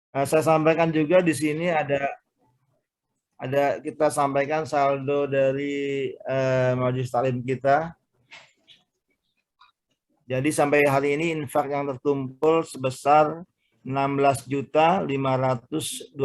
Saya sampaikan juga di sini ada kita sampaikan saldo dari majelis taklim kita. Jadi sampai hari ini infak yang terkumpul sebesar Rp16.528.970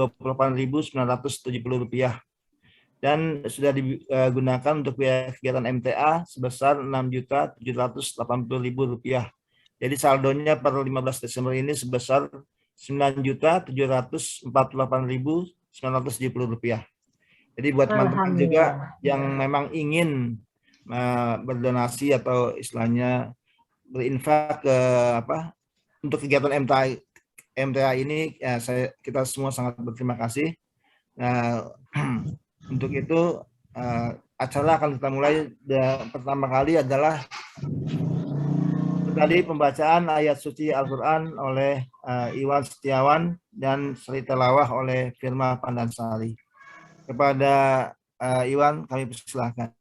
dan sudah digunakan untuk biaya kegiatan MTA sebesar Rp6.780.000. Jadi saldonya per 15 Desember ini sebesar Rp9.748.970. Jadi buat teman-teman juga yang memang ingin berdonasi atau istilahnya berinfak ke untuk kegiatan MTA ini, kita semua sangat berterima kasih. Nah, untuk itu acara akan kita mulai. Pertama kali adalah tadi pembacaan ayat suci Al-Quran oleh Iwan Setiawan dan Sri Telawah oleh Firma Pandansari. Kepada Iwan, kami persilahkan.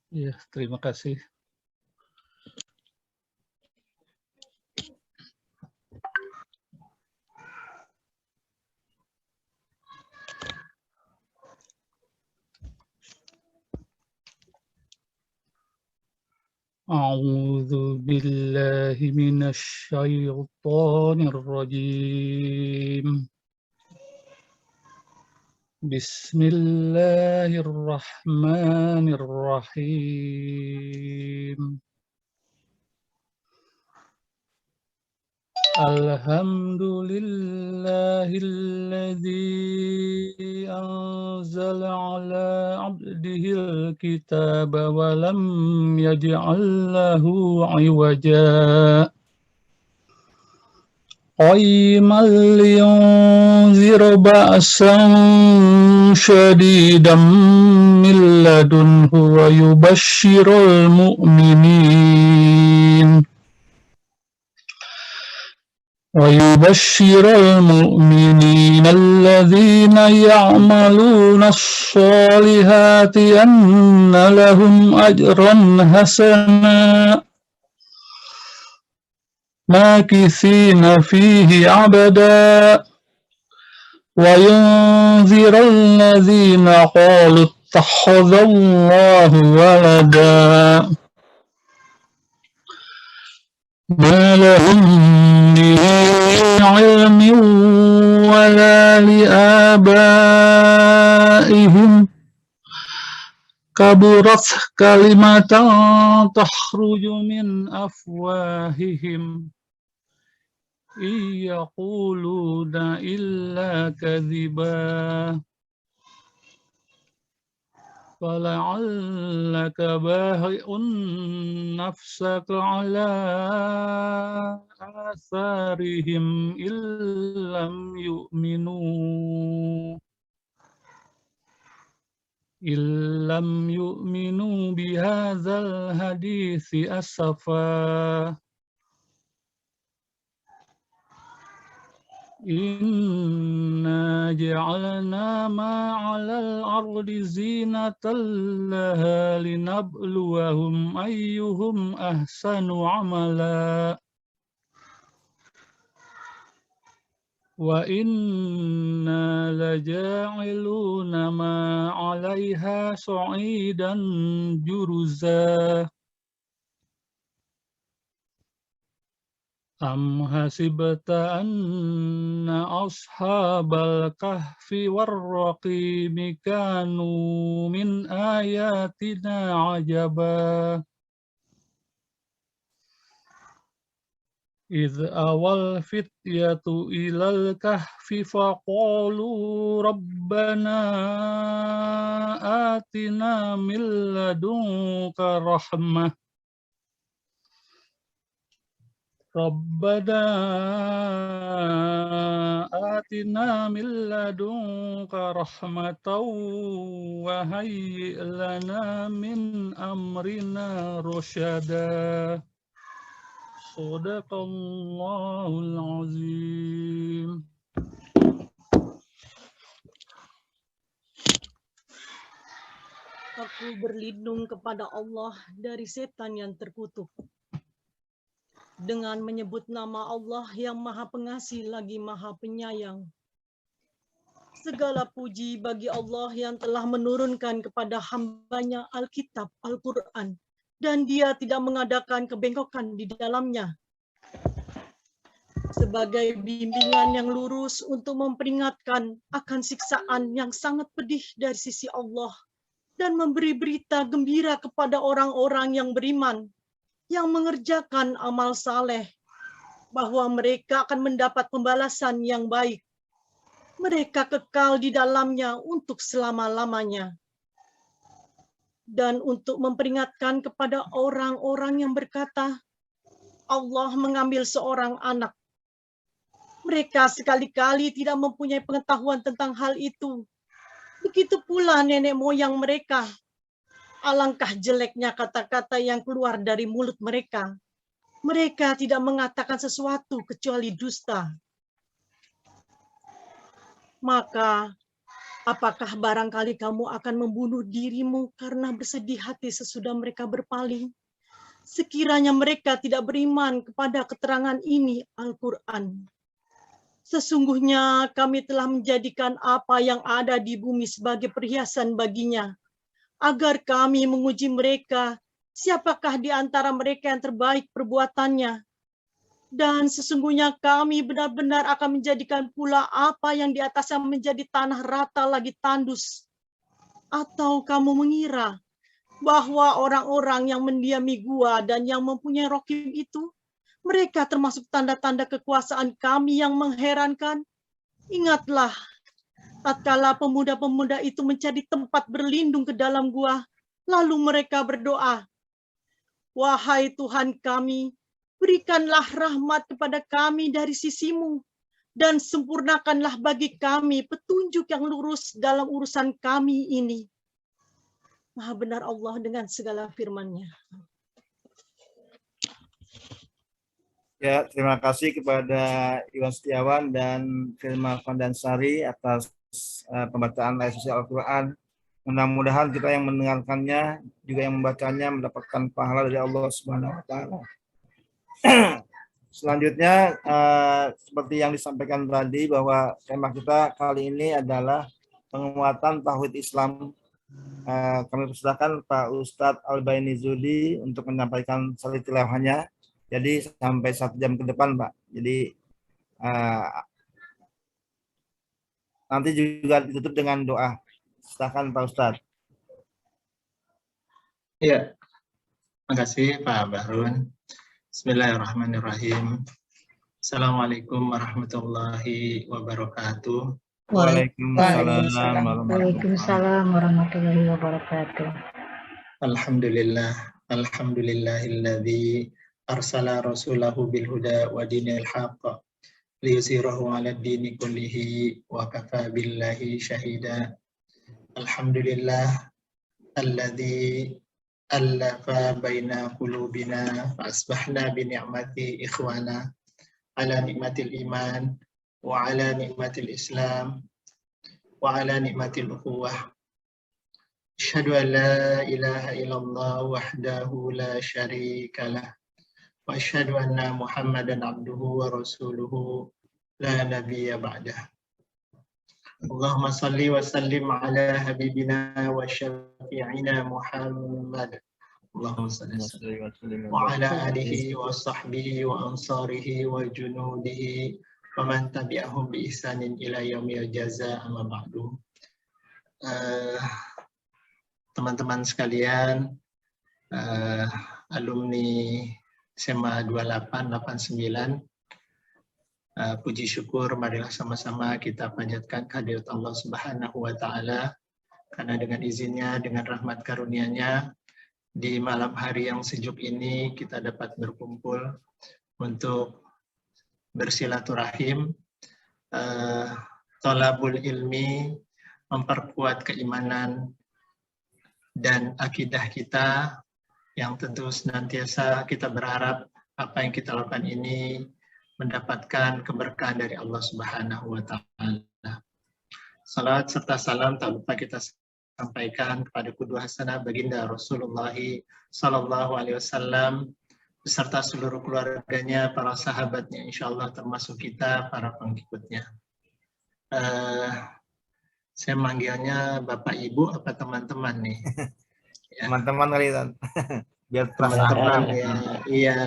Ya, terima kasih. A'udzu billahi minasy syaithanir rajim. Bismillahirrahmanirrahim. Alhamdulillahilladzi anzala ala abdihil kitaba wa lam yaj'al lahu 'iwaja. قيما لينذر بأسا شديدا من لدنه ويبشر المؤمنين الذين يعملون الصالحات أن لهم أجرا حسنا ماكثين فيه أبدا وينذر الذين قالوا اتخذ الله ولدا ما لهم به علم ولا لآبائهم كبرت كلمة تخرج من أفواههم إن يقولون إلا كذبا فلعلك باخع نفسك على آثارهم إن لم يؤمنوا بهذا الحديث أسفا إنا جعلنا ما على الأرض زينة لها لنبلوهم أيهم أحسن عملا وإنا لجاعلون ما عليها صعيدا جرزا أم حسبت أن أصحاب الكهف والرقيم كانوا من آياتنا عجبا إذ أوى الفتية إلى الكهف فقالوا ربنا آتنا من لدنك رحمة ربنا آتنا من لدنك رحمة وهيئ لنا من أمرنا رشدا صدق الله العظيم. Aku berlindung kepada Allah dari setan yang terkutuk. dengan menyebut nama Allah yang Maha Pengasih lagi Maha Penyayang. Segala puji bagi Allah yang telah menurunkan kepada hambanya Alkitab, Al-Quran, dan Dia tidak mengadakan kebengkokan di dalamnya, sebagai bimbingan yang lurus untuk memperingatkan akan siksaan yang sangat pedih dari sisi Allah, dan memberi berita gembira kepada orang-orang yang beriman, yang mengerjakan amal saleh, bahwa mereka akan mendapat pembalasan yang baik. Mereka kekal di dalamnya untuk selama-lamanya. Dan untuk memperingatkan kepada orang-orang yang berkata, Allah mengambil seorang anak. Mereka sekali-kali tidak mempunyai pengetahuan tentang hal itu. Begitu pula nenek moyang mereka. Alangkah jeleknya kata-kata yang keluar dari mulut mereka. Mereka tidak mengatakan sesuatu kecuali dusta. Maka, apakah barangkali kamu akan membunuh dirimu karena bersedih hati sesudah mereka berpaling? Sekiranya mereka tidak beriman kepada keterangan ini, Al-Quran. Sesungguhnya kami telah menjadikan apa yang ada di bumi sebagai perhiasan baginya, agar kami menguji mereka, siapakah di antara mereka yang terbaik perbuatannya. Dan sesungguhnya kami benar-benar akan menjadikan pula apa yang di atasnya menjadi tanah rata lagi tandus. Atau kamu mengira bahwa orang-orang yang mendiami gua dan yang mempunyai rokim itu, mereka termasuk tanda-tanda kekuasaan kami yang mengherankan? Ingatlah, tatkala pemuda-pemuda itu mencari tempat berlindung ke dalam gua, lalu mereka berdoa, wahai Tuhan kami, berikanlah rahmat kepada kami dari sisimu, dan sempurnakanlah bagi kami petunjuk yang lurus dalam urusan kami ini. Maha benar Allah dengan segala firman-Nya. Ya, terima kasih kepada Iwan Setiawan dan Firma Vandansari atas pembacaan ayat suci Al-Quran. Mudah-mudahan kita yang mendengarkannya, juga yang membacanya mendapatkan pahala dari Allah Subhanahu wa Ta'ala. Selanjutnya, seperti yang disampaikan tadi, bahwa tema kita kali ini adalah penguatan tauhid Islam. Kami persilakan Pak Ustadz Al-Baini Zudi untuk menyampaikan sari tilawahnya. Jadi sampai 1 jam ke depan, Pak. Jadi nanti juga ditutup dengan doa. Silakan Pak Ustadz. Ya, terima kasih Pak Bahrun. Bismillahirrahmanirrahim. Assalamualaikum warahmatullahi wabarakatuh. Waalaikumsalam warahmatullahi wabarakatuh. Alhamdulillah, alhamdulillahilladzi arsala rasulahu bil huda wa dinil haqq liyuzhirahu 'ala ad-dini kullihi wa kafa billahi syahida. Alhamdulillah alladzi allafa baina qulubina fa asbahna bi ni'mati ikhwana ala nikmatil iman wa ala nikmatil Islam wa ala nikmatil ukhuwah. Asyhadu an la ilaha illallah wahdahu la syarika lah wa asyhadu anna Muhammadan abduhu wa rasuluhu la nabiyya ba'dah. Allahumma salli wa sallim ala habibina wa syafi'ina Muhammad. Allahumma salli wa ala alihi wa sahbihi wa ansarihi wa junudihi wa man tabi'ahum bi ihsanin ila yaumil jaza amma ba'du. Teman-teman sekalian, alumni SMA 2889, puji syukur marilah sama-sama kita panjatkan kehadirat Allah Subhanahu wa Ta'ala, karena dengan izinnya, dengan rahmat karunia-Nya, di malam hari yang sejuk ini kita dapat berkumpul untuk bersilaturahim, thalabul ilmi, memperkuat keimanan dan akidah kita, yang tentu senantiasa kita berharap apa yang kita lakukan ini mendapatkan keberkahan dari Allah Subhanahu wa Ta'ala. Salat serta salam tak lupa kita sampaikan kepada qudwah hasanah baginda Rasulullah sallallahu alaihi wasallam, beserta seluruh keluarganya, para sahabatnya, insya Allah termasuk kita, para pengikutnya. Saya manggilnya Bapak Ibu apa teman-teman nih? Ya. Teman-teman kali kan. Biar Teman-teman ya, iya.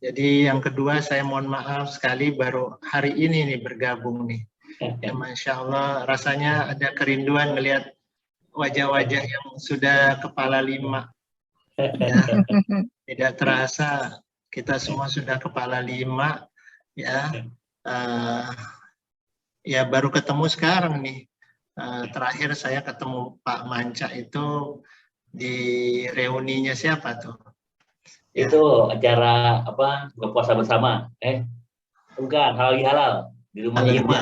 Jadi yang kedua saya mohon maaf sekali baru hari ini nih bergabung nih. Ya Masya Allah rasanya ada kerinduan melihat wajah-wajah yang sudah kepala 5. Ya, tidak terasa kita semua sudah kepala 5 ya. Ya baru ketemu sekarang nih. Terakhir saya ketemu Pak Manca itu di reuninya siapa tuh? Ya. Itu acara apa? Buka puasa bersama. Bukan, halal di rumah Irma.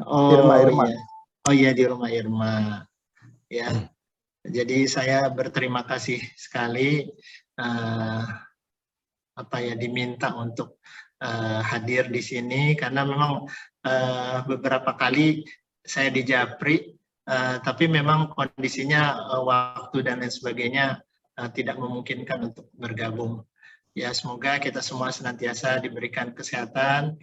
Oh, Irma. iya. Oh iya di rumah Irma. Ya. Jadi saya berterima kasih sekali diminta untuk hadir di sini karena memang beberapa kali saya di Japri, tapi memang kondisinya waktu dan lain sebagainya tidak memungkinkan untuk bergabung. Ya semoga kita semua senantiasa diberikan kesehatan,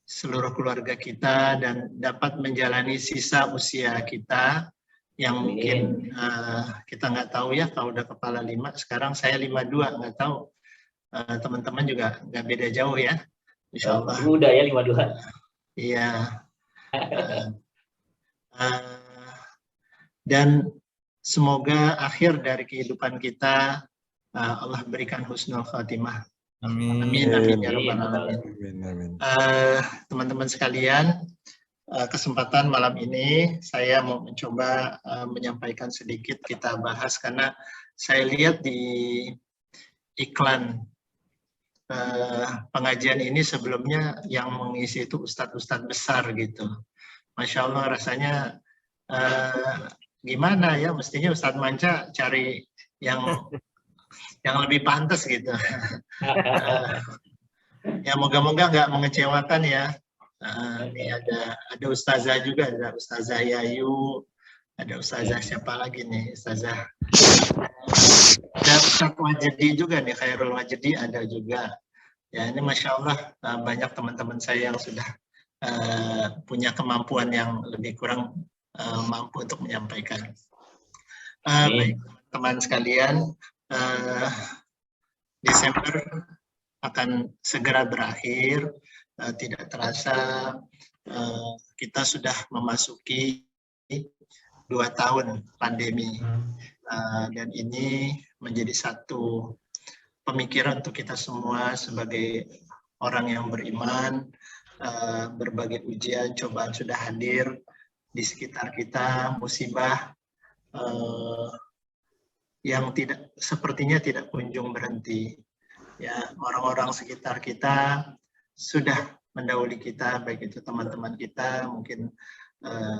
seluruh keluarga kita dan dapat menjalani sisa usia kita yang mungkin kita nggak tahu ya kalau udah kepala 5, sekarang saya 52, nggak tahu teman-teman juga nggak beda jauh ya, insya Allah. Muda ya 52. Iya. Dan semoga akhir dari kehidupan kita Allah berikan husnul khatimah. Amin. Amin ya rabbal alamin. Teman-teman sekalian, kesempatan malam ini saya mau mencoba menyampaikan sedikit kita bahas karena saya lihat di iklan pengajian ini sebelumnya yang mengisi itu ustadz-ustadz besar gitu. Masya Allah rasanya gimana ya, mestinya Ustadz Manca cari yang lebih pantas gitu. Ya moga-moga nggak mengecewakan ya. Ini ada Ustazah juga, ada Ustazah Yayu, ada Ustazah siapa lagi nih, Ustazah. Ada Ustadz Wajedi juga nih, Khairul Wajedi ada juga. Ya ini Masya Allah banyak teman-teman saya yang sudah punya kemampuan yang lebih kurang mampu untuk menyampaikan. Baik teman sekalian, Desember akan segera berakhir. Tidak terasa kita sudah memasuki 2 tahun pandemi, dan ini menjadi satu pemikiran untuk kita semua sebagai orang yang beriman. Berbagai ujian, cobaan sudah hadir di sekitar kita, musibah yang sepertinya tidak kunjung berhenti. Ya, orang-orang sekitar kita sudah mendahului kita, baik itu teman-teman kita, mungkin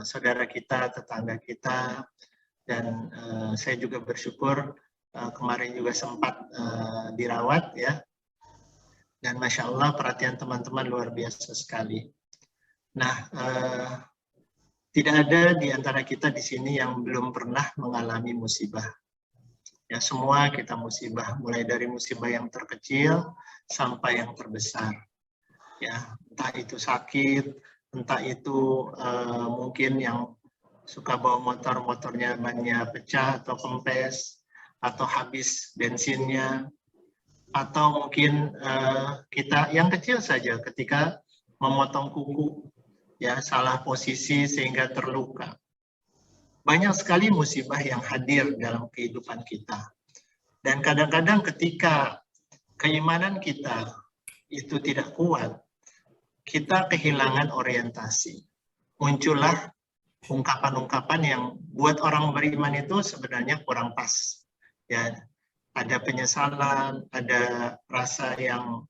saudara kita, tetangga kita, dan saya juga bersyukur kemarin juga sempat dirawat ya. Dan Masya Allah perhatian teman-teman luar biasa sekali. Nah, tidak ada di antara kita di sini yang belum pernah mengalami musibah. Ya, semua kita musibah, mulai dari musibah yang terkecil sampai yang terbesar. Ya, entah itu sakit, entah itu mungkin yang suka bawa motor, motornya bannya pecah atau kempes, atau habis bensinnya, atau mungkin kita yang kecil saja ketika memotong kuku, ya salah posisi sehingga terluka. Banyak sekali musibah yang hadir dalam kehidupan kita. Dan kadang-kadang ketika keimanan kita itu tidak kuat, kita kehilangan orientasi. Muncullah ungkapan-ungkapan yang buat orang beriman itu sebenarnya kurang pas. Ya, ada penyesalan, ada rasa yang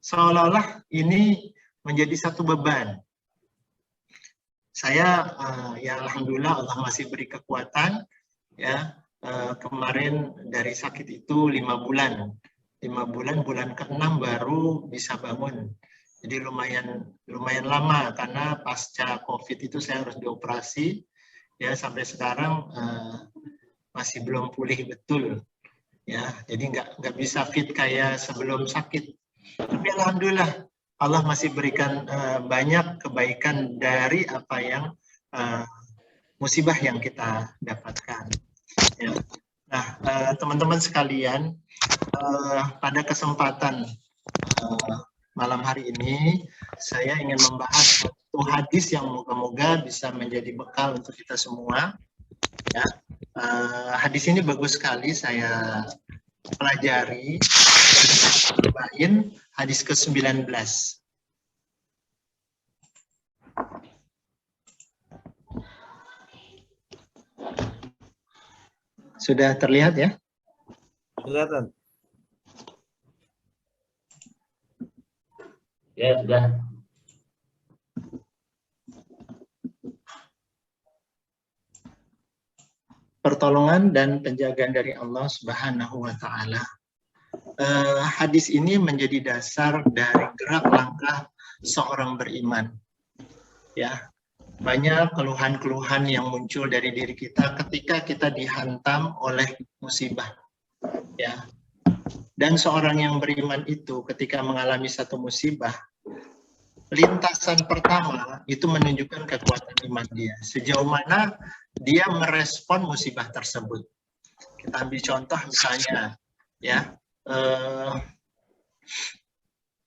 seolah-olah ini menjadi satu beban. Saya ya alhamdulillah Allah masih beri kekuatan ya. Kemarin dari sakit itu 5 bulan. 5 bulan, bulan ke-6 baru bisa bangun. Jadi lumayan lama karena pasca COVID itu saya harus dioperasi ya, sampai sekarang masih belum pulih betul. ya. Jadi nggak bisa fit kayak sebelum sakit. Tapi alhamdulillah Allah masih berikan banyak kebaikan dari apa yang musibah yang kita dapatkan. Ya. Nah, teman-teman sekalian, pada kesempatan malam hari ini, saya ingin membahas satu hadis yang moga-moga bisa menjadi bekal untuk kita semua. Ya, hadis ini bagus sekali, saya pelajari, cobain hadis ke-19. Sudah terlihat ya? Kelihatan. Ya, sudah. Pertolongan dan penjagaan dari Allah Subhanahu wa Ta'ala. Hadis ini menjadi dasar dari gerak langkah seorang beriman. Ya, banyak keluhan-keluhan yang muncul dari diri kita ketika kita dihantam oleh musibah. Ya, dan seorang yang beriman itu ketika mengalami satu musibah, lintasan pertama itu menunjukkan kekuatan iman dia. Sejauh mana dia merespon musibah tersebut. Kita ambil contoh misalnya, ya,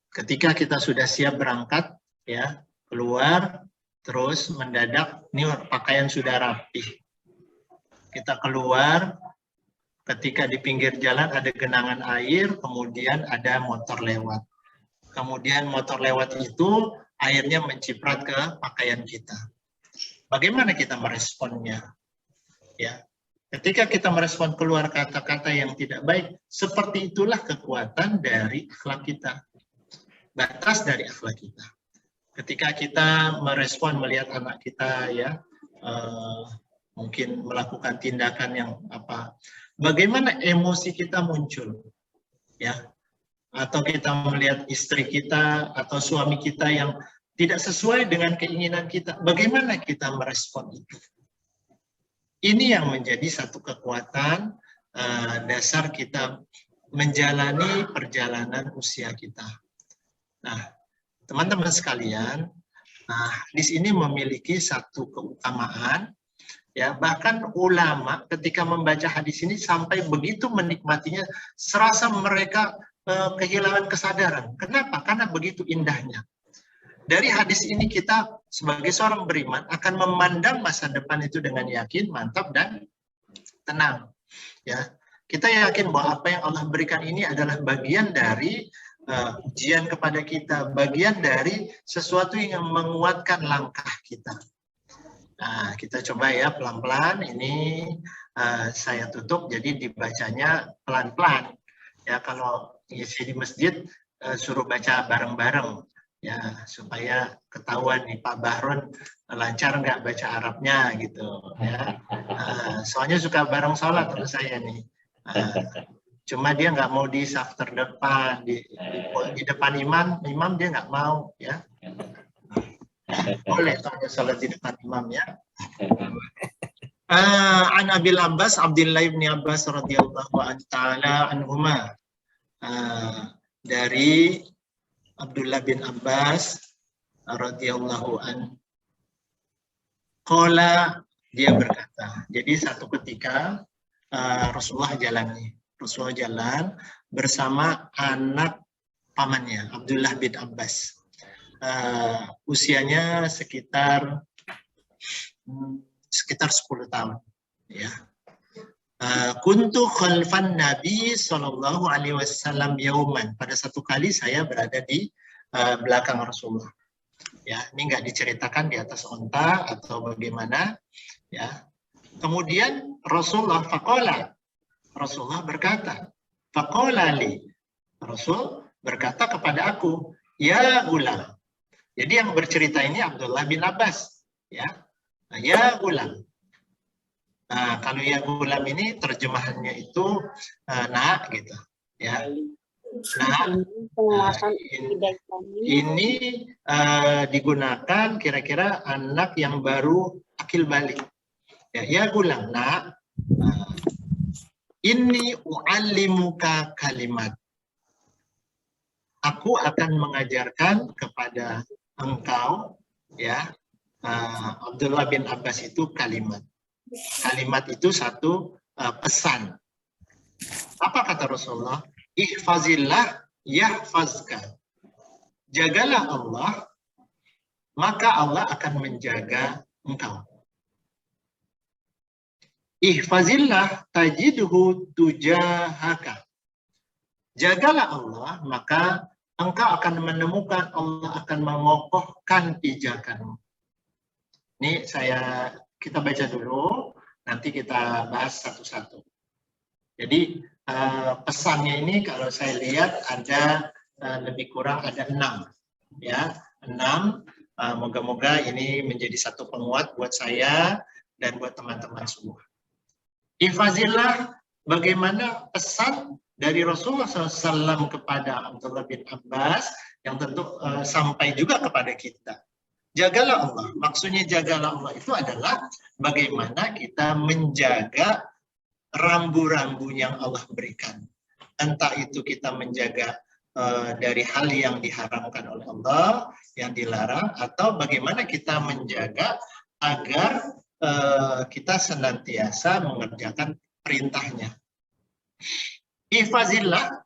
ketika kita sudah siap berangkat, ya, keluar, terus mendadak, ini pakaian sudah rapih. Kita keluar, ketika di pinggir jalan ada genangan air, kemudian ada motor lewat. Kemudian motor lewat itu, airnya menciprat ke pakaian kita. Bagaimana kita meresponnya? Ya, ketika kita merespon keluar kata-kata yang tidak baik, seperti itulah kekuatan dari akhlak kita. Batas dari akhlak kita. Ketika kita merespon melihat anak kita, ya, mungkin melakukan tindakan yang apa, bagaimana emosi kita muncul, ya, atau kita melihat istri kita atau suami kita yang tidak sesuai dengan keinginan kita, bagaimana kita merespon itu? Ini yang menjadi satu kekuatan dasar kita menjalani perjalanan usia kita. Nah, teman-teman sekalian, hadis ini memiliki satu keutamaan, ya, bahkan ulama ketika membaca hadis ini sampai begitu menikmatinya, serasa mereka kehilangan kesadaran. Kenapa? Karena begitu indahnya. Dari hadis ini kita sebagai seorang beriman akan memandang masa depan itu dengan yakin, mantap, dan tenang. Ya, kita yakin bahwa apa yang Allah berikan ini adalah bagian dari ujian kepada kita, bagian dari sesuatu yang menguatkan langkah kita. Nah, kita coba ya pelan-pelan. Ini saya tutup, jadi dibacanya pelan-pelan. Ya, kalau isi di masjid suruh baca bareng-bareng, ya, supaya ketahuan nih Pak Bahrun lancar nggak baca Arabnya gitu. Ya, soalnya suka bareng sholat terus saya nih. Cuma dia nggak mau di saf terdepan, di depan imam dia nggak mau, ya. Boleh tanya salat di depan imam, ya. An Abil Abbas Abdullah bin Abbas radhiyallahu ta'ala anhuma, dari Abdullah bin Abbas radhiyallahu an, qala, dia berkata, jadi satu ketika Rasulullah jalan bersama anak pamannya, Abdullah bin Abbas. Usianya sekitar 10 tahun. Ya. Kuntu khalfan Nabi Sallallahu Alaihi Wasallam yauman. Pada satu kali saya berada di belakang Rasulullah. Ya, ini nggak diceritakan di atas onta atau bagaimana. Ya. Kemudian Rasulullah berkata, faqala li, Rasul berkata kepada aku, ya gulam. Jadi yang bercerita ini Abdullah bin Abbas, ya. Ya gulam. Nah, kalau ya gulam ini terjemahannya itu nak gitu, ya. Nah, ini digunakan kira-kira anak yang baru akil balik. Ya gulam, nak. Inni u'allimuka kalimat. Aku akan mengajarkan kepada engkau, ya, Abdullah bin Abbas itu kalimat. Kalimat itu satu pesan. Apa kata Rasulullah? Ihfazillah yahfazka. Jagalah Allah, maka Allah akan menjaga engkau. Ihfazillah tajidhu tujahaka. Jagalah Allah, maka engkau akan menemukan Allah akan mengokohkan pijakanmu. Ini kita baca dulu, nanti kita bahas satu-satu. Jadi pesannya ini kalau saya lihat ada lebih kurang ada 6, ya 6. Moga-moga ini menjadi satu penguat buat saya dan buat teman-teman semua. Ihfazillah, bagaimana pesan dari Rasulullah SAW kepada Abdullah bin Abbas yang tentu sampai juga kepada kita. Jagalah Allah. Maksudnya jagalah Allah itu adalah bagaimana kita menjaga rambu-rambu yang Allah berikan. Entah itu kita menjaga dari hal yang diharamkan oleh Allah, yang dilarang, atau bagaimana kita menjaga agar kita senantiasa mengerjakan perintahnya. Ihfazillah,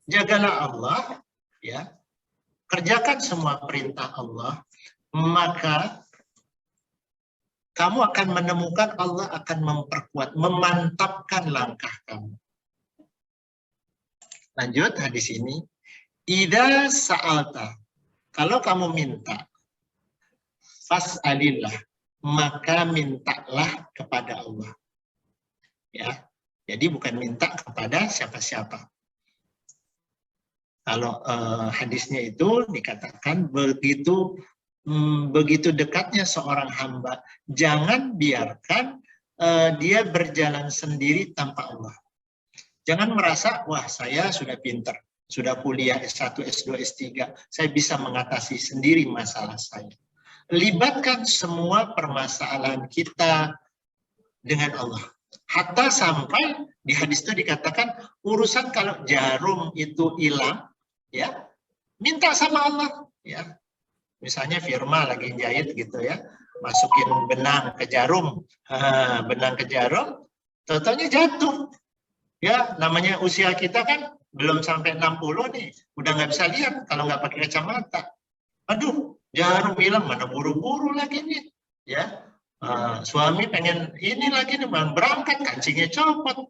jagalah Allah, ya, kerjakan semua perintah Allah, maka kamu akan menemukan Allah akan memperkuat, memantapkan langkah kamu. Lanjut hadis ini. Idza sa'alta, kalau kamu minta, fas'alillah, maka mintalah kepada Allah. Ya. Jadi bukan minta kepada siapa-siapa. Kalau hadisnya itu dikatakan begitu dekatnya seorang hamba, jangan biarkan dia berjalan sendiri tanpa Allah. Jangan merasa, wah saya sudah pintar, sudah kuliah S1, S2, S3, saya bisa mengatasi sendiri masalah saya. Libatkan semua permasalahan kita dengan Allah. Hatta sampai di hadis itu dikatakan, urusan kalau jarum itu hilang, ya minta sama Allah. Ya. Misalnya Firma lagi jahit gitu ya, masukin benang ke jarum, totalnya jatuh. Ya, namanya usia kita kan belum sampai 60 nih, udah nggak bisa lihat kalau nggak pakai kacamata. Aduh, jarum hilang, mana buru-buru lagi nih. Ya, suami pengen ini lagi nih, berangkat kancingnya copot.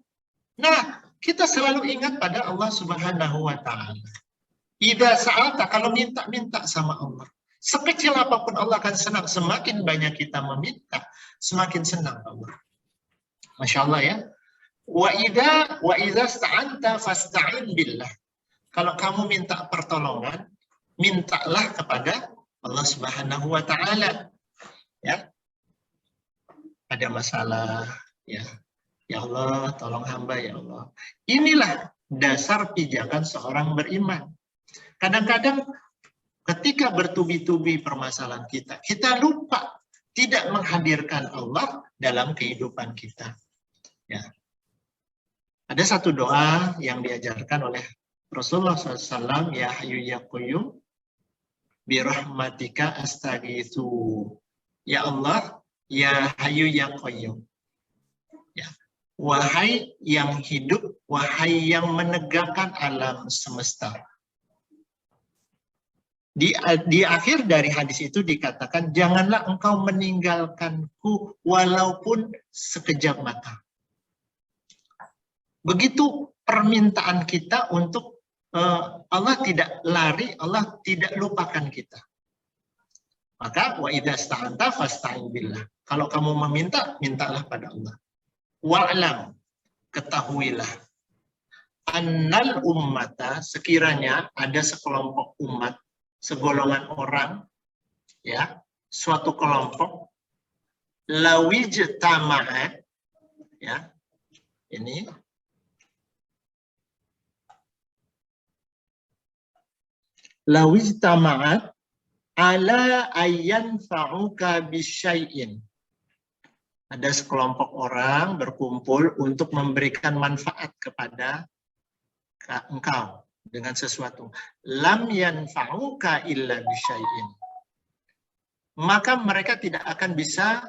Nah, kita selalu ingat pada Allah Subhanahu Wa Taala. Idza sa'alta, kalau minta sama Allah. Sekecil apapun Allah akan senang. Semakin banyak kita meminta, semakin senang Allah. Masya Allah ya. Wa idza sta'anta fasta'in billah. Kalau kamu minta pertolongan, mintalah kepada Allah Subhanahu Wa Taala. Ya. Ada masalah, ya. Ya Allah, tolong hamba ya Allah. Inilah dasar pijakan seorang beriman. Kadang-kadang ketika bertubi-tubi permasalahan kita lupa tidak menghadirkan Allah dalam kehidupan kita. Ya. Ada satu doa yang diajarkan oleh Rasulullah SAW, ya Hayyu ya Qayyum, birahmatika astaghitsu. Ya Allah, ya Hayyu ya Qayyum. Ya. Wahai yang hidup, wahai yang menegakkan alam semesta. Di akhir dari hadis itu dikatakan, janganlah engkau meninggalkanku walaupun sekejap mata. Begitu permintaan kita untuk Allah tidak lari, Allah tidak lupakan kita. Maka wa idza sta'anta fasta'in billah. Kalau kamu meminta, mintalah pada Allah. Wa'lam, ketahuilah, annal ummata, sekiranya ada sekelompok umat, segolongan orang, ya, suatu kelompok, lawijtama'at, ya, ini, lawijtama'at ala ayyan fa'uka bisyai'in. Ada sekelompok orang berkumpul untuk memberikan manfaat kepada engkau dengan sesuatu. Lam yanfa'uka illa bisyai'in. Maka mereka tidak akan bisa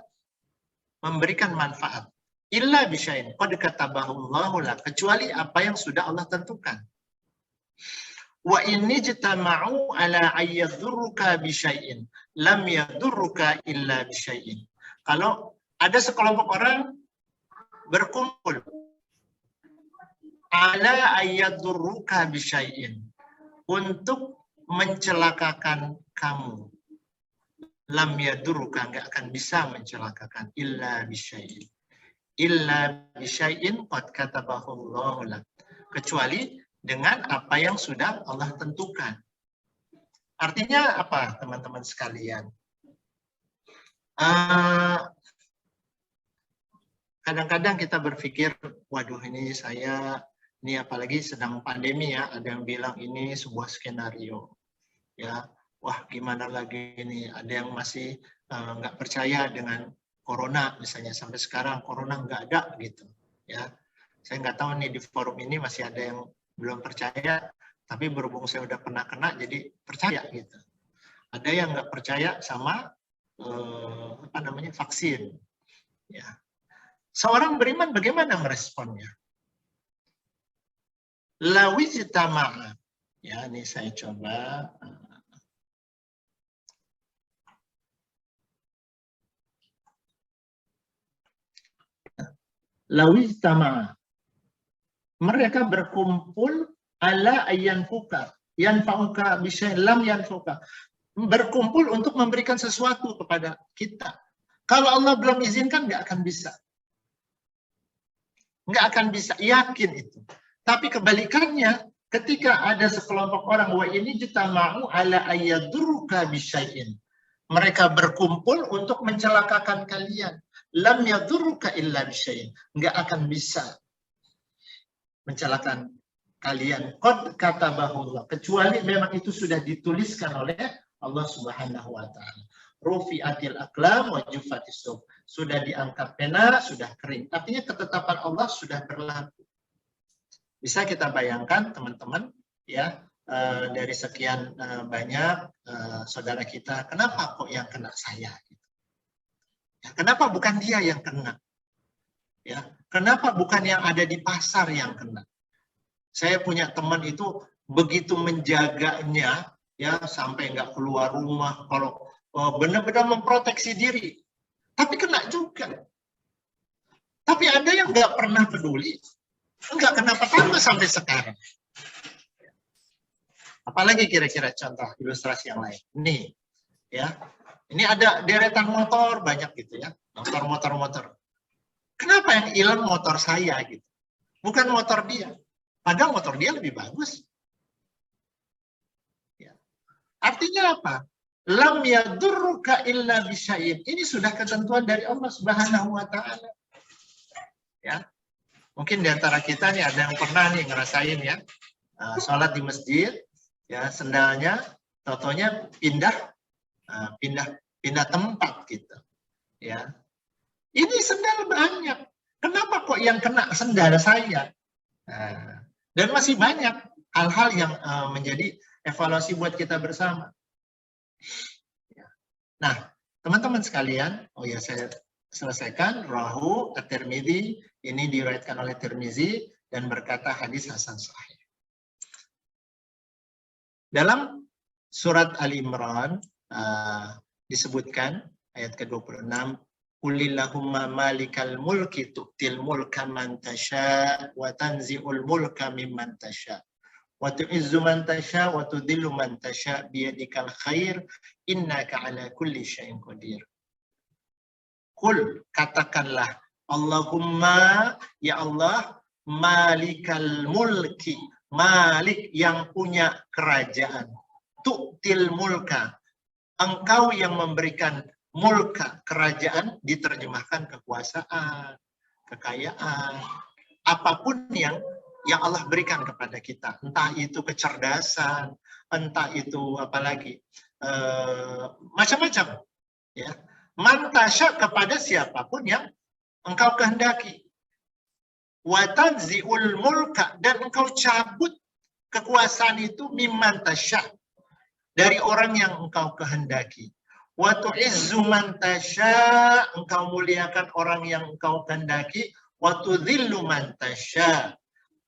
memberikan manfaat. Illa bisyai'in. Qad katabahu Allahu lak. Kecuali apa yang sudah Allah tentukan. Wa inni jitama'u ala ayyadurruka bisyai'in. Lam yadurruka illa bisyai'in. Kalau ada sekelompok orang berkumpul ala ayyadurruka bisyai'in untuk mencelakakan kamu. Lam yadurruka, nggak akan bisa mencelakakan illa bisyai'in. Illa bisyai'in qad katabahu Allahu lak. Kecuali dengan apa yang sudah Allah tentukan. Artinya apa, teman-teman sekalian? Kadang-kadang kita berpikir, waduh ini apalagi sedang pandemi ya, ada yang bilang ini sebuah skenario. Ya, wah gimana lagi ini, ada yang masih nggak percaya dengan corona misalnya, sampai sekarang corona nggak ada gitu. Ya, saya nggak tahu nih di forum ini masih ada yang belum percaya, tapi berhubung saya udah pernah kena, jadi percaya gitu. Ada yang nggak percaya sama vaksin. Ya. Seorang beriman bagaimana meresponnya? Lawijtama'a. Ya, ini saya coba. Lawijtama'a. Mereka berkumpul ala ayyanfuka. Yanfa'uka bisyai'in lam yanfuka. Berkumpul untuk memberikan sesuatu kepada kita. Kalau Allah belum izinkan, nggak akan bisa. Nggak akan bisa, yakin itu. Tapi kebalikannya, ketika ada sekelompok orang, wa ini jitama'u ala ayyadurruka bisyai'in. Mereka berkumpul untuk mencelakakan kalian. Lam yadurruka illa bisyai'in. Nggak akan bisa mencelakakan kalian. Qad katabahu Allah. Kecuali memang itu sudah dituliskan oleh Allah Subhanahu wa Ta'ala. Rufi'atil aqlam wa juffatis suhuf. Sudah diangkat pena, sudah kering. Artinya ketetapan Allah sudah berlaku. Bisa kita bayangkan teman-teman ya, dari sekian banyak saudara kita, kenapa kok yang kena saya? Ya, kenapa bukan dia yang kena? Ya, kenapa bukan yang ada di pasar yang kena? Saya punya teman itu begitu menjaganya ya, sampai nggak keluar rumah, kalau benar-benar memproteksi diri. Tapi kena juga. Tapi ada yang nggak pernah peduli, nggak kenapa-napa sampai sekarang. Apalagi kira-kira contoh ilustrasi yang lain. Nih, ya, ini ada deretan motor banyak gitu ya, motor. Kenapa yang hilang motor saya gitu? Bukan motor dia. Padahal motor dia lebih bagus. Ya. Artinya apa? Lam yadurruka illa bisyai'in. Ini sudah ketentuan dari Allah Subhanahu wa Ta'ala. Ya. Mungkin di antara kita nih ada yang pernah nih ngerasain ya, sholat di masjid, ya sendalnya, totonya pindah tempat gitu. Ya. Ini sendal banyak. Kenapa kok yang kena sendal saya? Nah, dan masih banyak hal-hal yang menjadi evaluasi buat kita bersama. Nah, teman-teman sekalian, oh ya saya selesaikan. Rawahu at-Tirmidzi, ini diriwayatkan oleh Tirmidzi dan berkata hadis hasan sahih. Dalam surat Ali Imran disebutkan ayat ke-26, Qulillahumma malikal mulki tu'til mulka man tasha wa tanzi'ul mulka mimman tasha wa tu'izzu man tasha wa tudhillu man tasha biyadikal khair innaka ala kulli syai'in qadir. Qul, katakanlah, Allahumma, ya Allah, malikal mulki, malik yang punya kerajaan, tu'til mulka, engkau yang memberikan mulka, kerajaan, diterjemahkan kekuasaan, kekayaan, apapun yang Allah berikan kepada kita, entah itu kecerdasan, entah itu apalagi macam-macam, ya, mantasya kepada siapapun yang engkau kehendaki. Wa tanzi'ul mulka, dan engkau cabut kekuasaan itu mimman tasya, dari orang yang engkau kehendaki. Wa tu'izzu man tasya, engkau muliakan orang yang engkau kehendaki. Wa tudhillu man tasya,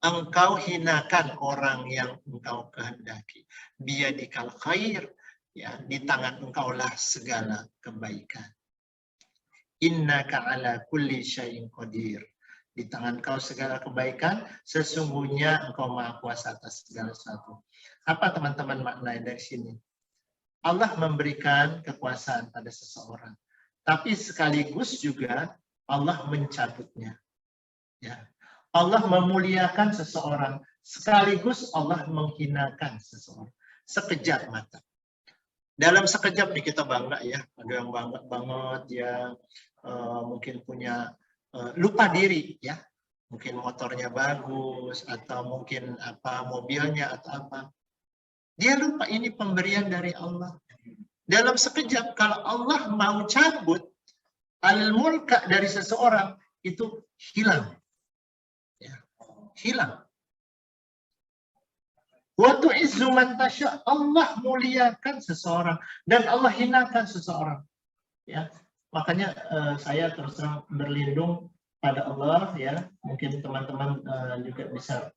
engkau hinakan orang yang engkau kehendaki. Biyadikal khair, ya, di tangan engkaulah segala kebaikan. Innaka ala kulli syai'in qadir. Di tangan kau segala kebaikan, sesungguhnya engkau maha kuasa atas segala sesuatu. Apa teman-teman maknanya dari sini? Allah memberikan kekuasaan pada seseorang, tapi sekaligus juga Allah mencabutnya. Ya. Allah memuliakan seseorang, sekaligus Allah menghinakan seseorang. Sekejap mata. Dalam sekejap nih kita bangga ya, ada yang bangga banget ya, mungkin punya lupa diri ya, mungkin motornya bagus atau mungkin apa mobilnya atau apa, dia lupa ini pemberian dari Allah. Dalam sekejap kalau Allah mau cabut al-mulka dari seseorang, itu hilang ya, hilang. Wa tu'izzu man tasya, Allah muliakan seseorang dan Allah hinakan seseorang ya. Makanya saya terus terang berlindung pada Allah ya. Mungkin teman-teman juga bisa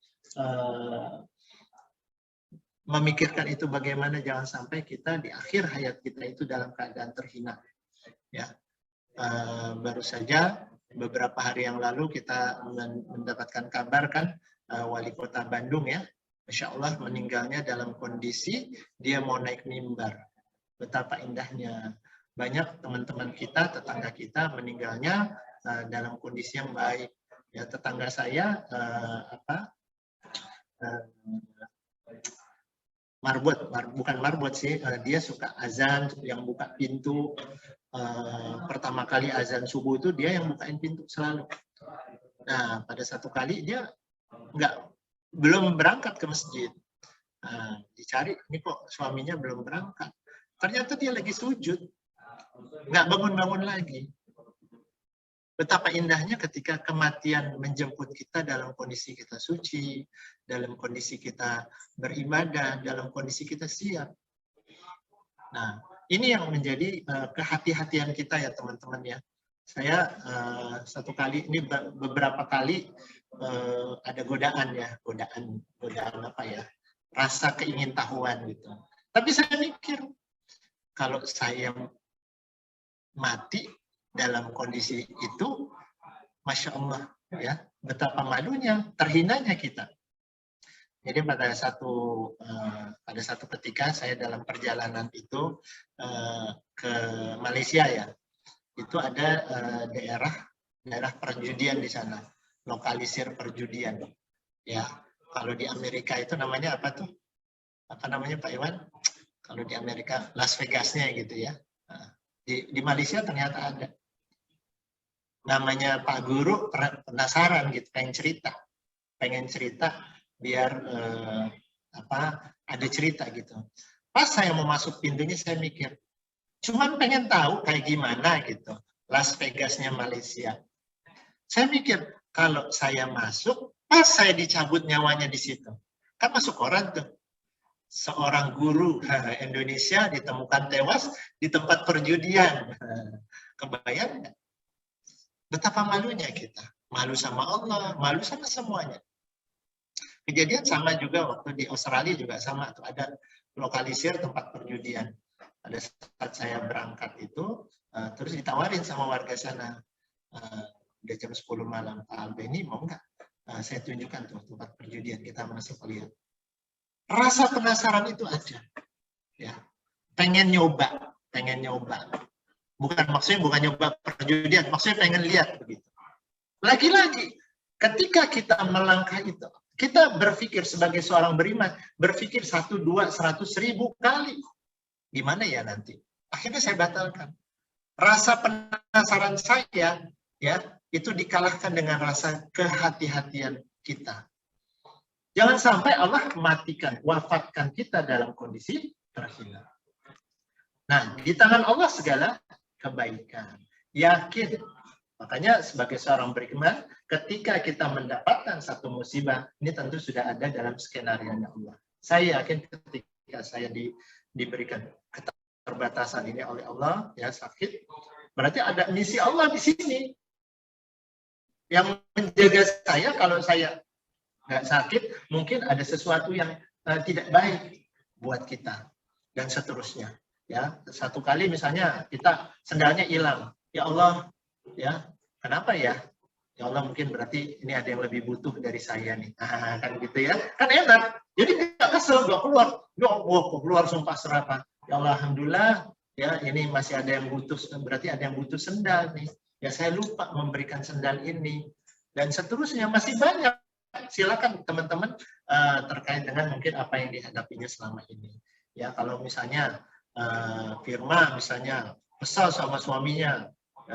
memikirkan itu, bagaimana jangan sampai kita di akhir hayat kita itu dalam keadaan terhina ya. Baru saja beberapa hari yang lalu kita mendapatkan kabar kan, wali kota Bandung ya, Masya Allah meninggalnya dalam kondisi dia mau naik mimbar. Betapa indahnya. Banyak teman-teman kita, tetangga kita meninggalnya dalam kondisi yang baik. Ya, tetangga saya bukan marbot sih, dia suka azan yang buka pintu. Pertama kali azan subuh itu dia yang bukain pintu selalu. Nah, pada satu kali dia belum berangkat ke masjid. Dicari, ini kok suaminya belum berangkat. Ternyata dia lagi sujud. Nggak bangun-bangun lagi. Betapa indahnya ketika kematian menjemput kita dalam kondisi kita suci, dalam kondisi kita beribadah, dalam kondisi kita siap. Nah, ini yang menjadi kehati-hatian kita ya teman-teman ya. Saya satu kali, ini beberapa kali ada godaan ya, godaan apa ya, rasa keingintahuan gitu. Tapi saya mikir, kalau saya mati dalam kondisi itu, Masya Allah ya, betapa malunya, terhinanya kita. Jadi pada satu ketika saya dalam perjalanan itu ke Malaysia ya, itu ada daerah perjudian di sana, lokalisir perjudian. Ya, kalau di Amerika itu namanya apa tuh? Apa namanya Pak Iwan? Kalau di Amerika Las Vegasnya gitu ya. Nah, di Malaysia ternyata ada. Namanya Pak Guru penasaran gitu, pengen cerita biar ada cerita gitu. Pas saya mau masuk pintunya saya mikir, cuman pengen tahu kayak gimana gitu Las Vegasnya Malaysia. Saya mikir kalau saya masuk, pas saya dicabut nyawanya di situ, kan masuk koran tuh, seorang guru Indonesia ditemukan tewas di tempat perjudian. Kebayang nggak? Betapa malunya kita, malu sama Allah, malu sama semuanya. Kejadian sama juga waktu di Australia juga sama, tuh ada lokalisir tempat perjudian. Pada saat saya berangkat itu, terus ditawarin sama warga sana, udah jam 10 malam, Pak Albeni mau nggak? Saya tunjukkan tuh tempat perjudian, kita masuk lihat. Rasa penasaran itu ada, ya, pengen nyoba. Maksudnya bukan nyoba perjudian, maksudnya pengen lihat begitu. Lagi-lagi, ketika kita melangkah itu, kita berpikir sebagai seorang beriman, berpikir 1, 2, 100, 1000 kali. Gimana ya nanti? Akhirnya saya batalkan. Rasa penasaran saya, ya, itu dikalahkan dengan rasa kehati-hatian kita. Jangan sampai Allah matikan, wafatkan kita dalam kondisi terhina. Nah, di tangan Allah segala kebaikan. Yakin Makanya sebagai seorang beriman, ketika kita mendapatkan satu musibah, ini tentu sudah ada dalam skenario-nya Allah. Saya yakin ketika saya diberikan keterbatasan ini oleh Allah, ya sakit, berarti ada misi Allah di sini. Yang menjaga saya, kalau saya nggak sakit, mungkin ada sesuatu yang tidak baik buat kita, dan seterusnya. Ya, satu kali misalnya kita sendalnya hilang, ya Allah, ya kenapa ya? Ya Allah, mungkin berarti ini ada yang lebih butuh dari saya nih. Nah, kan gitu ya, kan enak. Jadi nggak kesel, nggak keluar, keluar sumpah serapah. Ya Allah, alhamdulillah, ya ini masih ada yang butuh, berarti ada yang butuh sendal nih. Ya saya lupa memberikan sendal ini, dan seterusnya masih banyak. Silakan teman-teman terkait dengan mungkin apa yang dihadapinya selama ini. Ya kalau misalnya Firma misalnya kesal sama suaminya,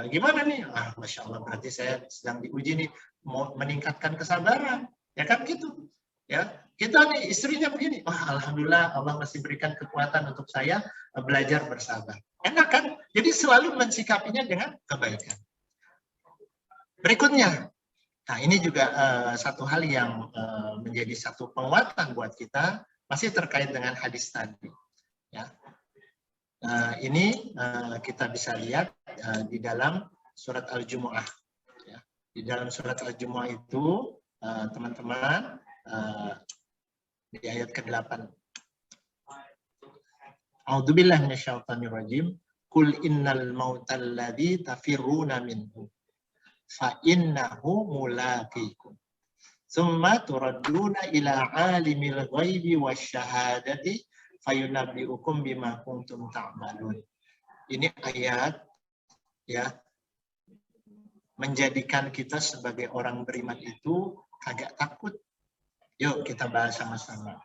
gimana nih? Masya Allah, berarti saya sedang diuji nih, mau meningkatkan kesabaran, ya kan gitu. Ya kita nih istrinya begini, alhamdulillah Allah masih berikan kekuatan untuk saya belajar bersabar. Enak kan? Jadi selalu mensikapinya dengan kebaikan. Berikutnya, nah ini juga satu hal yang menjadi satu penguatan buat kita, masih terkait dengan hadis tadi. Ya. Ini kita bisa lihat di dalam surat Al-Jumu'ah. Ya. Di dalam surat Al-Jumu'ah itu, teman-teman, di ayat ke-8. A'udzubillahi minasyaitonirrajim. Qul innal mautal ladzi tafirruna minhu fa innahu mulaqikum. Tsumma turadduna ila alimil ghaibi wasyahadati fayunabbi'ukum bima kuntum ta'malun. Ini ayat ya menjadikan kita sebagai orang beriman itu agak takut. Yuk kita bahas sama-sama.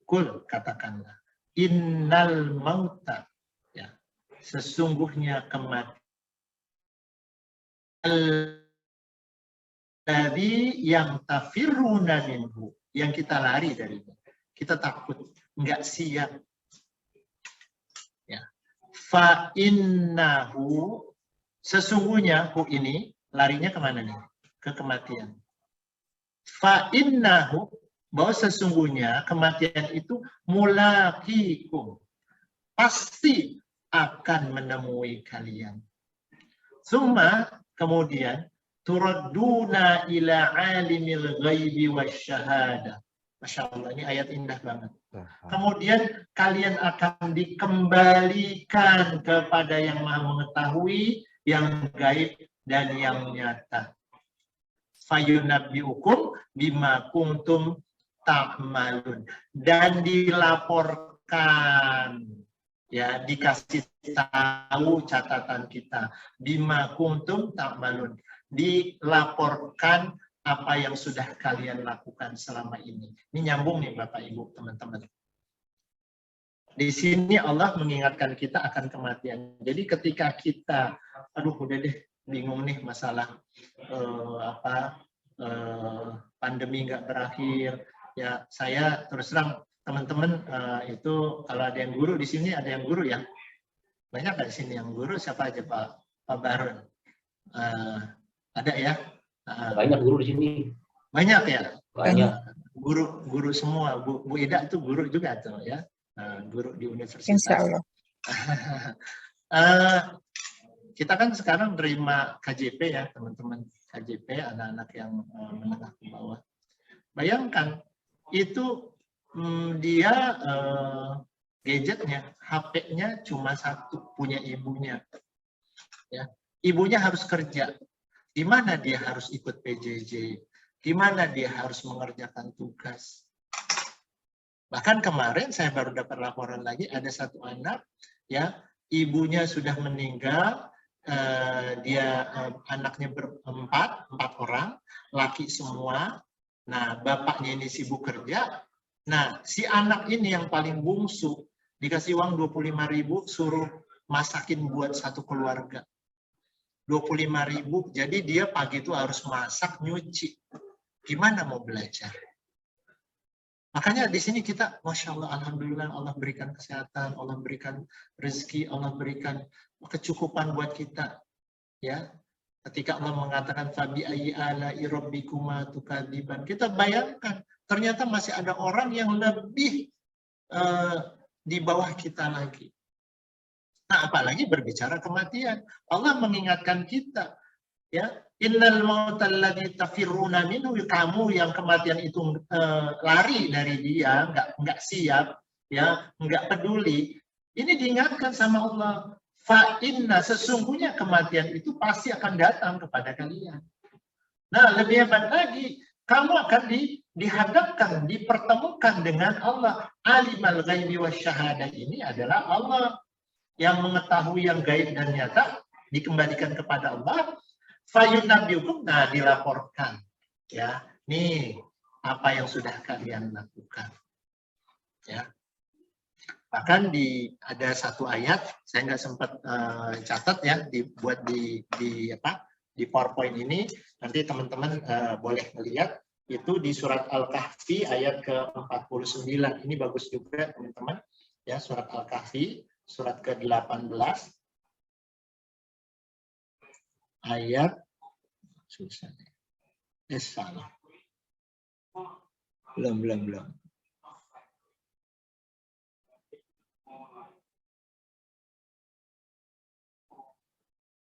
Kul, katakanlah, innal mauta, ya, sesungguhnya kematian, alladzi yang tafirruna minhu, yang kita lari darinya. Kita takut, nggak siap. Ya. Fa innahu, sesungguhnya hu ini larinya kemana nih? Ke kematian. Fa innahu, bahwa sesungguhnya kematian itu mulaqikum, pasti akan menemui kalian. Summa, kemudian turadduna ila alimil ghaibi wasyahada. Masya Allah, ini ayat indah banget. Kemudian kalian akan dikembalikan kepada yang maha mengetahui, yang gaib dan yang nyata. Fayunabbi'ukum bima kuntum ta'malun. Dan dilaporkan, ya, dikasih tahu catatan kita. Bima kuntum ta'malun. Dilaporkan apa yang sudah kalian lakukan selama ini. Ini nyambung nih Bapak Ibu, teman-teman. Di sini Allah mengingatkan kita akan kematian. Jadi ketika kita, aduh udah deh bingung nih masalah pandemi nggak berakhir. Ya saya terus terang teman-teman itu kalau ada yang guru di sini, ada yang guru ya. Banyak nggak di sini yang guru? Siapa aja Pak Barun? Ada ya? Banyak guru di sini. Banyak ya? Banyak. Guru semua. Bu Ida itu guru juga tuh ya. Guru di universitas. Insya Allah. Kita kan sekarang terima KJP ya teman-teman. KJP anak-anak yang menengah ke bawah. Bayangkan itu dia gadgetnya, HP-nya cuma satu, punya ibunya. Ya, ibunya harus kerja. Gimana dia harus ikut PJJ? Gimana dia harus mengerjakan tugas? Bahkan kemarin saya baru dapat laporan lagi, ada satu anak, ya, ibunya sudah meninggal, dia anaknya empat orang, laki semua. Nah, bapaknya ini sibuk kerja. Nah, si anak ini yang paling bungsu dikasih uang 25.000, suruh masakin buat satu keluarga. 25.000, jadi dia pagi itu harus masak, nyuci. Gimana mau belajar? Makanya di sini kita, Masya Allah, Alhamdulillah, Allah berikan kesehatan, Allah berikan rezeki, Allah berikan kecukupan buat kita. Ya, Ketika Allah mengatakan fabi ayyi ala'i rabbikuma tukadziban, kita bayangkan ternyata masih ada orang yang lebih di bawah kita lagi. Nah, apalagi berbicara kematian. Allah mengingatkan kita, ya, innal mautal ladzi tafirruna minhu, kamu yang kematian itu lari dari dia, enggak siap, ya, enggak peduli. Ini diingatkan sama Allah. Fa inna, sesungguhnya kematian itu pasti akan datang kepada kalian. Nah, lebih hebat lagi, kamu akan dihadapkan, dipertemukan dengan Allah. Alimal ghaibi wasyahadah, ini adalah Allah yang mengetahui yang gaib dan nyata, dikembalikan kepada Allah. Fayunabbiukum, nah, dilaporkan, ya, nih apa yang sudah kalian lakukan, ya. Bahkan ada satu ayat, saya nggak sempat catat ya, dibuat di PowerPoint ini, nanti teman-teman boleh melihat, itu di surat Al-Kahfi ayat ke-49. Ini bagus juga teman-teman, ya, surat Al-Kahfi surat ke-18 ayat salah. Belum.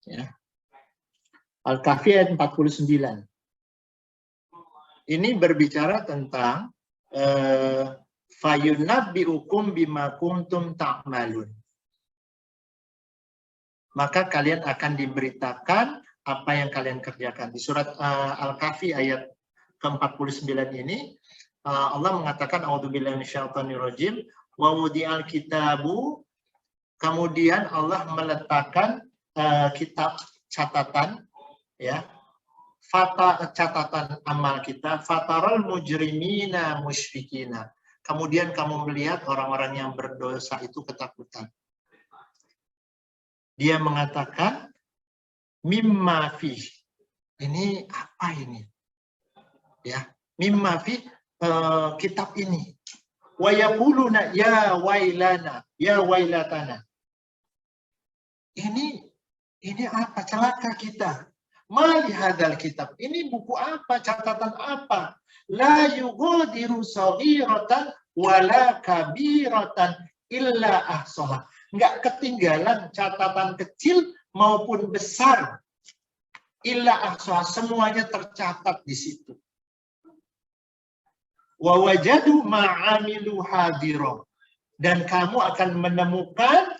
Ya. Al-Kahfi ayat 49. Ini berbicara tentang fayunabbiukum bima kuntum ta'malun. Maka kalian akan diberitakan apa yang kalian kerjakan. Di surat Al-Kahfi ayat ke-49 ini Allah mengatakan a'udzubillahi minasyaitonirrajim wa wudi'al kitabu, kemudian Allah meletakkan kitab catatan, ya, catatan amal kita, fataral mujrimina musyfikina, kemudian kamu melihat orang-orang yang berdosa itu ketakutan. Dia mengatakan mimma fi, ini apa ini, ya, mimma fi, kitab ini, wa yaquluna ya wailana ya wailatana, ini apa, celaka kita. Mali hadzal kitab, ini buku apa, catatan apa? La yughadiru saghiratan wala kabiratan illa ahsaha. Enggak ketinggalan catatan kecil maupun besar. Illa ahsaha, semuanya tercatat di situ. Wa wajadu ma'amilu hadira, dan kamu akan menemukan,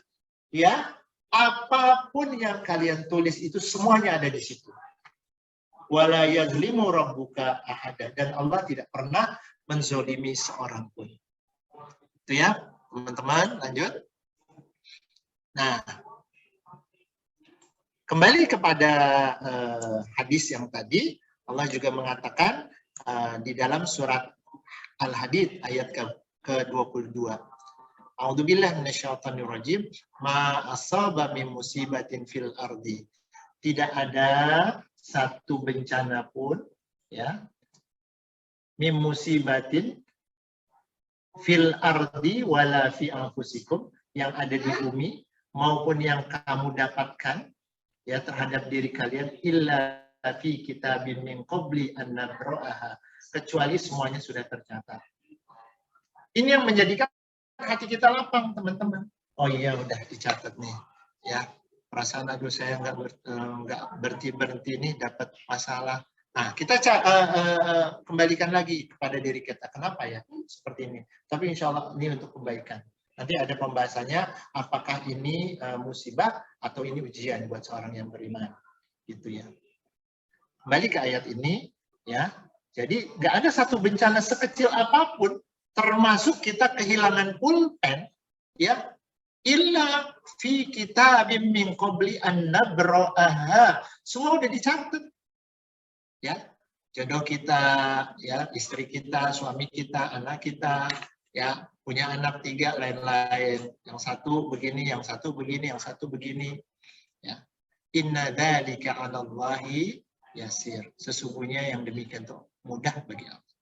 ya, apapun yang kalian tulis itu semuanya ada di situ. Wala yazlimu rabbuka ahada, dan Allah tidak pernah menzolimi seorang pun. Itu ya, teman-teman, lanjut. Nah, kembali kepada hadis yang tadi, Allah juga mengatakan di dalam surat Al-Hadid ayat ke-22. A'udzubillahi minasyaitonirrajim. Ma asaba min musibatin fil ardi. Tidak ada satu bencana pun, ya, min musibatin fil ardi wala fi anfusikum, yang ada di bumi maupun yang kamu dapatkan, ya, terhadap diri kalian, illa fi kitabim min qabli an nabra'aha, kecuali semuanya sudah tercatat. Ini yang menjadikan hati kita lapang, teman-teman. Oh iya, udah dicatat nih, ya. Perasaan aduh saya nggak berhenti nih, dapat masalah. Nah, kita kembalikan lagi kepada diri kita. Kenapa ya seperti ini? Tapi insya Allah ini untuk kebaikan. Nanti ada pembahasannya, apakah ini musibah atau ini ujian buat seorang yang beriman, gitu ya. Kembali ke ayat ini, ya. Jadi nggak ada satu bencana sekecil apapun, termasuk kita kehilangan pulpen, ya, illa fi kitabim min qabli an nabra'aha, semua udah dicatat, ya, jodoh kita, ya, istri kita, suami kita, anak kita, ya, punya anak 3, lain-lain, yang satu begini, yang satu begini, yang satu begini, ya. Inna dzalika 'alallahi yasir, sesungguhnya yang demikian itu mudah bagi Allah.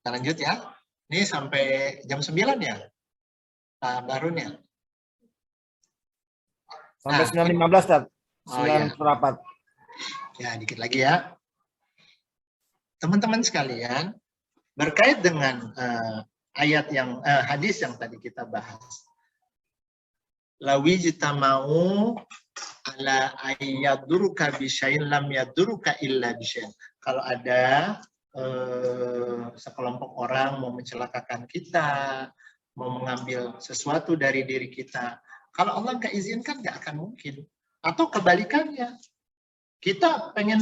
Kita lanjut ya. Ini sampai jam 9 ya, Pak Barun ya? Sampai 9.15, Ustaz. 9 ya. rapat. Ya, dikit lagi ya. Teman-teman sekalian, berkait dengan hadis yang tadi kita bahas. Lawi jitamau ala ayyaduruka bisya'in lam yaduruka illa bisya'in. Kalau ada sekelompok orang mau mencelakakan kita, mau mengambil sesuatu dari diri kita, kalau Allah nggak izinkan nggak akan mungkin. Atau kebalikannya, kita pengen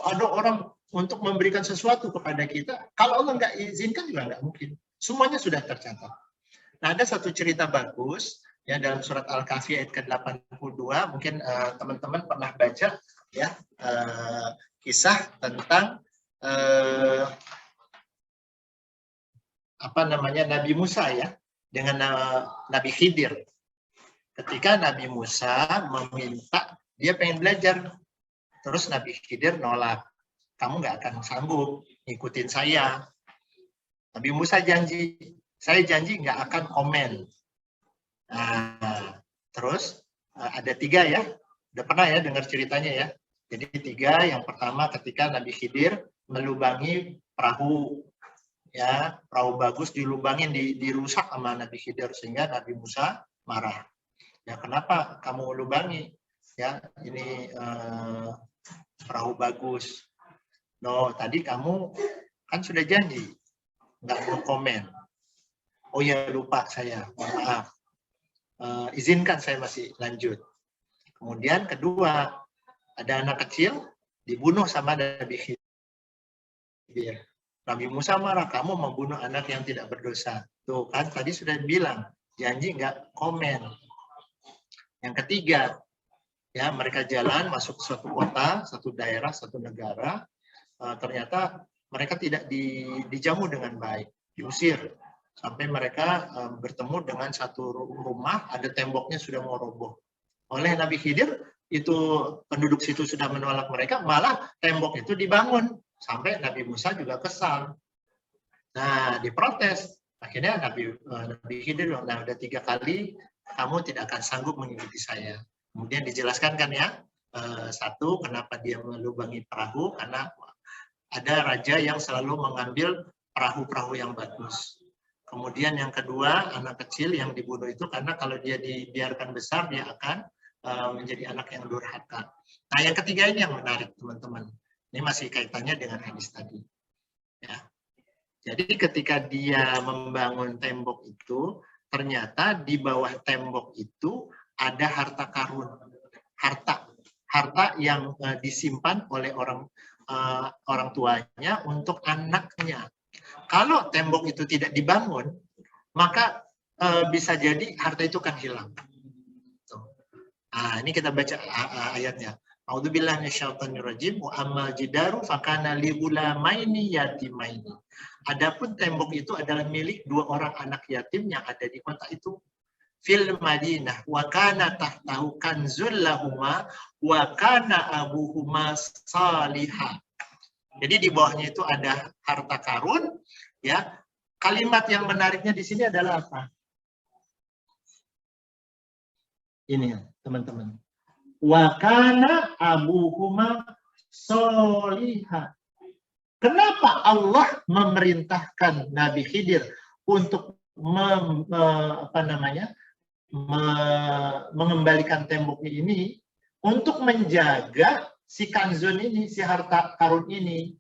ada orang untuk memberikan sesuatu kepada kita, kalau Allah nggak izinkan juga nggak mungkin. Semuanya sudah tercatat. Nah, ada satu cerita bagus ya dalam surat Al-Kahfi ayat ke-82, mungkin teman-teman pernah baca ya kisah tentang Nabi Musa ya dengan Nabi Khidir. Ketika Nabi Musa meminta, dia pengen belajar, terus Nabi Khidir nolak. Kamu nggak akan sanggup ngikutin saya. Nabi Musa janji, saya janji nggak akan komen. Nah, terus ada 3 ya, udah pernah ya dengar ceritanya ya. Jadi 3, yang pertama ketika Nabi Khidir melubangi perahu, ya perahu bagus dilubangin, dirusak sama Nabi Khidir sehingga Nabi Musa marah. Ya kenapa kamu lubangi? Ya ini perahu bagus. No, tadi kamu kan sudah janji nggak mau komen. Oh ya lupa saya, maaf. Izinkan saya masih lanjut. Kemudian kedua, ada anak kecil dibunuh sama Nabi Khidir. Nabi Musa marah, kamu membunuh anak yang tidak berdosa. Tuh kan tadi sudah bilang, janji nggak komen. Yang ketiga, ya mereka jalan masuk suatu kota, satu daerah, satu negara. Ternyata mereka tidak dijamu dengan baik, diusir. Sampai mereka bertemu dengan satu rumah, ada temboknya sudah mau roboh. Oleh Nabi Khidir, itu penduduk situ sudah menolak mereka, malah tembok itu dibangun. Sampai Nabi Musa juga kesal. Nah, diprotes. Akhirnya Nabi Khidir bilang, nah udah 3 kali, kamu tidak akan sanggup mengikuti saya. Kemudian dijelaskan kan ya, satu, kenapa dia melubangi perahu, karena ada raja yang selalu mengambil perahu-perahu yang bagus. Kemudian yang kedua, anak kecil yang dibunuh itu karena kalau dia dibiarkan besar, dia akan menjadi anak yang durhaka. Nah, yang ketiga ini yang menarik, teman-teman. Ini masih kaitannya dengan hadis tadi. Ya. Jadi ketika dia membangun tembok itu, ternyata di bawah tembok itu ada harta karun. Harta yang disimpan oleh orang tuanya untuk anaknya. Kalau tembok itu tidak dibangun, maka bisa jadi harta itu akan hilang. Nah, ini kita baca ayatnya. A'udzubillahi minasyaitonirrajim wa ammal jidaru fakana li ghulamaini yatimaini. Adapun tembok itu adalah milik 2 orang anak yatim yang ada di kota itu. Fil Madinah wa kana tahtahu kanzul lahuma wa kana abuhuma salihah. Jadi di bawahnya itu ada harta karun, ya. Kalimat yang menariknya di sini adalah apa? Ini teman-teman. Wa kana abuhuma salihah. Kenapa Allah memerintahkan Nabi Khidir untuk mengembalikan tembok ini untuk menjaga si kanzun ini, si harta karun ini?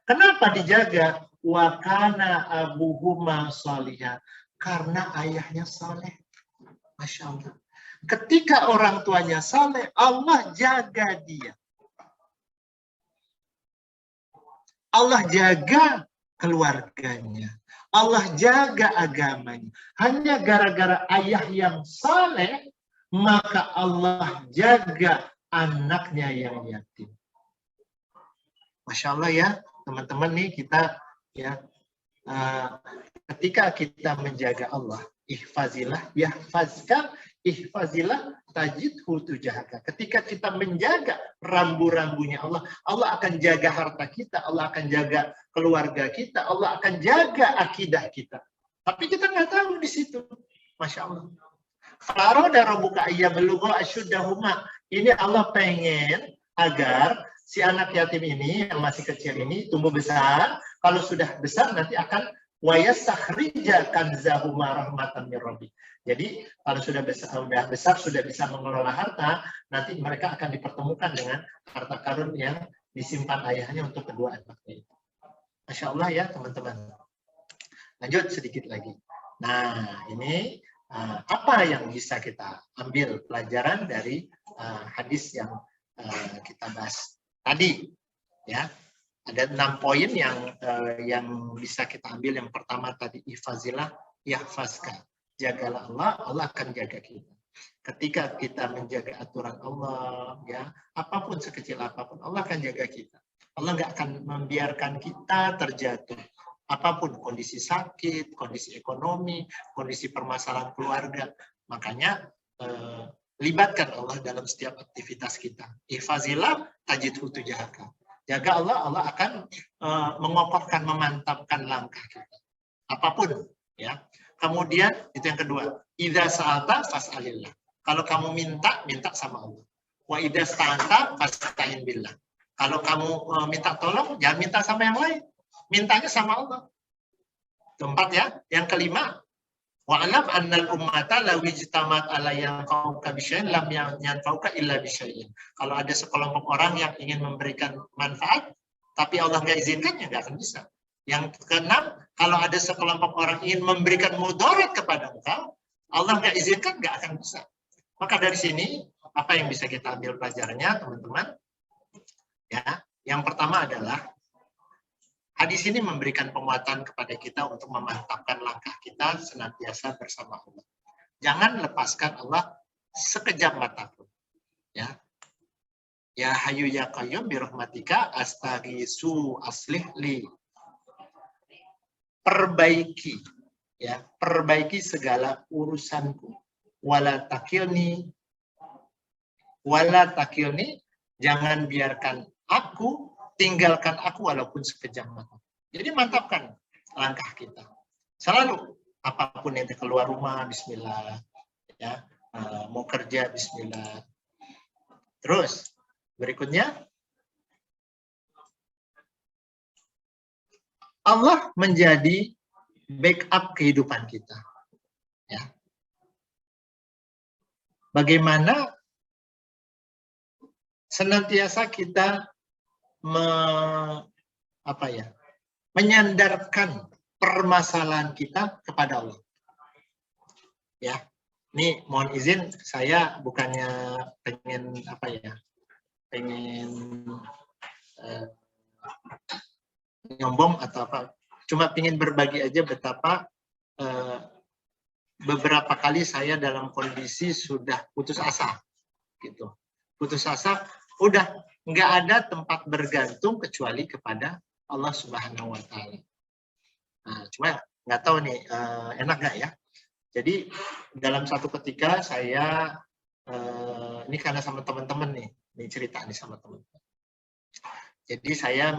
Kenapa dijaga? Wa kana abuhuma salihah. Karena ayahnya saleh. Masya Allah. Ketika orang tuanya saleh, Allah jaga dia. Allah jaga keluarganya. Allah jaga agamanya. Hanya gara-gara ayah yang saleh, maka Allah jaga anaknya yang yatim. Masya Allah ya, teman-teman nih kita ya, ketika kita menjaga Allah, ihfazilah, yahfazka, ihfazilah, tajidhu tujahaka. Ketika kita menjaga rambu-rambunya Allah, Allah akan jaga harta kita, Allah akan jaga keluarga kita, Allah akan jaga akidah kita. Tapi kita nggak tahu di situ. Masya Allah. Faroda rabbuka ayyablugha ashuddahuma. Ini Allah pengen agar si anak yatim ini yang masih kecil ini tumbuh besar, kalau sudah besar nanti akan wayastakhrija kanzahu rahmatan min rabbi. Jadi kalau sudah besar sudah bisa mengelola harta, nanti mereka akan dipertemukan dengan harta karun yang disimpan ayahnya untuk kedua anaknya. Masya Allah ya teman-teman. Lanjut sedikit lagi. Nah ini apa yang bisa kita ambil pelajaran dari hadis yang kita bahas tadi, ya. Ada 6 poin yang bisa kita ambil. Yang pertama tadi, ihfazillah yahfazka. Jagalah Allah, Allah akan jaga kita. Ketika kita menjaga aturan Allah, ya, apapun sekecil apapun, Allah akan jaga kita. Allah nggak akan membiarkan kita terjatuh. Apapun kondisi sakit, kondisi ekonomi, kondisi permasalahan keluarga. Makanya libatkan Allah dalam setiap aktivitas kita. Ihfazillah tajidhu tujahaka. Jaga Allah, Allah akan mengokohkan, memantapkan langkah kita. Apapun, ya. Kemudian itu yang kedua, idza sa'alta fas'alillah. Kalau kamu minta, minta sama Allah. Wa idza sta'anta fasta'in billah. Kalau kamu minta tolong, jangan minta sama yang lain. Mintanya sama Allah. Keempat ya. Yang kelima, wa'alam annal ummata law ijtamat ala yanfa'uka bisyai'in lam yanfa'uka illa bisyai'in. Kalau ada sekelompok orang yang ingin memberikan manfaat, tapi Allah nggak izinkan, ya nggak akan bisa. Yang keenam, kalau ada sekelompok orang ingin memberikan mudarat kepada engkau, Allah nggak izinkan, nggak akan bisa. Maka dari sini, apa yang bisa kita ambil pelajarannya, teman-teman? Ya, yang pertama adalah hadis ini memberikan penguatan kepada kita untuk memantapkan langkah kita senantiasa bersama Allah. Jangan lepaskan Allah sekejap mata pun. Ya. Ya Hayyu ya Qayyum bi rahmatika astaghiitsu aslih li. Perbaiki, ya, perbaiki segala urusanku. Wala takilni, jangan biarkan aku, tinggalkan aku walaupun sekejap mata. Jadi mantapkan langkah kita. Selalu apapun yang keluar rumah, bismillah. Ya, mau kerja, bismillah. Terus berikutnya, Allah menjadi backup kehidupan kita. Ya. Bagaimana senantiasa kita menyandarkan permasalahan kita kepada Allah. Ya, ini mohon izin, saya bukannya pengen nyombong atau apa, cuma ingin berbagi aja betapa beberapa kali saya dalam kondisi sudah putus asa, gitu. Putus asa, udah nggak ada tempat bergantung kecuali kepada Allah Subhanahu Wa Taala. Nah, cuma nggak tahu nih, enak nggak ya? Jadi dalam satu ketika saya ini karena sama teman-teman nih, ini cerita nih sama teman-teman. Jadi saya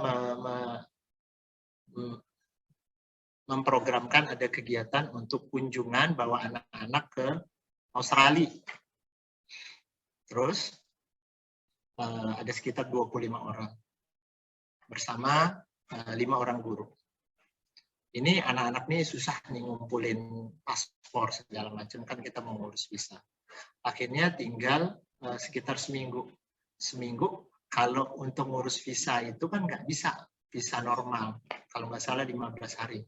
memprogramkan ada kegiatan untuk kunjungan bawa anak-anak ke Australia. Terus ada sekitar 25 orang bersama 5 orang guru. Ini anak-anak nih susah nih ngumpulin paspor segala macam, kan kita mau ngurus visa. Akhirnya tinggal sekitar seminggu. Kalau untuk ngurus visa itu kan nggak bisa visa normal, kalau nggak salah 15 hari.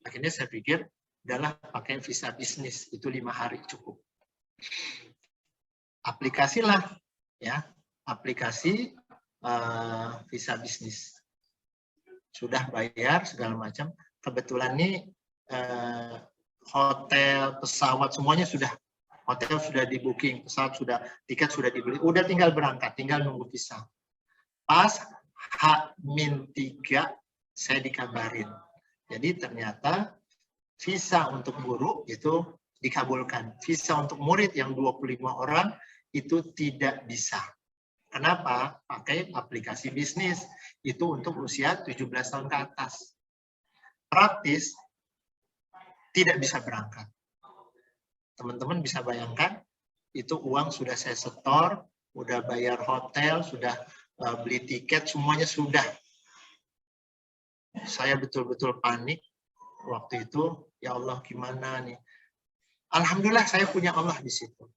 Akhirnya saya pikir adalah pakai visa bisnis, itu 5 hari cukup. Aplikasilah, ya, aplikasi visa bisnis. Sudah bayar segala macam. Kebetulan nih hotel, pesawat semuanya sudah, hotel sudah di booking, pesawat sudah, tiket sudah dibeli, udah tinggal berangkat, tinggal nunggu visa. Pas H-3 saya dikabarin. Jadi ternyata visa untuk guru itu dikabulkan. Visa untuk murid yang 25 orang itu tidak bisa. Kenapa? Pakai aplikasi bisnis. Itu untuk usia 17 tahun ke atas. Praktis tidak bisa berangkat. Teman-teman bisa bayangkan, itu uang sudah saya setor, udah bayar hotel, sudah beli tiket, semuanya sudah. Saya betul-betul panik waktu itu. Ya Allah, gimana nih? Alhamdulillah saya punya Allah di situ.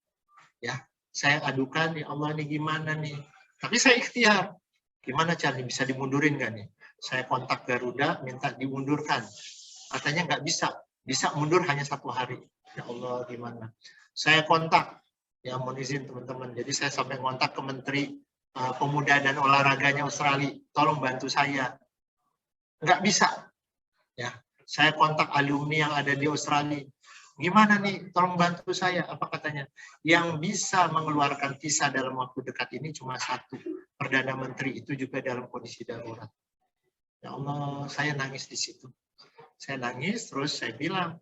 Ya, saya adukan, ya Allah nih gimana nih? Tapi saya ikhtiar. Gimana caranya bisa dimundurin nggak nih? Saya kontak Garuda, minta dimundurkan. Katanya nggak bisa. Bisa mundur hanya 1 hari. Ya Allah, gimana? Saya kontak. Ya, mohon izin teman-teman. Jadi saya sampai kontak ke Menteri Pemuda dan Olahraganya Australia. Tolong bantu saya. Nggak bisa. Ya, saya kontak alumni yang ada di Australia. Gimana nih, tolong bantu saya. Apa katanya? Yang bisa mengeluarkan visa dalam waktu dekat ini cuma 1, Perdana Menteri, itu juga dalam kondisi darurat. Ya Allah, saya nangis di situ. Saya nangis, terus saya bilang,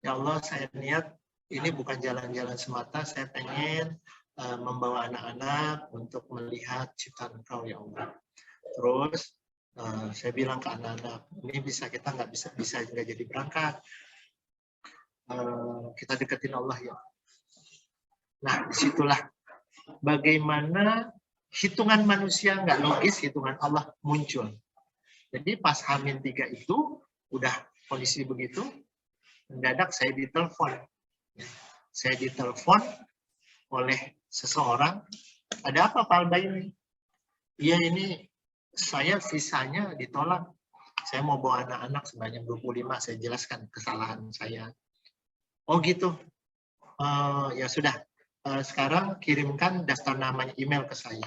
ya Allah, saya niat ini bukan jalan-jalan semata, saya pengen membawa anak-anak untuk melihat ciptaan Engkau, ya Allah. Terus saya bilang ke anak-anak, ini kita nggak bisa nggak jadi berangkat. Kita deketin Allah ya. Nah, disitulah bagaimana hitungan manusia nggak logis, hitungan Allah muncul. Jadi pas H-3 itu udah kondisi begitu, mendadak saya ditelepon. Saya ditelepon oleh seseorang, ada apa Pak Albaini? Iya, ini saya visanya ditolak. Saya mau bawa anak-anak sebanyak 25, saya jelaskan kesalahan saya. Oh gitu, ya sudah. Sekarang kirimkan daftar namanya, email ke saya.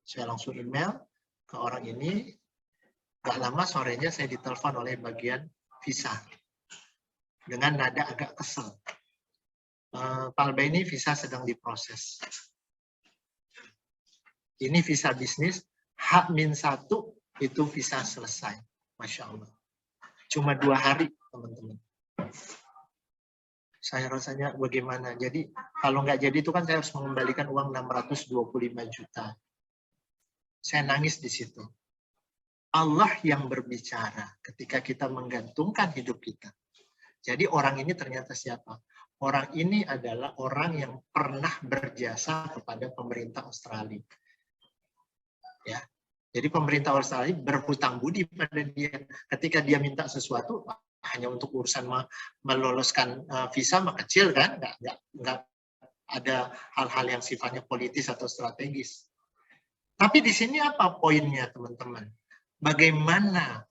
Saya langsung email ke orang ini. Gak lama sorenya saya ditelepon oleh bagian visa dengan nada agak kesel. Pak Albaini, visa sedang diproses. Ini visa bisnis, H-1 itu visa selesai. Masya Allah. Cuma 2 hari, teman-teman. Saya rasanya bagaimana. Jadi kalau nggak jadi itu kan saya harus mengembalikan uang 625 juta. Saya nangis di situ. Allah yang berbicara ketika kita menggantungkan hidup kita. Jadi orang ini ternyata siapa? Orang ini adalah orang yang pernah berjasa kepada pemerintah Australia. Ya. Jadi pemerintah Australia berhutang budi pada dia. Ketika dia minta sesuatu, hanya untuk urusan meloloskan visa mah kecil kan, nggak ada hal-hal yang sifatnya politis atau strategis. Tapi di sini apa poinnya teman-teman? Bagaimana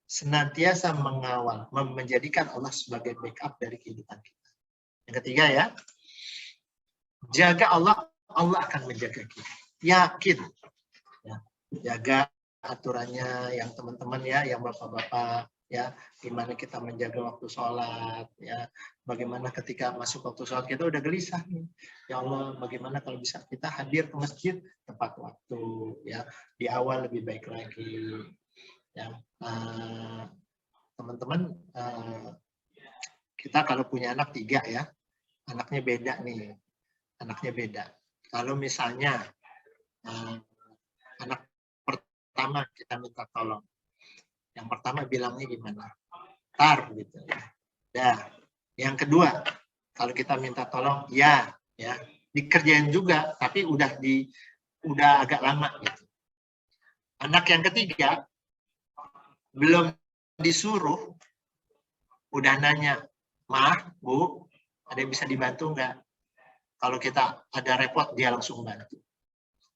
senantiasa mengawal, menjadikan Allah sebagai backup dari kehidupan kita. Yang ketiga ya, jaga Allah, Allah akan menjaga kita. Yakin. Ya, jaga aturannya yang teman-teman ya, yang bapak-bapak ya, gimana kita menjaga waktu sholat ya, bagaimana ketika masuk waktu sholat kita udah gelisah nih, ya Allah bagaimana kalau bisa kita hadir ke masjid tepat waktu ya, di awal lebih baik lagi ya. Teman-teman, kita kalau punya anak 3 ya, anaknya beda nih, anaknya beda. Kalau misalnya anak pertama kita minta tolong, yang pertama bilangnya gimana? Tar gitu ya. Dah. Yang kedua, kalau kita minta tolong ya, dikerjain juga, tapi udah agak lama gitu. Anak yang ketiga belum disuruh, udah nanya, "Ma, Bu, ada yang bisa dibantu nggak?" Kalau kita ada repot, dia langsung bantu.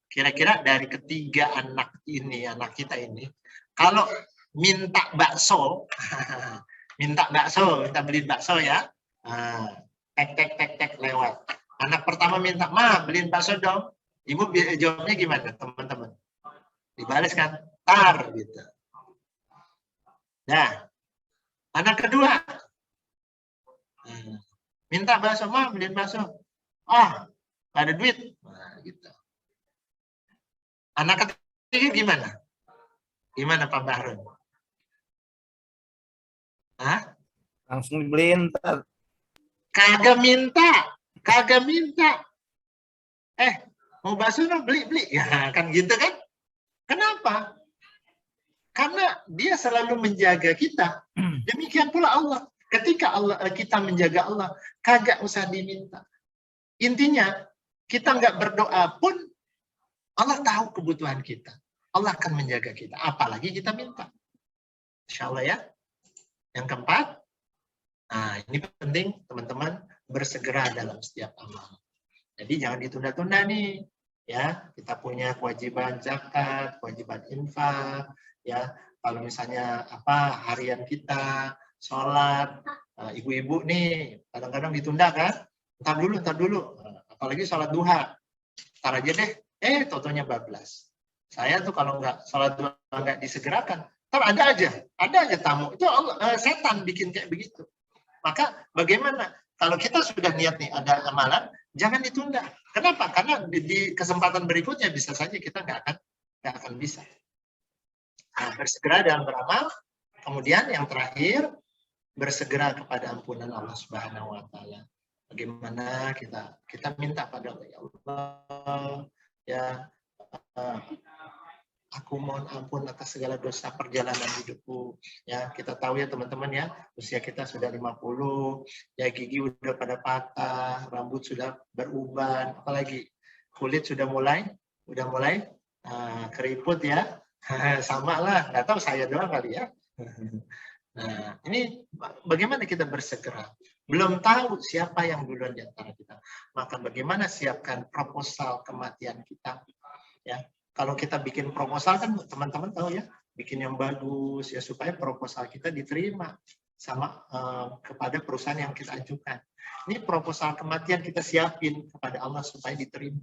Kira-kira dari ketiga anak kita ini, kalau minta bakso, minta beliin bakso ya, tek lewat. Anak pertama minta, "Ma, beliin bakso dong." Ibu jawabnya gimana teman-teman? Dibalas kan, tar gitu. Nah, anak kedua minta bakso, "Ma, beliin bakso." "Ah, nggak ada duit." Nah, gitu. Anak ketiga gimana? Gimana Pak Bahrun? Hah? Langsung dibeliin. Kagak minta. Mau bakso no, beli. Ya kan gitu kan? Kenapa? Karena dia selalu menjaga kita. Demikian pula Allah. Ketika kita menjaga Allah, kagak usah diminta. Intinya, kita nggak berdoa pun, Allah tahu kebutuhan kita. Allah akan menjaga kita. Apalagi kita minta. Insya Allah ya. Yang keempat, nah ini penting teman-teman, bersegera dalam setiap amal. Jadi jangan ditunda-tunda nih. Ya, kita punya kewajiban zakat, kewajiban infak, ya. Kalau misalnya harian kita, sholat, ibu-ibu nih kadang-kadang ditunda kan? Ntar dulu. Apalagi sholat duha. Ntar aja deh. Totonya bablas. Saya tuh kalau nggak sholat duha nggak disegerakan, ntar ada aja tamu. Itu setan bikin kayak begitu. Maka bagaimana? Kalau kita sudah niat nih ada amalan, jangan ditunda. Kenapa? Karena di kesempatan berikutnya bisa saja kita nggak akan bisa. Nah, bersegera dalam beramal. Kemudian yang terakhir, bersegera kepada ampunan Allah Subhanahu Wa Taala. Bagaimana kita minta pada Allah, ya Allah, ya aku mohon ampun atas segala dosa perjalanan hidupku. Ya, kita tahu ya teman-teman ya, usia kita sudah 50, ya gigi udah pada patah, rambut sudah beruban, apalagi kulit sudah mulai keriput ya. Sama lah, nggak tahu saya doang kali ya. Nah, ini bagaimana kita bersegera? Belum tahu siapa yang duluan di antara kita. Maka bagaimana siapkan proposal kematian kita? Ya, kalau kita bikin proposal kan teman-teman tahu ya, bikin yang bagus ya supaya proposal kita diterima sama kepada perusahaan yang kita ajukan. Ini proposal kematian kita siapin kepada Allah supaya diterima.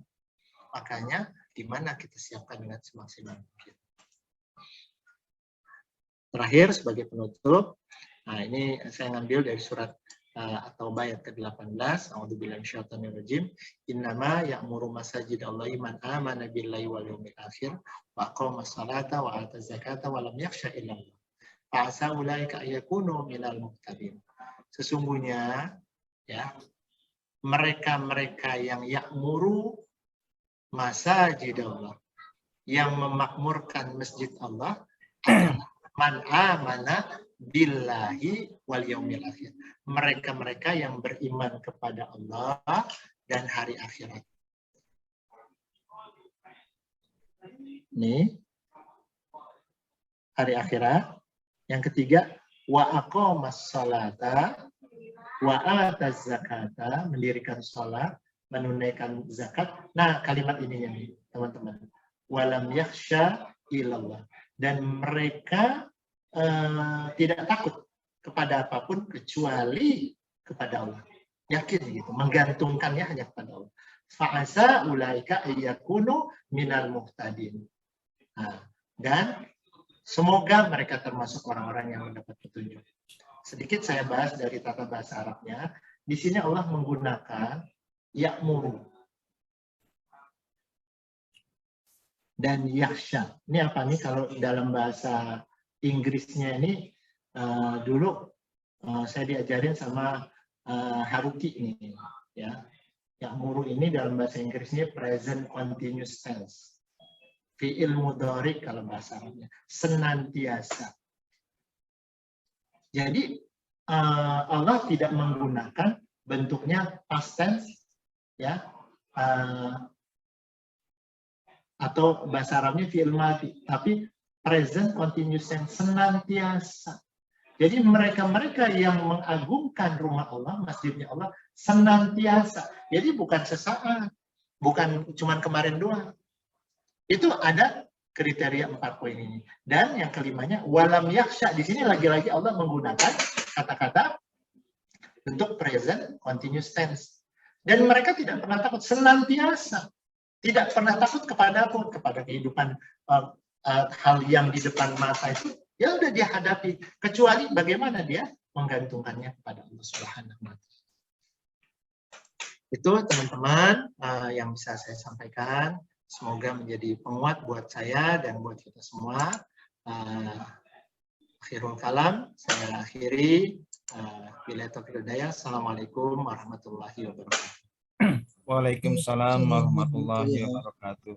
Makanya di mana kita siapkan dengan semaksimal mungkin. Terakhir sebagai penutup, nah ini saya ngambil dari surat At-Taubah ayat ke-18, A'udzubillahi minasyaitonirrajim. Innama ya'muru masajidallahi man amana billahi wal yawmil akhir wa aqama sholata wa ata zakata wa lam yakhsha illallah. Fa'asa ulaika ayyakunu minal muhtadin. Sesungguhnya ya, mereka-mereka yang ya'muru masajidallah, yang memakmurkan masjid Allah, man amana billahi wal yaumil akhir. Mereka-mereka yang beriman kepada Allah dan hari akhirat. Nih, hari akhirat. Yang ketiga, wa aqamas salata wa ataz zakata, mendirikan salat, menunaikan zakat. Nah, kalimat ini nih, teman-teman. Walam yakhsha illallah. Dan mereka tidak takut kepada apapun kecuali kepada Allah. Yakin gitu, menggantungkannya hanya kepada Allah. Fa'asa ulaika ayyakunu minal muhtadin. Nah, dan semoga mereka termasuk orang-orang yang mendapat petunjuk. Sedikit saya bahas dari tata bahasa Arabnya. Di sini Allah menggunakan ya'muru dan yakhsha. Ini apa nih kalau dalam bahasa Inggrisnya ini dulu saya diajarin sama Haruki ini ya. Ya'muru ini dalam bahasa Inggrisnya present continuous tense. Fi'il mudhari kalau bahasa Arabnya, senantiasa. Jadi Allah tidak menggunakan bentuknya past tense ya. Atau bahasa Arabnya fi'il madhi, tapi present continuous tense, senantiasa. Jadi mereka-mereka yang mengagungkan rumah Allah, masjidnya Allah, senantiasa. Jadi bukan sesaat, bukan cuma kemarin doang. Itu ada kriteria 4 poin ini. Dan yang kelimanya, walam yakhsha. Di sini lagi-lagi Allah menggunakan kata-kata bentuk present continuous tense. Dan mereka tidak pernah takut, senantiasa. Tidak pernah takut kepada apa? Kepada kehidupan hal yang di depan mata itu, ya udah dia hadapi. Kecuali bagaimana dia menggantungkannya kepada Allah Subhanahu wa Ta'ala. Itu teman-teman yang bisa saya sampaikan. Semoga menjadi penguat buat saya dan buat kita semua. Akhirul kalam, saya akhiri. Billahi taufiq wal hidayah. Assalamualaikum warahmatullahi wabarakatuh. Waalaikumsalam warahmatullahi wabarakatuh.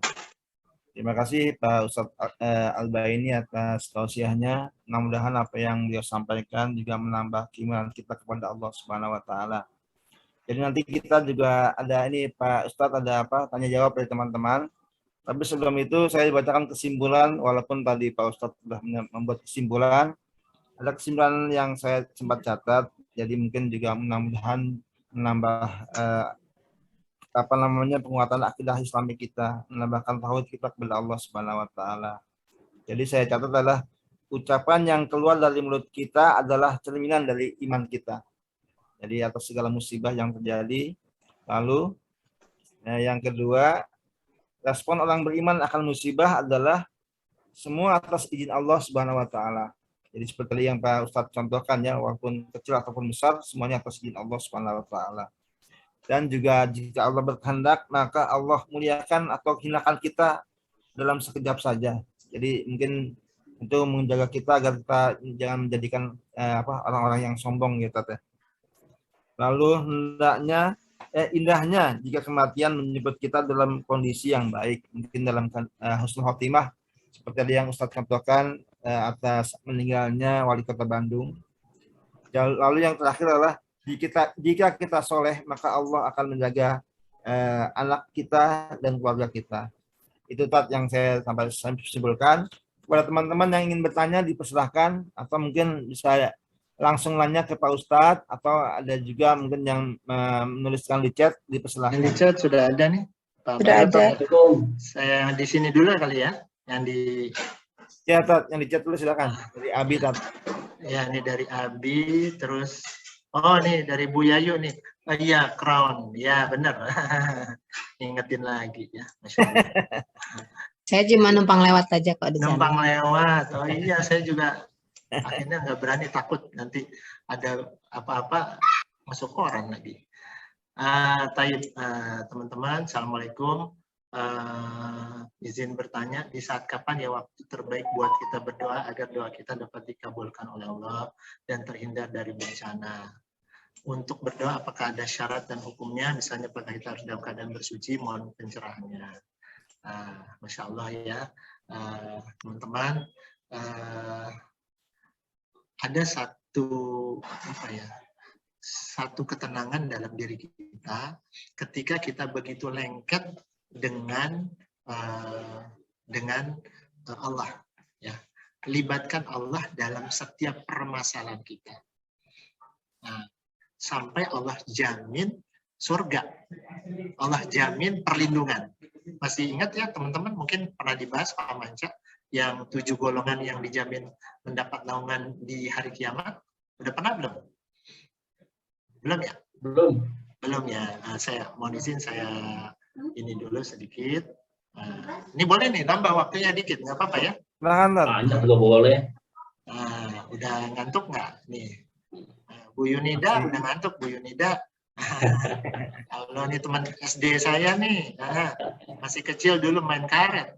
Terima kasih Pak Ustadz Al-Baini atas tausiahnya. Mudah-mudahan apa yang beliau sampaikan juga menambah keimanan kita kepada Allah Subhanahu wa Ta'ala. Jadi nanti kita juga ada ini Pak Ustadz, ada tanya jawab dari teman-teman. Tapi sebelum itu saya bacakan kesimpulan, walaupun tadi Pak Ustadz sudah membuat kesimpulan. Ada kesimpulan yang saya sempat catat, jadi mungkin juga mudah-mudahan menambah penguatan akidah Islami kita, menambahkan tauhid kita kepada Allah Subhanahu wa taala. Jadi saya catat adalah ucapan yang keluar dari mulut kita adalah cerminan dari iman kita. Jadi atas segala musibah yang terjadi. Lalu yang kedua, respon orang beriman akan musibah adalah semua atas izin Allah Subhanahu wa taala. Jadi seperti yang Pak Ustadz contohkan ya, walaupun kecil ataupun besar, semuanya atas izin Allah Subhanahu wa taala. Dan juga jika Allah berkehendak, maka Allah muliakan atau hinakan kita dalam sekejap saja. Jadi mungkin itu menjaga kita agar kita jangan menjadikan orang-orang yang sombong gitu teh. Lalu indahnya jika kematian menyebut kita dalam kondisi yang baik, mungkin dalam husnul khotimah seperti yang Ustadz contohkan atas meninggalnya wali kota Bandung. Lalu yang terakhir adalah jika kita soleh, maka Allah akan menjaga anak kita dan keluarga kita. Itu yang saya sampai simpulkan. Kepada teman-teman yang ingin bertanya dipersilahkan, atau mungkin bisa langsung nanya ke Pak Ustadz, atau ada juga mungkin yang menuliskan di chat, dipersilahkan. Di chat sudah ada nih. Pak Sudah ada. Saya di sini dulu kali ya, yang di yang di chat dulu silakan. Dari Abi Tat. Ya, ini dari Abi, terus nih dari Bu Yayu nih. Oh iya, Crown. Ya, benar. Ingetin lagi ya. Masya Allah. Saya cuma numpang lewat aja kok di sana. Numpang lewat. Oh iya, saya juga akhirnya nggak berani, takut nanti ada apa-apa masuk koran lagi. Teman-teman, Assalamualaikum. Izin bertanya, di saat kapan ya waktu terbaik buat kita berdoa agar doa kita dapat dikabulkan oleh Allah dan terhindar dari bencana? Untuk berdoa apakah ada syarat dan hukumnya? Misalnya apakah kita harus dalam keadaan bersuci? Mohon pencerahannya. Masya Allah ya, teman-teman. Ada satu ketenangan dalam diri kita ketika kita begitu lengket dengan Allah, ya. Libatkan Allah dalam setiap permasalahan kita. Sampai Allah jamin surga, Allah jamin perlindungan. Masih ingat ya teman-teman, mungkin pernah dibahas Pak Manca yang 7 golongan yang dijamin mendapat naungan di hari kiamat. Udah pernah belum? Belum ya? Belum ya. Saya mohon izin saya ini dulu sedikit. Ini boleh nih nambah waktunya dikit, nggak apa-apa ya? Banyak juga boleh. Udah ngantuk nggak nih? Bu Yunida udah ngantuk, Bu Yunida. Kalau nih teman SD saya nih, masih kecil dulu main karet.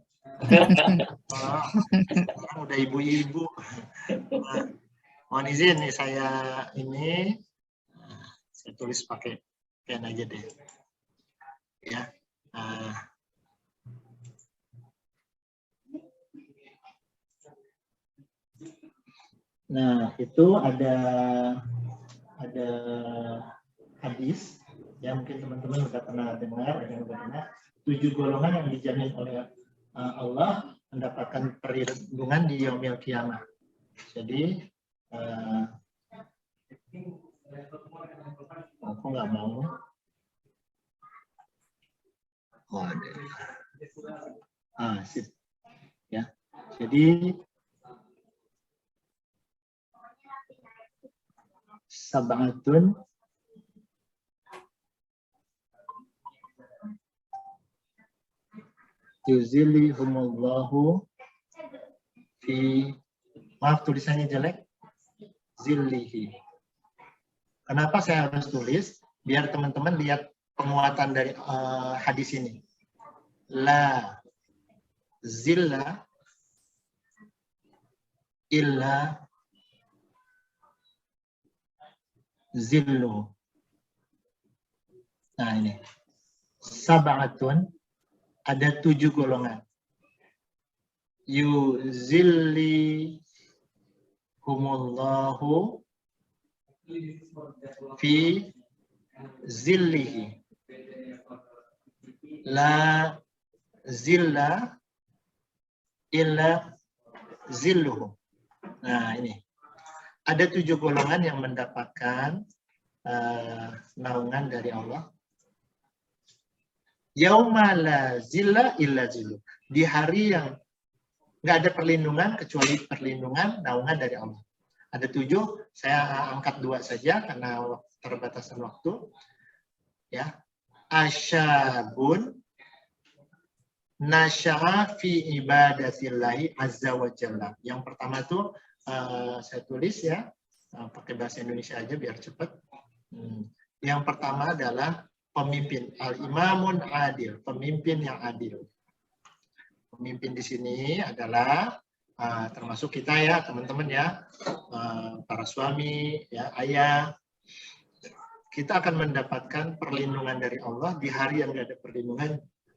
Sekarang udah ibu-ibu. Mohon izin nih saya tulis pakai pen aja deh. Ya. Nah, itu ada hadis ya, mungkin teman-teman sudah pernah dengar, ada yang benar 7 golongan yang dijamin oleh Allah mendapatkan perlindungan di yaumil kiamah. Jadi aku nggak mau. Sip. Ya. Jadi sab'atun yuzillihumullahu fi, maaf tulisannya jelek, zillihi. Kenapa saya harus tulis? Biar teman-teman lihat penguatan dari hadis ini. La zilla illa zillu. Nah ini. Sab'atun, ada 7 golongan. Yuzillihumullahu fi zillihi la zilla illa zilluhu. Nah, ini. Ada 7 golongan yang mendapatkan naungan dari Allah. Yauma la zilla illa zilluh. Di hari yang nggak ada perlindungan kecuali perlindungan naungan dari Allah. Ada 7, saya angkat 2 saja karena keterbatasan waktu. Ya, asyabun nasya'a fi ibadatillahi azza wa jalla. Yang pertama itu saya tulis ya, pakai bahasa Indonesia aja biar cepat. Yang pertama adalah pemimpin, al-imamun adil, pemimpin yang adil. Pemimpin di sini adalah termasuk kita ya, teman-teman ya, para suami, ya, ayah. Kita akan mendapatkan perlindungan dari Allah di hari yang tidak ada perlindungan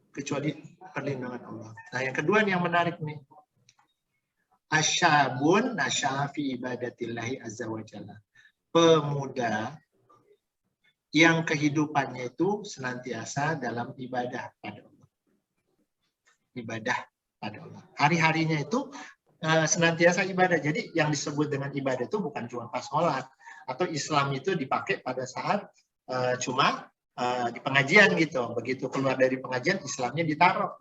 kecuali perlindungan Allah. Nah, yang kedua nih yang menarik nih. Asyabun nasya'a fi ibadatillahi azza wa jalla. Pemuda yang kehidupannya itu senantiasa dalam ibadah pada Allah. Ibadah pada Allah. Hari-harinya itu senantiasa ibadah. Jadi yang disebut dengan ibadah itu bukan cuma pas sholat. Atau Islam itu dipakai pada saat cuma di pengajian gitu. Begitu keluar dari pengajian, Islamnya ditaruh.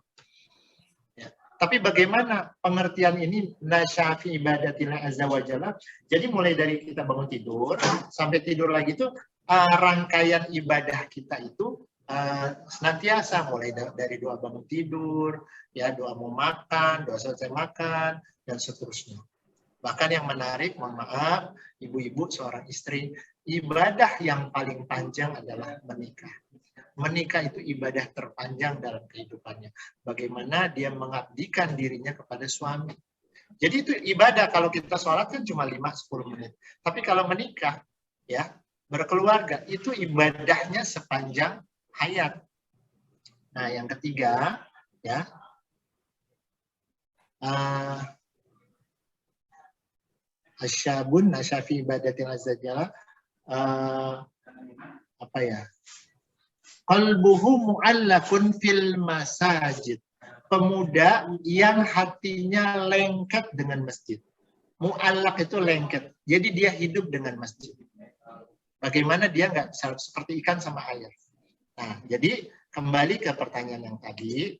Ya. Tapi bagaimana pengertian ini nasyafi ibadatillah azza wa jalla? Jadi mulai dari kita bangun tidur sampai tidur lagi itu rangkaian ibadah kita itu senantiasa mulai dari doa bangun tidur, ya doa mau makan, doa selesai makan, dan seterusnya. Bahkan yang menarik, mohon maaf, ibu-ibu seorang istri, ibadah yang paling panjang adalah menikah. Menikah itu ibadah terpanjang dalam kehidupannya. Bagaimana dia mengabdikan dirinya kepada suami. Jadi itu ibadah, kalau kita sholat kan cuma 5-10 menit. Tapi kalau menikah, ya berkeluarga, itu ibadahnya sepanjang hayat. Nah, yang ketiga, ya, asyabun nasyafi ibadatil azza jalla, apa ya? Qalbuhu mu'allakun fil masajid. Pemuda yang hatinya lengket dengan masjid. Mu'allak itu lengket. Jadi dia hidup dengan masjid. Bagaimana dia nggak seperti ikan sama air. Nah, jadi kembali ke pertanyaan yang tadi.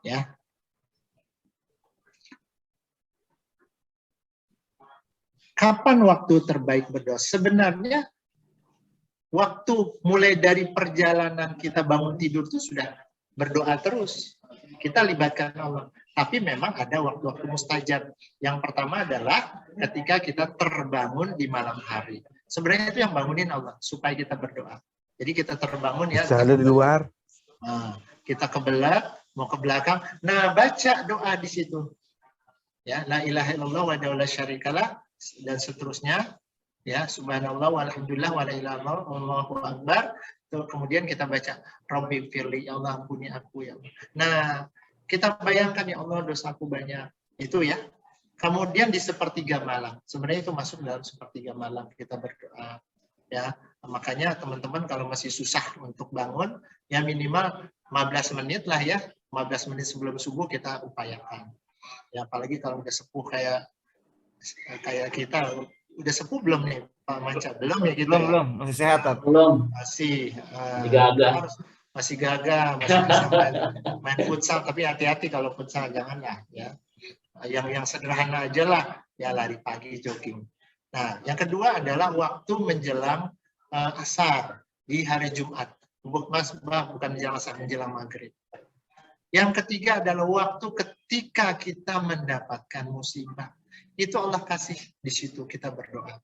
Ya. Kapan waktu terbaik berdoa? Sebenarnya waktu mulai dari perjalanan kita bangun tidur itu sudah berdoa terus. Kita libatkan Allah. Tapi memang ada waktu-waktu mustajab. Yang pertama adalah ketika kita terbangun di malam hari. Sebenarnya itu yang bangunin Allah supaya kita berdoa. Jadi kita terbangun ya. Bisa ada di luar. Nah, kita kebelah, mau ke belakang. Nah, baca doa di situ. Ya, la ilaha illallah wa la syarikalah dan seterusnya, ya, subhanallah walhamdulillah wa la ilaha illallah wallahu akbar. Kemudian kita baca Rabbi firli, ya Allah ampuni aku ya Allah. Nah, kita bayangkan ya Allah dosaku banyak. Itu ya. Kemudian di sepertiga malam. Sebenarnya itu masuk dalam sepertiga malam kita berdoa. Ya, makanya teman-teman kalau masih susah untuk bangun, ya minimal 15 menit lah ya. 15 menit sebelum subuh kita upayakan. Ya, apalagi kalau udah sepuh kayak kita, udah sepuh belum nih Pak Manca? Belum ya kita? Belum, masih sehat. Belum. Masih Gagah. masih gagah, masih bisa main futsal, tapi hati-hati kalau futsal janganlah ya. Yang sederhana aja lah, ya lari pagi, jogging. Nah, yang kedua adalah waktu menjelang asar di hari Jumat. Bukan menjelang asar, menjelang maghrib. Yang ketiga adalah waktu ketika kita mendapatkan musibah. Itu Allah kasih di situ kita berdoa.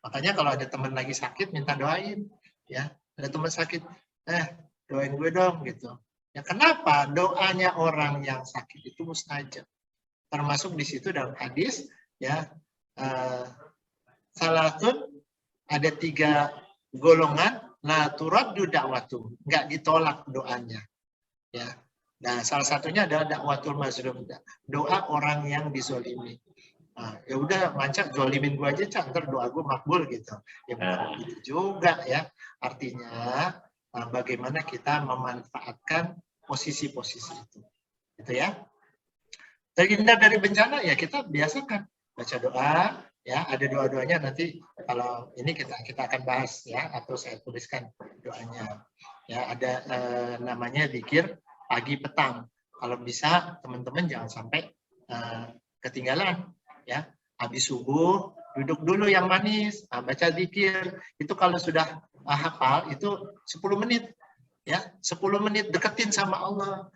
Makanya kalau ada teman lagi sakit, minta doain. Ya, ada teman sakit, doain gue dong gitu. Ya kenapa? Doanya orang yang sakit itu mustajab. Termasuk di situ dalam hadis, ya, salatun, ada 3 golongan, la turaddu da'watum, nggak ditolak doanya. Ya. Nah, salah satunya adalah dakwatul mazlum, doa orang yang dizolimi. Nah, ya udah Manca zolimin gue aja, ntar doa gue makbul gitu. Ya gitu juga ya. Artinya bagaimana kita memanfaatkan posisi-posisi itu. Gitu ya. Terhindar dari bencana ya kita biasakan baca doa, ya ada doa-doanya nanti kalau ini kita akan bahas ya, atau saya tuliskan doanya. Ya ada namanya zikir pagi petang. Kalau bisa teman-teman jangan sampai ketinggalan ya. Habis subuh duduk dulu yang manis, baca zikir. Itu kalau sudah hafal itu 10 menit ya, 10 menit deketin sama Allah.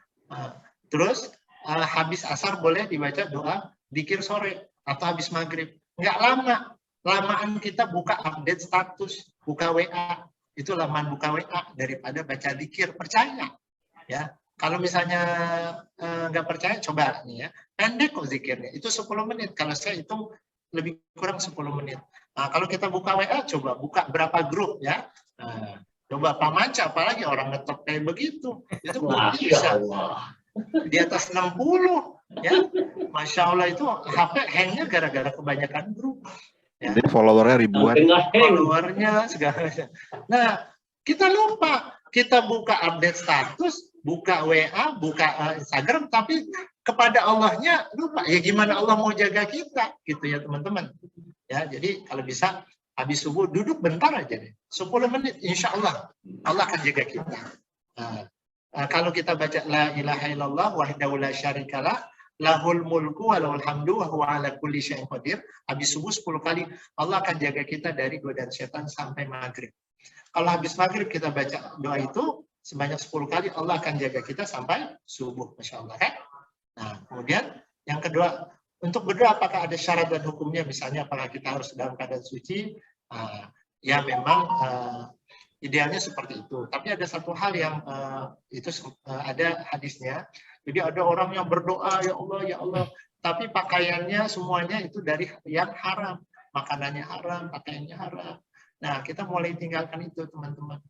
Terus habis asar boleh dibaca doa zikir sore atau habis maghrib. Nggak lama. Lamaan kita buka update status, buka WA. Itu lamaan buka WA daripada baca zikir. Percaya. Ya. Kalau misalnya nggak percaya, coba nih ya. Pendek kok zikirnya. Itu 10 menit. Kalau saya hitung lebih kurang 10 menit. Nah, kalau kita buka WA, coba buka berapa grup ya. Coba Pak Manca, apalagi orang ngetop kayak begitu. Itu bisa. Di atas 60 ya, Masya Allah, itu HP hangnya gara-gara kebanyakan grup ya. Jadi followernya ribuan, Followernya segala macam. Nah kita lupa, kita buka update status, buka WA, buka Instagram, tapi kepada Allahnya lupa. Ya gimana Allah mau jaga kita gitu ya teman-teman ya. Jadi kalau bisa habis subuh duduk bentar aja deh, 10 menit, insya Allah Allah akan jaga kita. Kalau kita baca la ilaha illallah wahdahu la syarikalah lahul mulku wa lahul hamdu wa huwa ala kulli syai'in qadir, habis subuh 10 kali, Allah akan jaga kita dari godaan setan sampai maghrib. Kalau habis maghrib kita baca doa itu sebanyak 10 kali, Allah akan jaga kita sampai subuh, Masya Allah kan? Nah kemudian yang kedua, untuk berdoa apakah ada syarat dan hukumnya, misalnya apakah kita harus dalam keadaan suci? Ya memang idealnya seperti itu. Tapi ada satu hal yang itu ada hadisnya. Jadi ada orang yang berdoa, ya Allah, tapi pakaiannya semuanya itu dari yang haram. Makanannya haram, pakaiannya haram. Nah, kita mulai tinggalkan itu, teman-teman.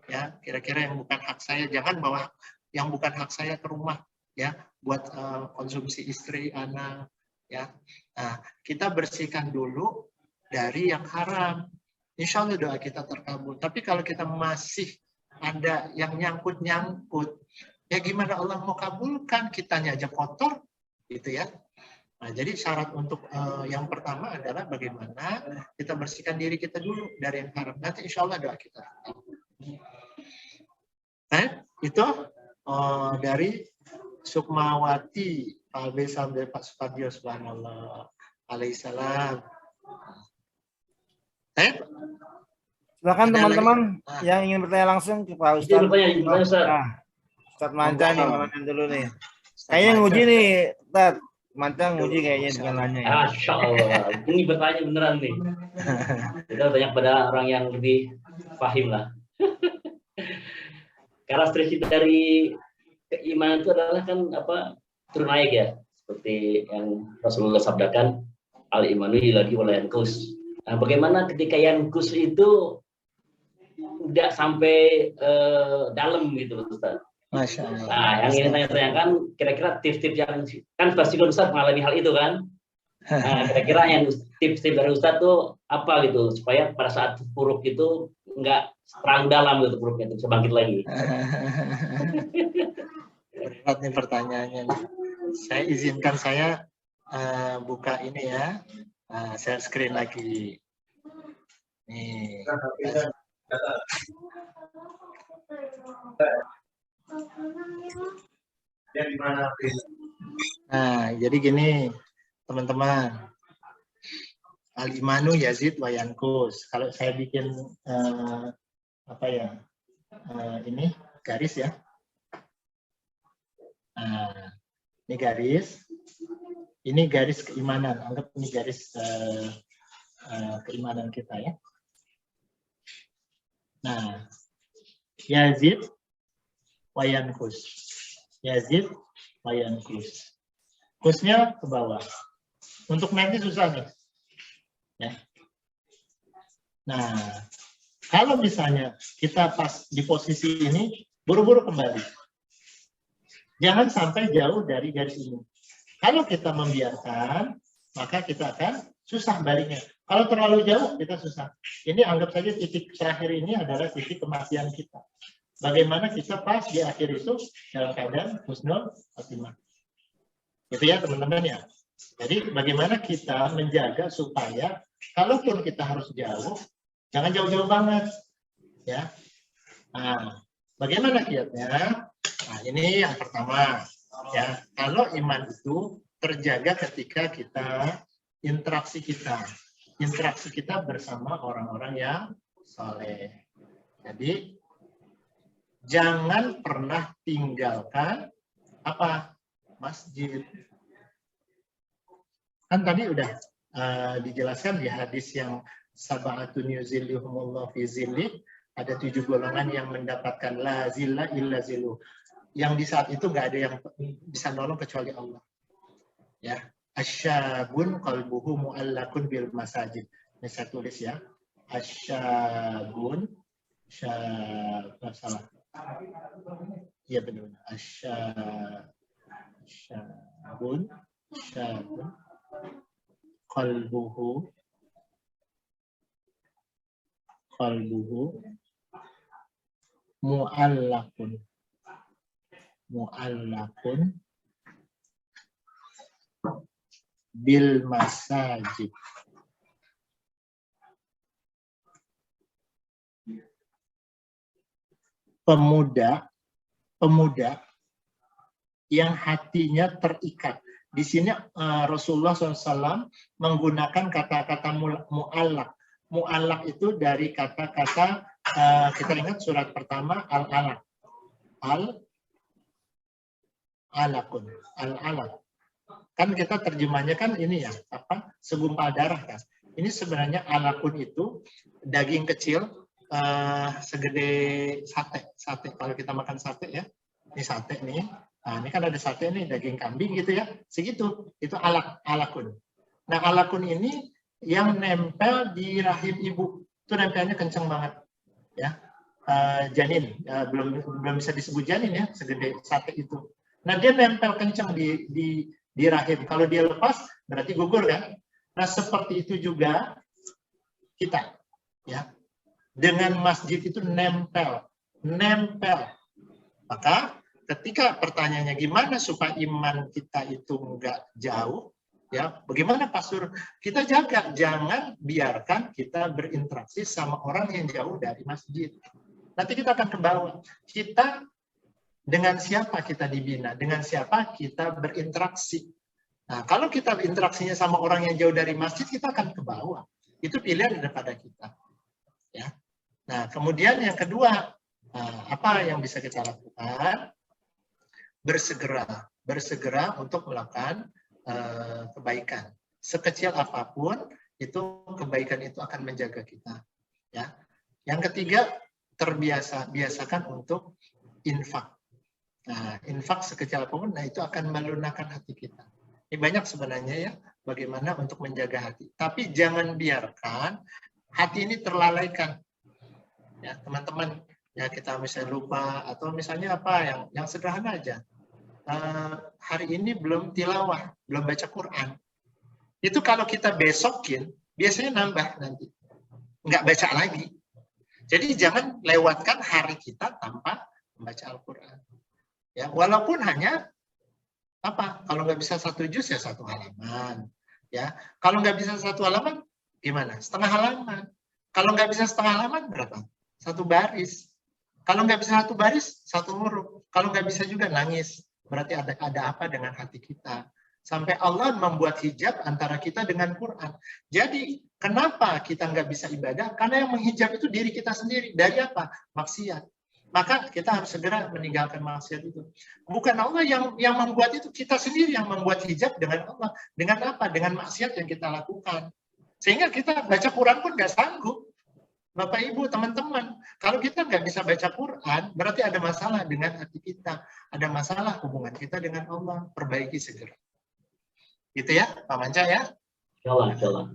Ya, kira-kira yang bukan hak saya, jangan bawa yang bukan hak saya ke rumah, ya, buat konsumsi istri, anak, ya. Nah, kita bersihkan dulu dari yang haram. Insya Allah doa kita terkabul. Tapi kalau kita masih ada yang nyangkut-nyangkut, ya gimana Allah mau kabulkan? Kitanya aja kotor, gitu ya. Nah, jadi syarat untuk yang pertama adalah bagaimana kita bersihkan diri kita dulu dari yang haram. Nanti insya Allah doa kita terkabul. Nah, itu dari Sukmawati, Pak Albe sampai Pak Supadio, subhanallah, alaihissalam. Silakan teman-teman yang ingin bertanya langsung ke Pak Ustadz. Ustadz Manca nih, mana dulu nih. Kayaknya nguji nih, Ustadz. Manca nguji kayaknya bukan nanya. Ya. Masya Allah, ini bertanya beneran nih. Kita bertanya pada orang yang lebih paham lah. Karakteristik dari keimanan itu adalah kan apa, turun naik ya, seperti yang Rasulullah sabdakan, al-imanu lagi walayankus. Nah, bagaimana ketika yang kus itu tidak sampai dalam gitu, Ustaz? Masya Allah. Nah, yang ingin tanya-tanyakan, kira-kira tips-tips yang kan pasti kan Ustaz mengalami hal itu kan? Nah, kira-kira yang tips-tips dari Ustaz tuh apa gitu, supaya pada saat buruk itu nggak terlalu dalam gitu buruknya, itu bisa bangkit lagi. Berat nih pertanyaannya. Saya izinkan saya buka ini ya. Share screen lagi. Nih. Nah, jadi gini, teman-teman. Al-imanu yazid wa yankus. Kalau saya bikin apa ya? Ini garis ya. Nah, ini garis. Ini garis keimanan, anggap ini garis keimanan kita ya. Nah, yazid wa yankus. Yazid wa yankus. Kusnya ke bawah. Untuk naiknya susah nih. Ya. Nah, kalau misalnya kita pas di posisi ini, buru-buru kembali. Jangan sampai jauh dari garis ini. Kalau kita membiarkan, maka kita akan susah baliknya. Kalau terlalu jauh, kita susah. Ini anggap saja titik terakhir ini adalah titik kematian kita. bagaimana kita pas di akhir itu dalam keadaan husnul khotimah. Gitu ya teman-teman ya. Jadi bagaimana kita menjaga supaya kalaupun kita harus jauh, jangan jauh-jauh banget. Ya. Nah, bagaimana kiatnya? Nah, ini yang pertama. Ya, kalau iman itu terjaga ketika kita interaksi kita bersama orang-orang yang soleh. Jadi jangan pernah tinggalkan apa? Masjid. Kan tadi udah dijelaskan di hadis yang sab'atun yuzilluhumullahu fi zillih, ada 7 golongan yang mendapatkan la zilla illa zilluh. Yang di saat itu nggak ada yang bisa nolong kecuali Allah. Ya, asyabun qalbuhu mu'allakun bil masajid. Ini saya tulis ya. Asyabun, salah. Iya benar. Asyabun, qalbuhu mu'allakun bil masajid. Pemuda yang hatinya terikat. Di sini Rasulullah SAW menggunakan kata-kata mu'allak. Mu'allak itu dari kata-kata, kita ingat surat pertama, al-alaq. Al-alaqun. Al-alaq. Kan kita terjemahnya kan ini ya, apa? Segumpal darah kan. Ini sebenarnya alaqun itu daging kecil segede sate. Kalau kita makan sate ya, ini sate nih. Nah, ini kan ada sate nih, daging kambing gitu ya. Segitu, itu alaqun. Nah, alaqun ini yang nempel di rahim ibu. Itu nempelnya kenceng banget. Ya. Janin, belum bisa disebut janin ya, segede sate itu. Nah, dia nempel kenceng di rahim. Kalau dia lepas, berarti gugur kan? Nah, seperti itu juga kita. Ya. Dengan masjid itu nempel. Maka ketika pertanyaannya gimana supaya iman kita itu enggak jauh, ya, bagaimana Pastor? Kita jaga, jangan biarkan kita berinteraksi sama orang yang jauh dari masjid. Nanti kita akan ke bawah. Kita dengan siapa kita dibina, dengan siapa kita berinteraksi. Nah, kalau kita berinteraksinya sama orang yang jauh dari masjid, kita akan ke bawah. Itu pilihan daripada kita. Ya. Nah, kemudian yang kedua, apa yang bisa kita lakukan? Bersegera untuk melakukan kebaikan. Sekecil apapun, itu kebaikan itu akan menjaga kita. Ya. Yang ketiga, biasakan untuk infak. Nah, infak sekecil apapun, nah itu akan melunakkan hati kita. Ini banyak sebenarnya ya, bagaimana untuk menjaga hati. Tapi jangan biarkan hati ini terlalaikan. Ya, teman-teman, ya kita misalnya lupa, atau misalnya apa yang sederhana aja. Hari ini belum tilawah, belum baca Quran. Itu kalau kita besokin, biasanya nambah nanti. Nggak baca lagi. Jadi jangan lewatkan hari kita tanpa membaca Al-Quran. Ya, walaupun hanya apa? Kalau nggak bisa 1 juz ya 1 halaman. Ya, kalau nggak bisa 1 halaman, gimana? Setengah halaman. Kalau nggak bisa setengah halaman berapa? 1 baris. Kalau nggak bisa 1 baris, 1 huruf. Kalau nggak bisa juga nangis. Berarti ada apa dengan hati kita? Sampai Allah membuat hijab antara kita dengan Quran. Jadi, kenapa kita nggak bisa ibadah? Karena yang menghijab itu diri kita sendiri. Dari apa? Maksiat. Maka kita harus segera meninggalkan maksiat itu. Bukan Allah yang membuat itu, kita sendiri yang membuat hijab dengan Allah. Dengan apa? Dengan maksiat yang kita lakukan. Sehingga kita baca Quran pun nggak sanggup. Bapak, Ibu, teman-teman, kalau kita nggak bisa baca Quran, berarti ada masalah dengan hati kita. Ada masalah hubungan kita dengan Allah. Perbaiki segera. Gitu ya, Pak Manca ya? Insyaallah.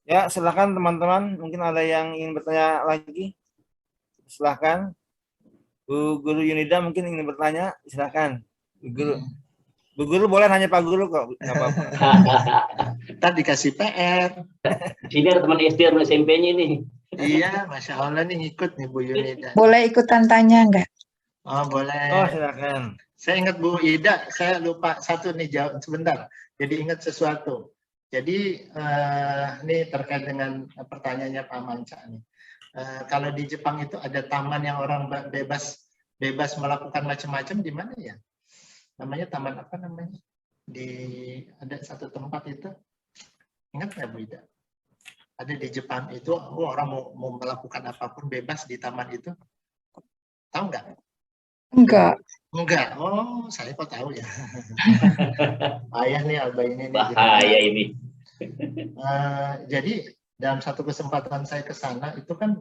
Ya, silakan teman-teman. Mungkin ada yang ingin bertanya lagi. Silakan. Bu Guru Yunida mungkin ingin bertanya. Silakan. Bu Guru boleh nanya Pak Guru kok. Nggak apa-apa. Tadi dikasih PR. Sini ada teman SD sama SMP-nya ini. Iya, Masya Allah nih ngikut nih Bu Yunida. Boleh ikutan tanya nggak? Oh boleh. Oh, silakan. Saya ingat Bu Ida, saya lupa satu nih, jawab sebentar. Jadi ingat sesuatu. Jadi ini terkait dengan pertanyaannya Pak Manca nih. Kalau di Jepang itu ada taman yang orang bebas melakukan macam-macam, di mana ya? Namanya taman apa namanya? Ada satu tempat itu, ingat nggak Bu Ida? Ada di Jepang itu, orang mau melakukan apapun bebas di taman itu. Tahu nggak? Enggak. Enggak. Oh, saya kok tahu ya. Ayah nih Alba ini. Bahaya ini. Jadi dalam satu kesempatan saya ke sana itu kan,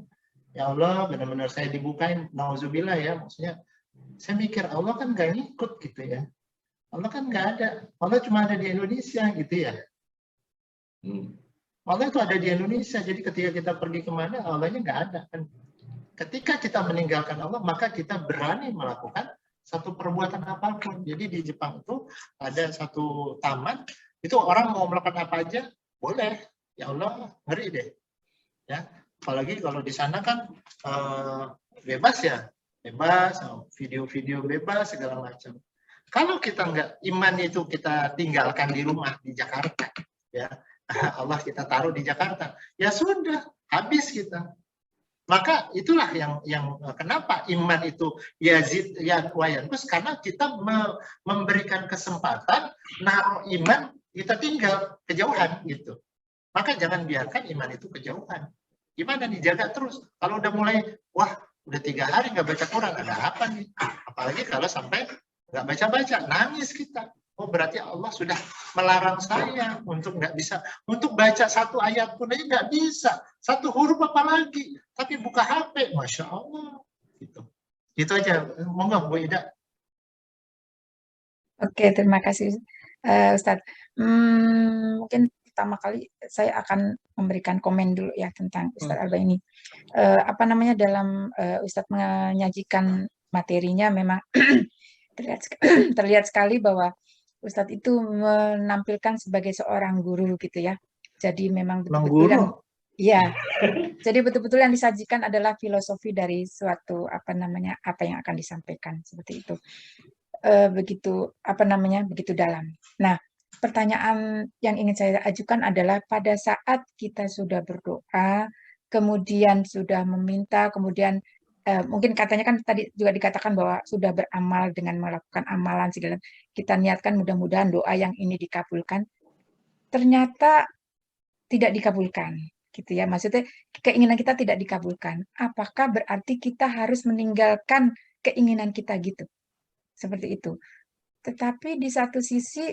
ya Allah, benar-benar saya dibukain, nauzubillah ya, maksudnya saya mikir Allah kan nggak ngikut gitu ya. Allah kan nggak ada. Allah cuma ada di Indonesia gitu ya. Allah itu ada di Indonesia. Jadi ketika kita pergi kemana, Allahnya nggak ada kan. Ketika kita meninggalkan Allah, maka kita berani melakukan satu perbuatan apapun. Jadi di Jepang itu ada satu taman, itu orang mau melakukan apa aja, boleh. Ya Allah, ngeri deh. Ya, apalagi kalau di sana kan bebas ya, bebas, video-video bebas, segala macam. Kalau kita nggak, iman itu kita tinggalkan di rumah, di Jakarta, ya Allah kita taruh di Jakarta, ya sudah, habis kita. Maka itulah yang kenapa iman itu yazid ya wayankus, karena kita memberikan kesempatan naruh iman, kita tinggal kejauhan gitu. Maka jangan biarkan iman itu kejauhan. Gimana dijaga terus? Kalau udah mulai, wah udah 3 hari nggak baca Quran, ada apa nih? Apalagi kalau sampai nggak baca-baca, nangis kita. Oh berarti Allah sudah melarang saya untuk nggak bisa, untuk baca satu ayat pun aja nggak bisa, satu huruf apalagi, tapi buka HP, Masya Allah. Gitu aja, monggo Bu Ida. Oke, terima kasih Ustadz. Mungkin pertama kali saya akan memberikan komen dulu ya tentang Ustadz Alba ini. Apa namanya, dalam Ustadz menyajikan materinya memang terlihat sekali bahwa Ustadz itu menampilkan sebagai seorang guru gitu ya. Jadi memang betul-betul iya. Jadi betul-betul yang disajikan adalah filosofi dari suatu apa yang akan disampaikan seperti itu. Begitu begitu dalam. Nah, pertanyaan yang ingin saya ajukan adalah pada saat kita sudah berdoa, kemudian sudah meminta, kemudian mungkin katanya kan tadi juga dikatakan bahwa sudah beramal dengan melakukan amalan segala, kita niatkan mudah-mudahan doa yang ini dikabulkan, ternyata tidak dikabulkan gitu ya, maksudnya keinginan kita tidak dikabulkan, apakah berarti kita harus meninggalkan keinginan kita gitu, seperti itu? Tetapi di satu sisi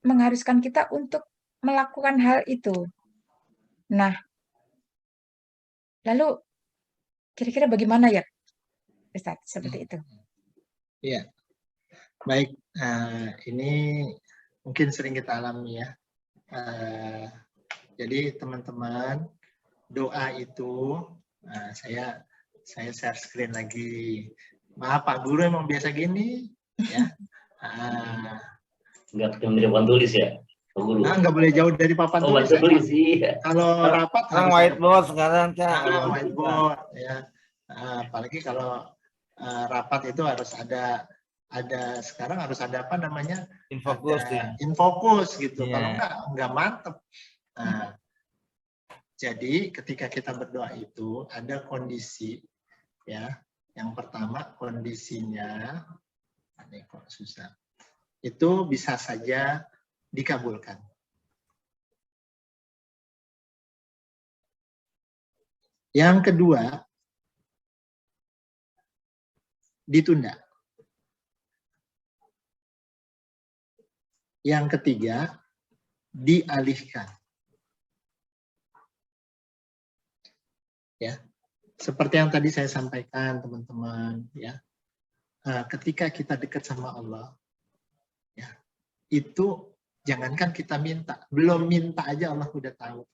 mengharuskan kita untuk melakukan hal itu. Nah, lalu kira-kira bagaimana ya, Ustaz, seperti itu? Iya, baik. Ini mungkin sering kita alami ya. Jadi teman-teman, doa itu, saya share screen lagi. Maaf Pak Guru emang biasa gini, ya. Nggak di papan tulis ya, Pak Guru? Nggak boleh jauh dari papan tulis. Tulis sih. Kalau rapat Sekarang whiteboard sekarang whiteboard ya. Apalagi kalau rapat itu harus ada sekarang harus ada apa namanya, infokus ya. Infokus gitu. Yeah. Kalau nggak mantep. Nah, jadi ketika kita berdoa itu ada kondisi ya. Yang pertama kondisinya, ini kok susah. Itu bisa saja dikabulkan. Yang kedua, ditunda. Yang ketiga, dialihkan. Ya, seperti yang tadi saya sampaikan teman-teman, ya, ketika kita dekat sama Allah, ya, itu jangankan kita minta, belum minta aja Allah udah tahu.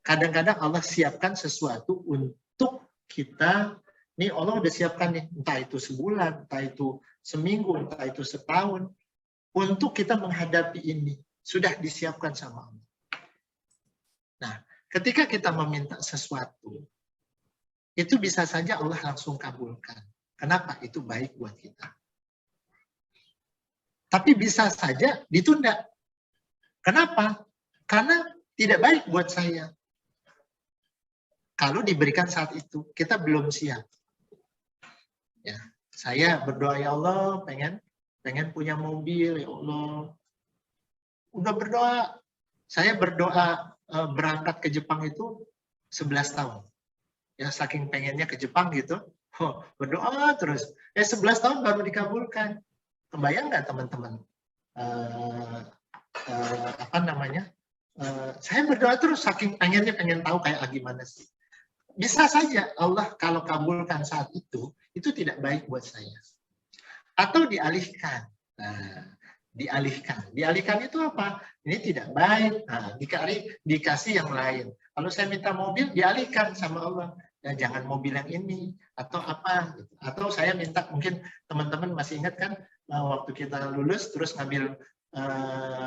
Kadang-kadang Allah siapkan sesuatu untuk kita. Nih Allah udah siapkan nih, entah itu sebulan, entah itu seminggu, entah itu setahun, untuk kita menghadapi ini sudah disiapkan sama Allah. Nah, ketika kita meminta sesuatu, itu bisa saja Allah langsung kabulkan. Kenapa? Itu baik buat kita. Tapi bisa saja ditunda. Kenapa? Karena tidak baik buat saya. Kalau diberikan saat itu, kita belum siap. Ya, saya berdoa, ya Allah, pengen punya mobil, ya Allah. Udah berdoa, saya berdoa berangkat ke Jepang itu 11 tahun. Ya, saking pengennya ke Jepang gitu, berdoa terus. 11 tahun baru dikabulkan. Kebayang nggak teman-teman? Apa namanya? Saya berdoa terus saking pengen tahu kayak gimana sih. Bisa saja Allah kalau kabulkan saat itu tidak baik buat saya. Atau dialihkan. Nah, dialihkan itu apa? Ini tidak baik. Nah, dikasih yang lain. Kalau saya minta mobil, dialihkan sama Allah. Ya, jangan mobil yang ini atau apa. Atau saya minta, mungkin teman-teman masih ingat kan waktu kita lulus terus ngambil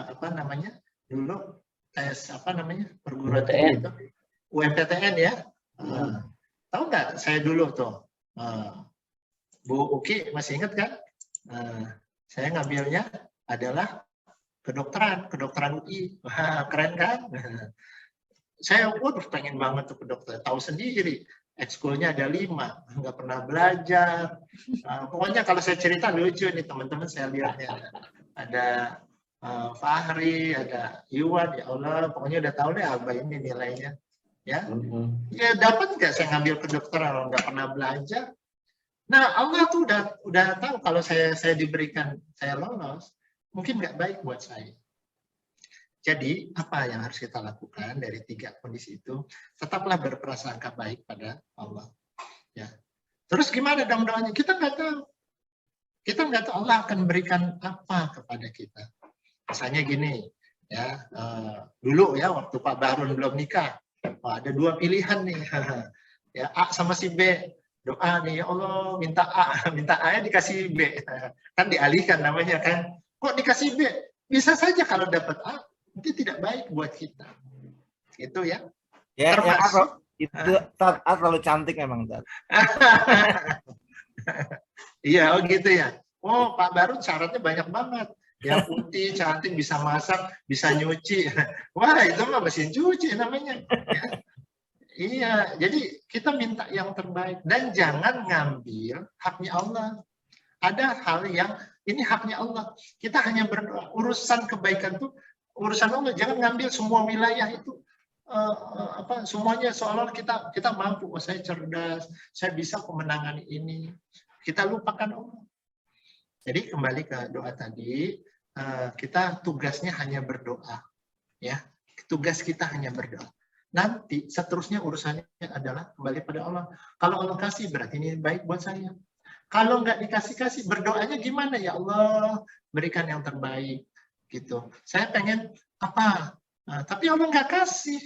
apa namanya dulu tes apa namanya perguruan tinggi itu UMPTN ya. Tahu nggak saya dulu tuh Bu Uki masih ingat kan? Saya ngambilnya adalah kedokteran UI. Wah, keren kan? Saya waduh pengen banget tuh kedokteran. Tahu sendiri, ekskulnya ada 5, nggak pernah belajar. Pokoknya kalau saya cerita lucu nih teman-teman, saya lihatnya ada Fahri, ada Iwan, ya Allah, pokoknya udah tahu deh apa ini nilainya. Ya, ya dapat nggak saya ngambil kedokteran kalau nggak pernah belajar? Nah Allah tuh udah tahu kalau saya diberikan, saya lolos, mungkin nggak baik buat saya. Jadi apa yang harus kita lakukan dari 3 kondisi itu? Tetaplah berprasangka baik pada Allah. Ya. Terus gimana dong doanya? Kita nggak tahu. Kita nggak tahu Allah akan berikan apa kepada kita. Misalnya gini, ya dulu ya waktu Pak Bahrun belum nikah. Ada 2 pilihan nih, ya A sama si B. Doa nih, ya Allah minta A nya dikasih B, kan dialihkan namanya kan. Kok dikasih B? Bisa saja kalau dapat A, itu tidak baik buat kita. Itu ya. Ya, termasuk itu terlalu cantik memang. Iya, oh gitu ya. Oh Pak Barun syaratnya banyak banget. Yang putih, cantik, bisa masak, bisa nyuci. Wah, itu mah mesin cuci namanya. Ya. Iya, jadi kita minta yang terbaik. Dan jangan ngambil haknya Allah. Ada hal yang, ini haknya Allah. Kita hanya berdoa. Urusan kebaikan itu, urusan Allah. Jangan ngambil semua wilayah itu. Semuanya seolah kita mampu. Oh, saya cerdas, saya bisa kemenangan ini. Kita lupakan Allah. Jadi kembali ke doa tadi, kita tugasnya hanya berdoa, ya. Tugas kita hanya berdoa. Nanti seterusnya urusannya adalah kembali pada Allah. Kalau Allah kasih berarti ini baik buat saya. Kalau nggak dikasih berdoanya gimana ya Allah berikan yang terbaik, gitu. Saya pengen apa? Nah, tapi Allah nggak kasih.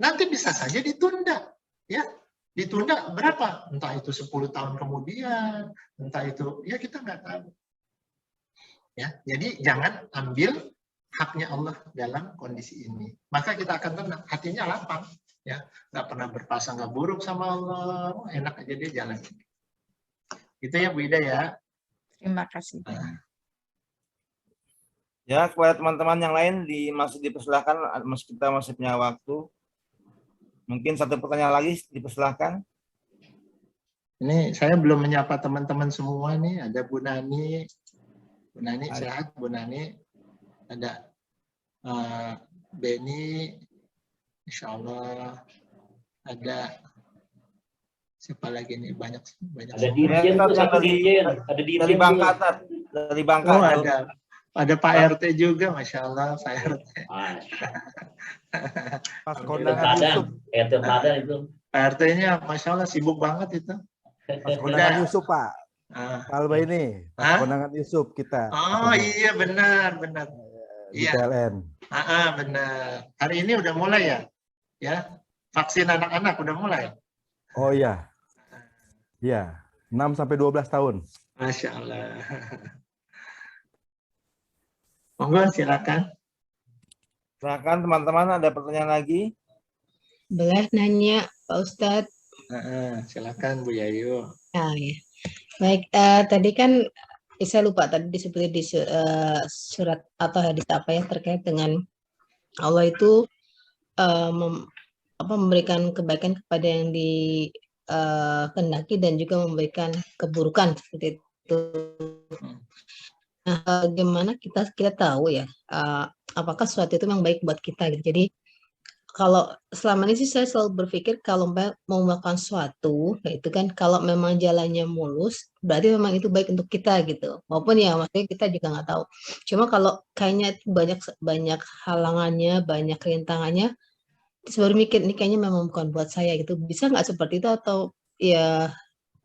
Nanti bisa saja ditunda, ya. Ditunda berapa? Entah itu 10 tahun kemudian, entah itu ya kita nggak tahu. Ya, jadi jangan ambil haknya Allah dalam kondisi ini. Maka kita akan tenang, hatinya lapang, ya, nggak pernah berprasangka buruk sama Allah, enak aja dia jalan. Itu ya Bu Ida ya. Terima kasih. Ya, kepada teman-teman yang lain masih dipersilahkan, kita masih punya waktu. Mungkin 1 pertanyaan lagi dipersilahkan. Ini saya belum menyapa teman-teman semua nih. Ada Bu Nani. Bu Nani sehat, Bu Nani. Ada Beni, Insya Allah. Ada siapa lagi nih? Banyak. Ada Dirjen tuh, satu Dirjen. Ada Dirjen dari Bangka, dari Bangka. Oh, ada Pak RT juga, Masya Allah, Pak RT. Pas kondangan Yusuf. RT Padan itu. Pak RT-nya, Masya Allah, sibuk banget itu. Pas kondangan Yusuf, Pak. Kalba ini, pas kondangan Yusuf kita. Oh iya, benar. Di Iya. PLN. Benar. Hari ini udah mulai ya? Ya, vaksin anak-anak udah mulai? Oh iya. Iya, 6-12 tahun. Masya Allah. Monggo silakan. Silakan teman-teman, ada pertanyaan lagi? boleh nanya Pak Ustadz? Silakan Bu Yayu. Ah, ya. Baik, tadi kan saya lupa tadi disebut di surat atau hadis apa ya terkait dengan Allah itu memberikan kebaikan kepada yang dikehendaki dan juga memberikan keburukan seperti itu. Nah, bagaimana kita tahu ya apakah sesuatu itu memang baik buat kita gitu. Jadi kalau selama ini sih saya selalu berpikir kalau mau melakukan sesuatu, itu kan kalau memang jalannya mulus, berarti memang itu baik untuk kita gitu. Walaupun ya maksudnya kita juga nggak tahu. Cuma kalau kayaknya itu banyak halangannya, banyak rintangannya, terus baru mikir ini kayaknya memang bukan buat saya gitu. Bisa nggak seperti itu atau ya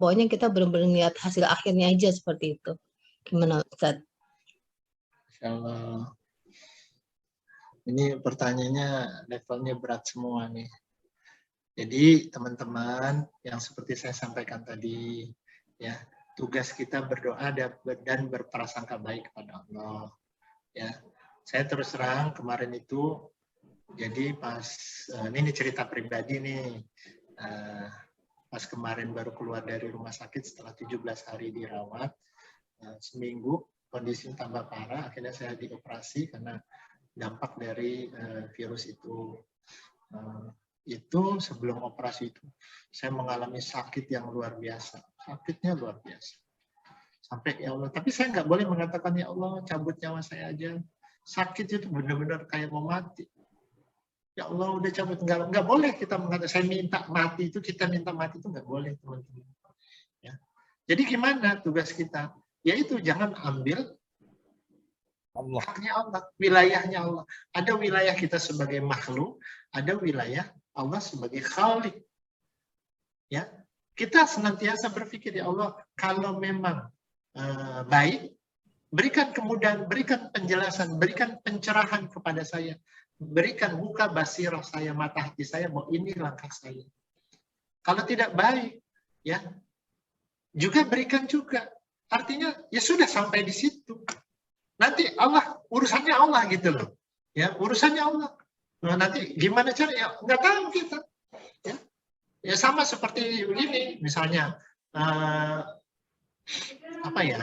pokoknya kita benar-benar lihat hasil akhirnya aja seperti itu. Gimana Ustaz? Insyaallah. Ini pertanyaannya levelnya berat semua nih. Jadi teman-teman yang seperti saya sampaikan tadi, ya tugas kita berdoa dan berprasangka baik kepada Allah. Ya, saya terus terang kemarin itu, jadi pas ini cerita pribadi nih, pas kemarin baru keluar dari rumah sakit setelah 17 hari dirawat, seminggu kondisi tambah parah, akhirnya saya dioperasi karena dampak dari virus itu. Itu sebelum operasi itu saya mengalami sakit yang luar biasa, sakitnya luar biasa. Sampai ya Allah, tapi saya nggak boleh mengatakan ya Allah cabut nyawa saya aja. Sakit itu benar-benar kayak mau mati. Ya Allah udah cabut, nggak boleh kita mengatakan saya minta mati itu, kita minta mati itu nggak boleh teman-teman. Ya. Jadi gimana tugas kita? Yaitu jangan ambil haknya Allah, wilayahnya Allah. Ada wilayah kita sebagai makhluk, ada wilayah Allah sebagai khalik. Ya, kita senantiasa berpikir ya Allah, kalau memang baik, berikan kemudahan, berikan penjelasan, berikan pencerahan kepada saya, berikan buka basirah saya, mata hati saya, bahwa ini langkah saya. Kalau tidak baik, ya juga berikan juga. Artinya ya sudah sampai di situ. Nanti Allah, urusannya Allah gitu loh. Ya, urusannya Allah. Nah, nanti gimana caranya? Nggak tahu kita. Ya, ya sama seperti begini, misalnya apa ya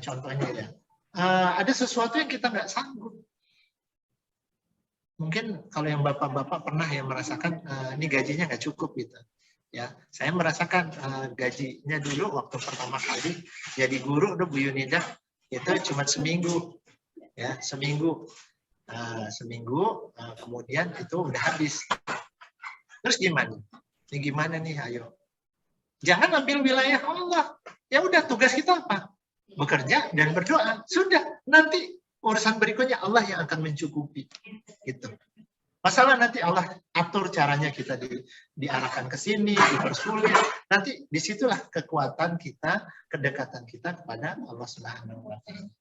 contohnya ya. Ada sesuatu yang kita nggak sanggup. Mungkin kalau yang bapak-bapak pernah yang merasakan ini gajinya nggak cukup gitu. Ya, saya merasakan gajinya dulu waktu pertama kali jadi guru, udah Bu Yunidah, itu cuma seminggu, ya seminggu, kemudian itu udah habis. Terus gimana? Ini gimana nih? Ayo, jangan ambil wilayah Allah. Ya udah, tugas kita apa? Bekerja dan berdoa. Sudah, nanti urusan berikutnya Allah yang akan mencukupi. Gitu. Masalah nanti Allah atur caranya kita diarahkan ke sini, dipersulit. Nanti disitulah kekuatan kita, kedekatan kita kepada Allah Subhanahu wa Ta'ala.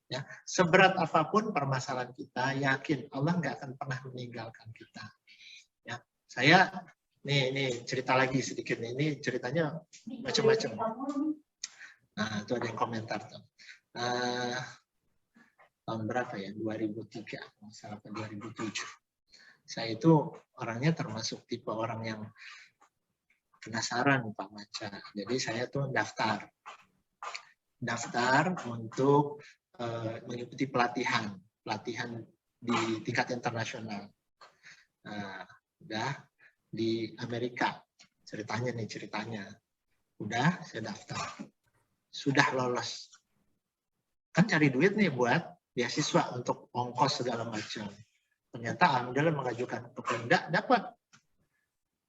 Ya, seberat apapun permasalahan kita, yakin Allah nggak akan pernah meninggalkan kita. Ya, saya nih cerita lagi sedikit nih. Ini ceritanya macam-macam. Nah, itu ada yang komentar tuh. Tahun berapa ya? 2003, masalah 2007. Saya itu orangnya termasuk tipe orang yang penasaran Pak Maca. Jadi saya tuh daftar untuk mengikuti pelatihan di tingkat internasional. Udah di Amerika ceritanya. Udah saya daftar, sudah lolos. Kan cari duit nih buat beasiswa untuk ongkos segala macam. Ternyata alhamdulillah mengajukan ke Pemda, dapat.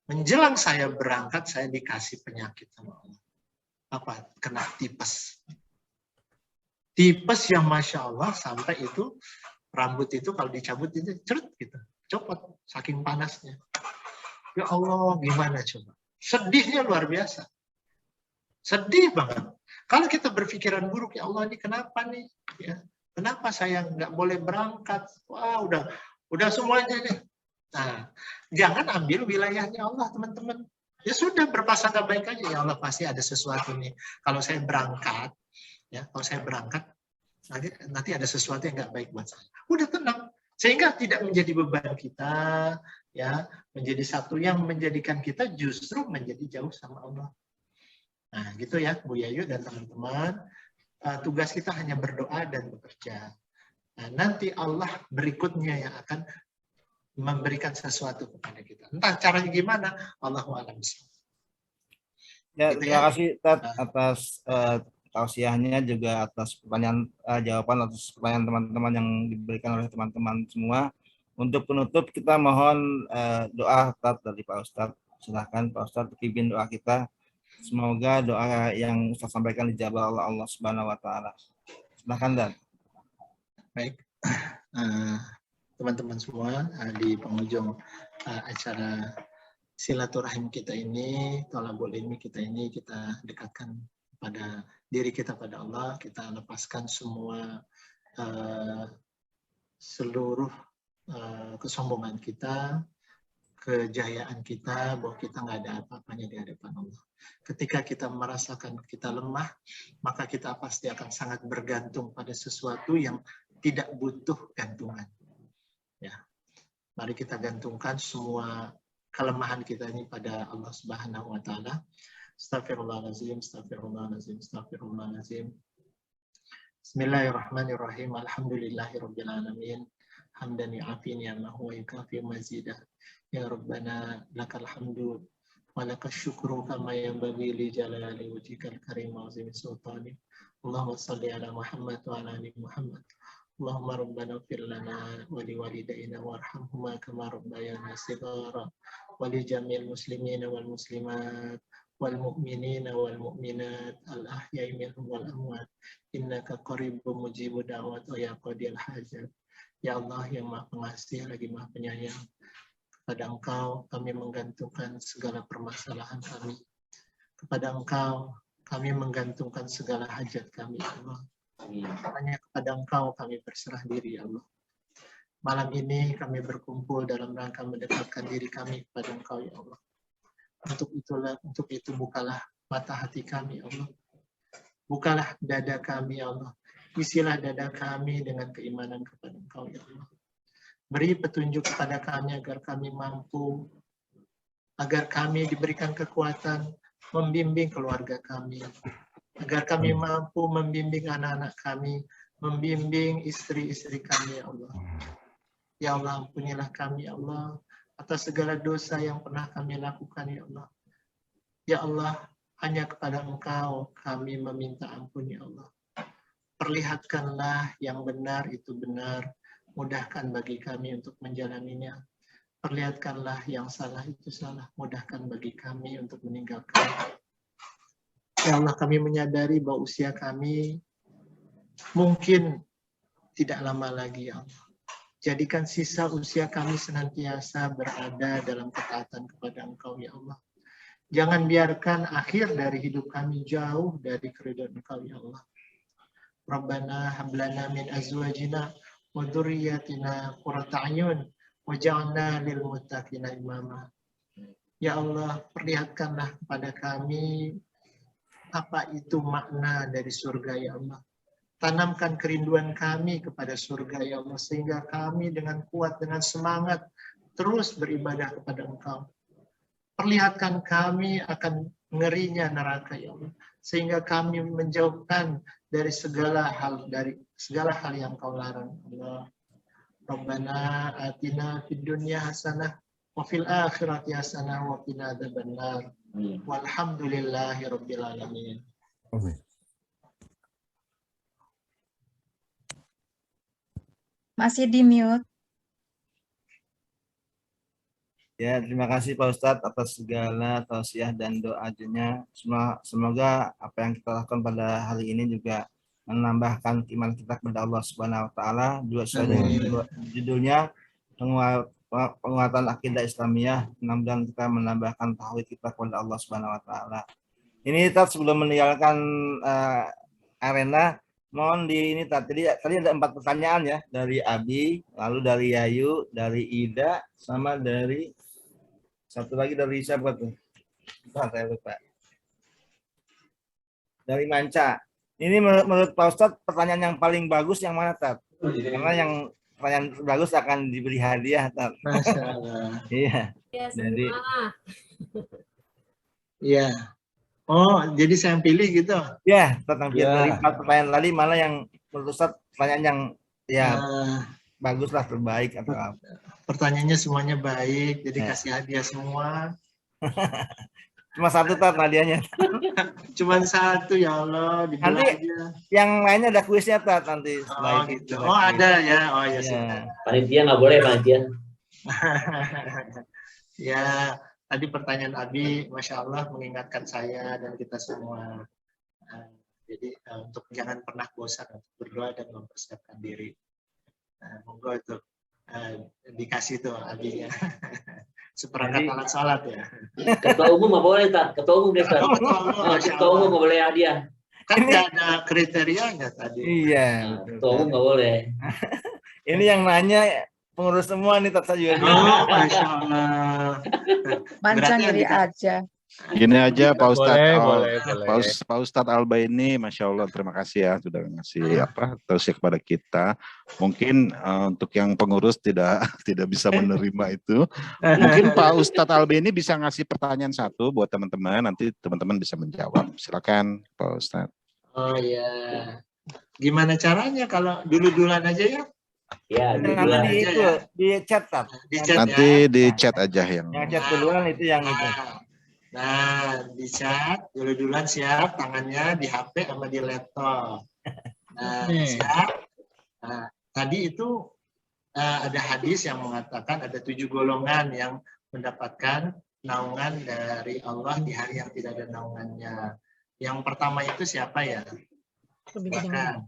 Menjelang saya berangkat, saya dikasih penyakit sama Allah. Apa? Kena tipes. Tipes yang Masya Allah, sampai itu, rambut itu kalau dicabut itu cerut gitu. Copot, saking panasnya. Ya Allah, gimana coba? Sedihnya luar biasa. Sedih banget. Kalau kita berpikiran buruk, ya Allah ini kenapa nih? Ya, kenapa saya nggak boleh berangkat? Wah, udah semuanya nih. Nah, jangan ambil wilayahnya Allah, teman-teman. Ya sudah, berprasangka baik aja. Ya Allah, pasti ada sesuatu nih. Kalau saya berangkat, nanti ada sesuatu yang nggak baik buat saya. Udah tenang. Sehingga tidak menjadi beban kita, ya, menjadi satu yang menjadikan kita justru menjadi jauh sama Allah. Nah, gitu ya Bu Yayu dan teman-teman. Tugas kita hanya berdoa dan bekerja. Nah, nanti Allah berikutnya yang akan memberikan sesuatu kepada kita. Entah caranya gimana, Allahu a'lam. Ya, Gitu terima ya. kasih Tat atas tausiahnya, juga atas pertanyaan jawaban atas pertanyaan teman-teman yang diberikan oleh teman-teman semua. Untuk penutup kita mohon doa Tat dari Pak Ustadz. Silahkan Pak Ustadz pimpin doa kita. Semoga doa yang Ustadz sampaikan dijabah oleh Allah Subhanahu wa taala. Silahkan Dan. Baik. Teman-teman semua, di penghujung acara silaturahim kita ini, thalabul ilmi kita ini, kita dekatkan pada diri kita pada Allah, kita lepaskan semua seluruh kesombongan kita, kejayaan kita, bahwa kita nggak ada apa-apanya di hadapan Allah. Ketika kita merasakan kita lemah, maka kita pasti akan sangat bergantung pada sesuatu yang tidak butuh gantungan. Ya, mari kita gantungkan semua kelemahan kita ini pada Allah Subhanahu wa taala. Astaghfirullahalazim, astaghfirullahalazim, astaghfirullahalazim. Bismillahirrahmanirrahim. Alhamdulillahirabbil alamin. Hamdan yu'afi ni'amahu wa yukafi mazidah. Ya Rabbana lakal hamdu wa lakal syukru kama yanbaghi li jalali wajhikal karim wa azimi sultani. Allahumma shalli ala Muhammad wa ala ali Muhammad. Allahumma rabbana ighfir lana wa liwalidayna warhamhuma kama rabbayana shighara wa li jami'il muslimina wal muslimat wal mu'minina wal mu'minat al ahya'i minhum wal amwat innaka qaribun mujibud da'wat wa ya qadiyal hajat. Ya Allah yang Maha Pengasih lagi Maha Penyayang, kepada Engkau kami menggantungkan segala permasalahan kami. Kepada Engkau kami menggantungkan segala hajat kami, Allah. Hanya kepada Engkau kami berserah diri, ya Allah. Malam ini kami berkumpul dalam rangka mendekatkan diri kami kepada Engkau, ya Allah. Untuk itu bukalah mata hati kami, ya Allah. Bukalah dada kami, ya Allah. Isilah dada kami dengan keimanan kepada Engkau, ya Allah. Beri petunjuk kepada kami agar kami mampu, agar kami diberikan kekuatan membimbing keluarga kami, agar kami mampu membimbing anak-anak kami, membimbing istri-istri kami, ya Allah. Ya Allah, ampunilah kami, ya Allah, atas segala dosa yang pernah kami lakukan, ya Allah. Ya Allah, hanya kepada Engkau kami meminta ampun, ya Allah. Perlihatkanlah yang benar itu benar, mudahkan bagi kami untuk menjalaninya. Perlihatkanlah yang salah itu salah, mudahkan bagi kami untuk meninggalkan. Ya Allah, kami menyadari bahwa usia kami mungkin tidak lama lagi, ya Allah. Jadikan sisa usia kami senantiasa berada dalam ketaatan kepada Engkau, ya Allah. Jangan biarkan akhir dari hidup kami jauh dari keridhaan Engkau, ya Allah. Rabbana hablana min azwajina wa dzurriyyatina qurrata a'yun waj'alna lil muttaqina imama. Ya Allah, perlihatkanlah kepada kami apa itu makna dari surga, ya Allah. Tanamkan kerinduan kami kepada surga, ya Allah, sehingga kami dengan kuat, dengan semangat terus beribadah kepada Engkau. Perlihatkan kami akan ngerinya neraka, ya Allah, sehingga kami menjauhkan dari segala hal yang Kau larang, Allah. Rabbana atina fid dunya hasanah wa fil akhirati hasanah wa qina adzabannar. Walhamdulillahi rabbil alamin. Amin. Masih di mute. Ya, terima kasih Pak Ustadz atas segala tausiah dan doanya. Semoga apa yang kita lakukan pada hari ini juga menambahkan iman kita kepada Allah Subhanahu wa taala. Juga sesuai dengan judulnya penguatan akidah Islamiyah. Mudah-mudahan kita menambahkan tauhid kita kepada Allah Subhanahu wa taala. Ini Tat, sebelum meninggalkan arena, mohon di ini tadi ada 4 pertanyaan ya, dari Abi, lalu dari Yayu, dari Ida, sama dari satu lagi dari siapa tuh? Saya lupa. Dari Manca. Ini menurut Pak Ustadz pertanyaan yang paling bagus yang mana, Tat? Karena yang pertanyaan bagus akan diberi hadiah. Masya Allah. Iya. Ya, Jadi, iya. Oh, jadi saya yang pilih gitu? ya, tentang Ya. dari 4 pertanyaan tadi, mana yang menurut Ustaz pertanyaan yang ya bagus lah, terbaik atau apa? Pertanyaannya semuanya baik, jadi kasih hadiah semua. Cuma satu Tat hadiahnya. Cuman satu, ya Allah, dibilang Nanti aja. yang lainnya ada kuisnya Tat nanti. Oh gitu. Oh ada ya. Oh ya sudah. Panitia nggak boleh, panitia. Ya, tadi pertanyaan Abi, Masya Allah mengingatkan saya dan kita semua. Jadi untuk jangan pernah bosan untuk berdoa dan mempersiapkan diri. Monggo itu dikasih tuh Abi ya. Seperangkat alat sholat ya. Ketua umum nggak boleh, tak? Ketua umum deh, Ustaz. Ketua umum nggak boleh hadiah. Kan nggak ada kriterianya tadi. Iya. Ketua umum nggak boleh. Ini yang nanya pengurus semua nih Tat juga. Oh, Masya Allah. Mancang ngeri aja. Gini aja Pak Ustadz, boleh. Pak Ustadz Alba ini, Masya Allah, terima kasih ya sudah ngasih terus kepada kita. Mungkin untuk yang pengurus tidak bisa menerima itu. Mungkin Pak Ustadz Alba ini bisa ngasih pertanyaan satu buat teman-teman, nanti teman-teman bisa menjawab. Silakan Pak Ustadz. Oh ya, gimana caranya kalau dulu-duluan aja ya? Ya, Nanti di chat Tat. Nanti di chat aja yang chat duluan itu yang itu. Nah, di chat dulu-duluan siap, tangannya di HP sama di laptop. Nah, siap. Nah, tadi itu ada hadis yang mengatakan ada 7 golongan yang mendapatkan naungan dari Allah di hari yang tidak ada naungannya. Yang pertama itu siapa ya? Silakan.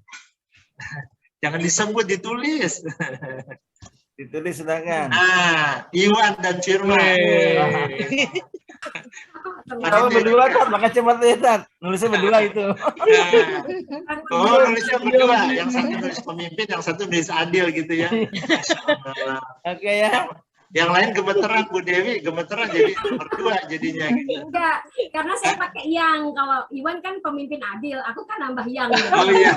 Jangan disebut, ditulis. Ditulis sedangkan. Nah, Iwan dan Firman. Kalau berdua Tat, maka cepat ya Tat. Nulisnya berdua itu. Oh, nulisnya berdua. Yang satu nulis pemimpin, yang satu nulis adil gitu ya. Oke ya. Yang lain gemeteran, Bu Dewi, gemeteran jadi berdua jadinya. Enggak, karena saya pakai yang. Kalau Iwan kan pemimpin adil, aku kan nambah yang. Oh iya.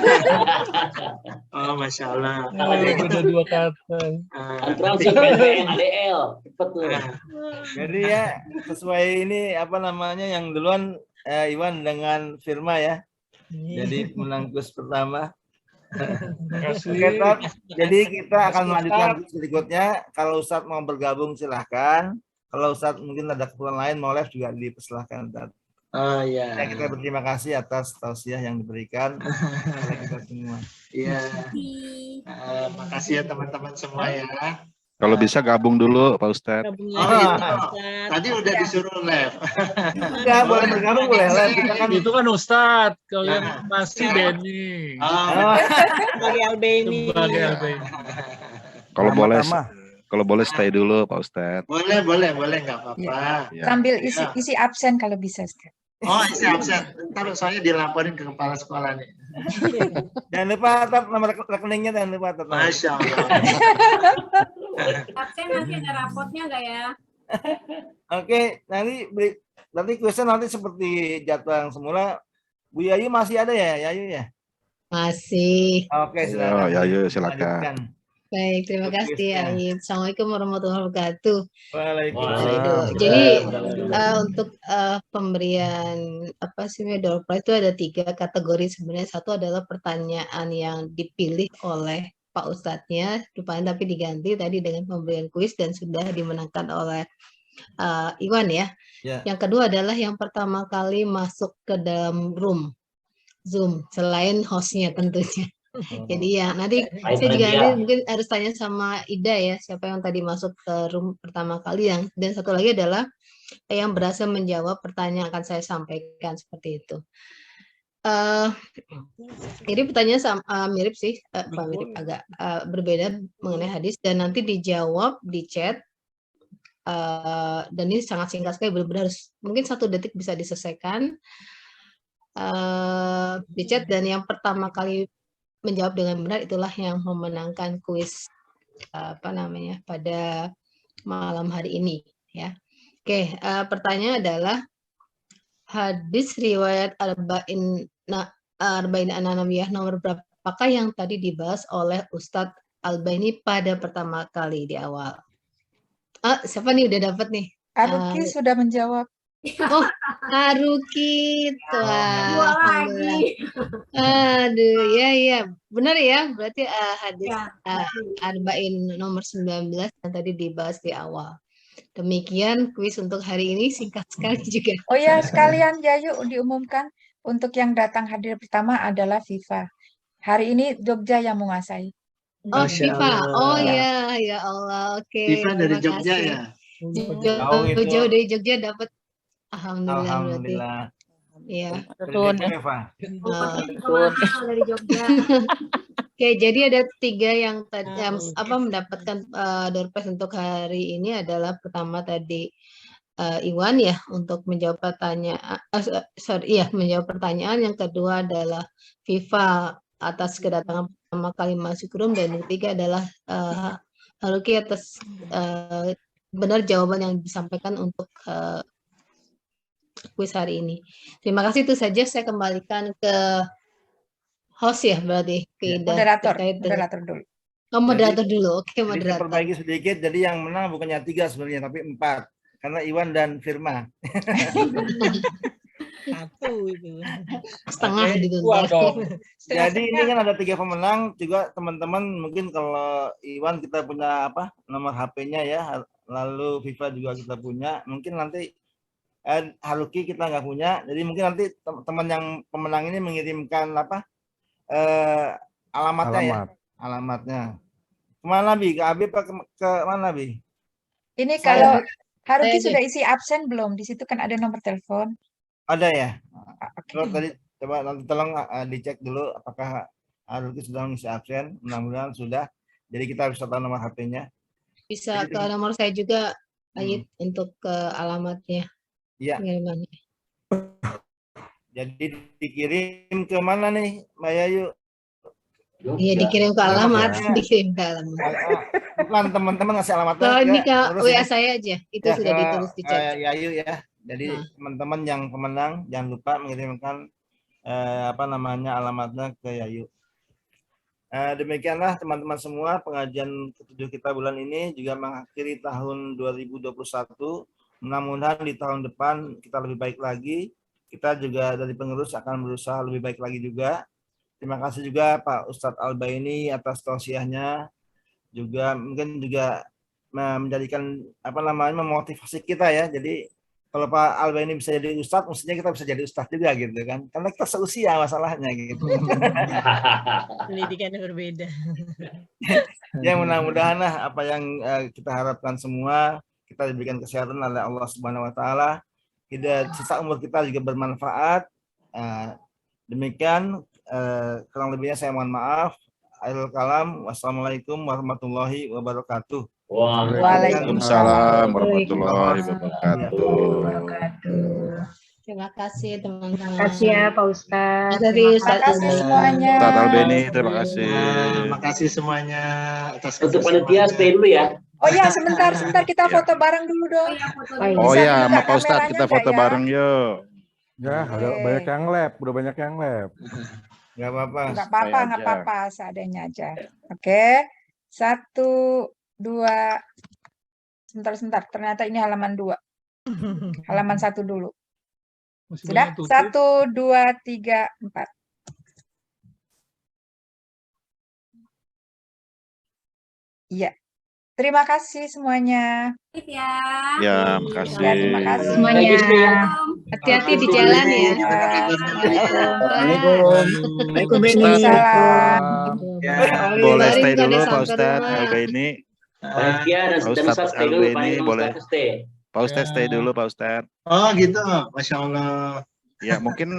Oh, Masya Allah. Ada 2 kata. Transit ADL. Jadi ya, sesuai ini apa namanya yang duluan Iwan dengan Firma ya. Jadi menang kuis pertama. Oke, Tat. Jadi kita akan melanjutkan berikutnya. Kalau Ustadz mau bergabung silahkan. Kalau Ustadz mungkin ada keperluan lain mau live juga dipersilahkan Tat. Oh iya. Ya, kita berterima kasih atas tausiah yang diberikan oleh kita semua. Iya. Makasih ya teman-teman semua ya. kalau bisa gabung dulu Pak Ustadz. Tadi udah disuruh live. Enggak, boleh bergabung boleh live. Itu kan Ustadz, kalian masih Denny. Sebagai Albeni. Kalau boleh stay dulu Pak Ustadz. Boleh nggak apa-apa. Sambil isi absen kalau bisa Ustadz. Oh, isi absen. Ntar soalnya dilaporin ke kepala sekolah nih. Jangan lupa Tat, nomor rekeningnya jangan lupa Tat. Masya Allah. Absen nanti ada rapotnya nggak ya? Oke, nanti kuisnya nanti seperti jadwal yang semula. Bu Yayu masih ada ya, Yayu ya? Masih. Oke, silakan. Yayu silakan. Baik, terima kasih Aib. Assalamualaikum warahmatullahi wabarakatuh. Waalaikumsalam. Jadi untuk pemberian door prize itu ada 3 kategori sebenarnya. Satu adalah pertanyaan yang dipilih oleh Pak Ustadznya, tapi diganti tadi dengan pemberian kuis dan sudah dimenangkan oleh Iwan ya. Yang kedua adalah yang pertama kali masuk ke dalam Zoom selain hostnya tentunya. Jadi ya nanti saya juga mungkin harus tanya sama Ida ya, siapa yang tadi masuk ke room pertama kali dan satu lagi adalah yang berhasil menjawab pertanyaan yang akan saya sampaikan seperti itu. Ini pertanyaan mirip sih, mirip agak berbeda mengenai hadis dan nanti dijawab di chat. Dan ini sangat singkat sekali, benar-benar harus mungkin 1 detik bisa diselesaikan di chat, dan yang pertama kali menjawab dengan benar itulah yang memenangkan kuis pada malam hari ini ya. Oke, pertanyaan adalah hadis riwayat Arba'in An-Nawawiyah nomor berapakah yang tadi dibahas oleh Ustadz Al-Baini pada pertama kali di awal? Siapa nih udah dapat nih? Aruki sudah menjawab. Oh, Haruki. Dua lagi. Aduh, ya, benar ya. Berarti hadis Ya, Arba'in nomor 19 yang tadi dibahas di awal. Demikian kuis untuk hari ini, singkat sekali juga. Oh ya, sekalian Yayu diumumkan untuk yang datang hadir pertama adalah Viva. Hari ini Jogja yang menguasai. Oh, Masya Viva. Oh Allah. ya Allah. Oke. Viva dari terima Jogja kasih. ya? Jauh dari Jogja dapat. Alhamdulillah. Alhamdulillah. Iya. Dari Eva. dari Jogja. Oke, jadi ada 3 yang mendapatkan door prize untuk hari ini adalah pertama tadi Iwan ya untuk menjawab pertanyaan, menjawab pertanyaan. Yang kedua adalah Viva atas kedatangan pertama kali masuk room, dan yang ketiga adalah Haruki atas benar jawaban yang disampaikan untuk kuis hari ini. Terima kasih, itu saja. Saya kembalikan ke host ya, berarti ke moderator dulu. Oh, moderator dulu. Oke, moderator. Perbaiki sedikit, jadi yang menang bukannya 3 sebenarnya, tapi 4. Karena Iwan dan Firma. Satu itu. Setengah gitu. Jadi ini kan ada 3 pemenang juga, teman-teman. Mungkin kalau Iwan kita punya nomor HP-nya ya, lalu Viva juga kita punya. Mungkin nanti Haruki kita nggak punya, jadi mungkin nanti teman yang pemenang ini mengirimkan alamatnya ya, alamatnya. Kemana Bi? Ke Abi apa ke mana Bi? Ini kalau Haruki sudah isi absen belum? Di situ kan ada nomor telepon. Ada ya. Kalau tadi coba nanti tolong dicek dulu apakah Haruki sudah mengisi absen. Mudah-mudahan sudah. Jadi kita bisa tahu nomor HP-nya. Bisa ke nomor saya juga, Ayit, untuk ke alamatnya. Iya. Jadi dikirim ke mana nih, Mbak Yayu? Iya, dikirim ke alamat, dikirim ke alamat. Bukan teman-teman ngasih alamatnya. Kalau ini ke WA saya aja, itu ya, sudah ditulis di chat. Yayu ya. Jadi teman-teman yang pemenang jangan lupa mengirimkan alamatnya ke Yayu. Demikianlah teman-teman semua, pengajian ke-7 kita bulan ini juga mengakhiri tahun 2021. Mudah-mudahan di tahun depan kita lebih baik lagi. Kita juga dari pengurus akan berusaha lebih baik lagi juga. Terima kasih juga Pak Ustadz Al-Baini atas tausiahnya. Juga mungkin juga menjadikan memotivasi kita ya. Jadi kalau Pak Al-Baini bisa jadi Ustadz, mestinya kita bisa jadi Ustadz juga gitu kan. Karena kita seusia masalahnya gitu. Pendidikannya berbeda. Ya mudah-mudahan apa yang kita harapkan semua, kita diberikan kesehatan oleh Allah Subhanahu wa taala. Sisa umur kita juga bermanfaat. Demikian kurang lebihnya saya mohon maaf. Akhirul kalam. Wassalamualaikum warahmatullahi wabarakatuh. Waalaikumsalam warahmatullahi wabarakatuh. Terima kasih teman-teman. Terima kasih ya Pak Ustadz. Terima kasih semuanya. Ustadz Al-Baini, terima kasih. Terima kasih semuanya atas untuk panitia stay dulu ya. Oh ya, sebentar kita foto bareng dulu dong. Oh ya, sama Pak Ustadz kita foto bareng yuk. Ya, ada banyak yang lab, udah banyak yang lab. Nggak apa-apa. Nggak apa-apa, seadanya aja. Oke, 1, 2. Sebentar. Ternyata ini halaman 2. Halaman 1 dulu. Sudah? 1, 2, 3, 4. Iya. Terima kasih semuanya. Ya, makasih. Ya, terima kasih semuanya. Hati-hati di jalan ya. Waalaikumsalam. Boleh stay dulu Pak Ustadz Al-Baini. Pak Ustadz Al-Baini boleh. Pak Ustadz stay dulu Pak Ustadz. Oh gitu, Masya Allah. Ya mungkin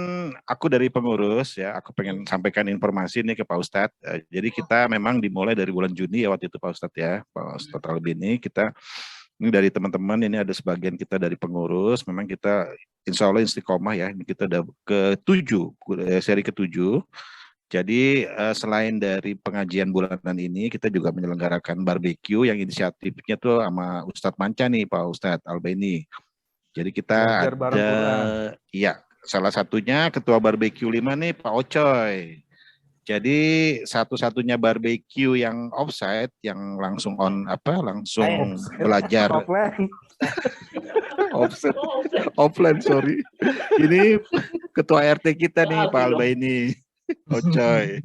aku dari pengurus ya, aku pengen sampaikan informasi nih ke Pak Ustadz. Jadi kita memang dimulai dari bulan Juni ya waktu itu Pak Ustadz ya, Pak Ustadz Al-Baini. Kita ini dari teman-teman, ini ada sebagian kita dari pengurus, memang kita insya Allah istiqomah ya, ini kita udah ke-7, seri ke-7. Jadi selain dari pengajian bulanan ini, kita juga menyelenggarakan barbeque yang inisiatifnya tuh sama Ustadz Manca nih Pak Ustadz Al-Baini. Jadi kita ada, iya. Salah satunya ketua barbeque 5 nih Pak Ocoy. Jadi satu-satunya barbecue yang offsite, yang langsung langsung belajar offline, sorry. Ini ketua RT kita nih, Pak Alba ini, Ocoy.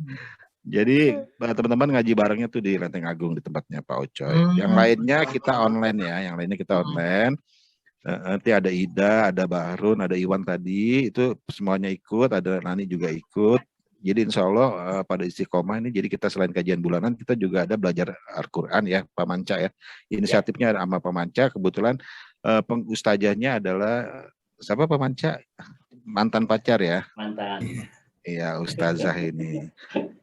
Jadi teman-teman ngaji barengnya tuh di Lenteng Agung di tempatnya Pak Ocoy. Yang lainnya kita online ya, Nanti ada Ida, ada Bahrun, ada Iwan tadi, itu semuanya ikut, ada Nani juga ikut. Jadi insya Allah pada Istiqomah ini, jadi kita selain kajian bulanan, kita juga ada belajar Al-Quran ya, Pak Manca ya. Inisiatifnya sama Pak Manca, kebetulan pengustajanya adalah, siapa Pak Manca? Mantan pacar ya? Mantan. Iya, Ustazah ini.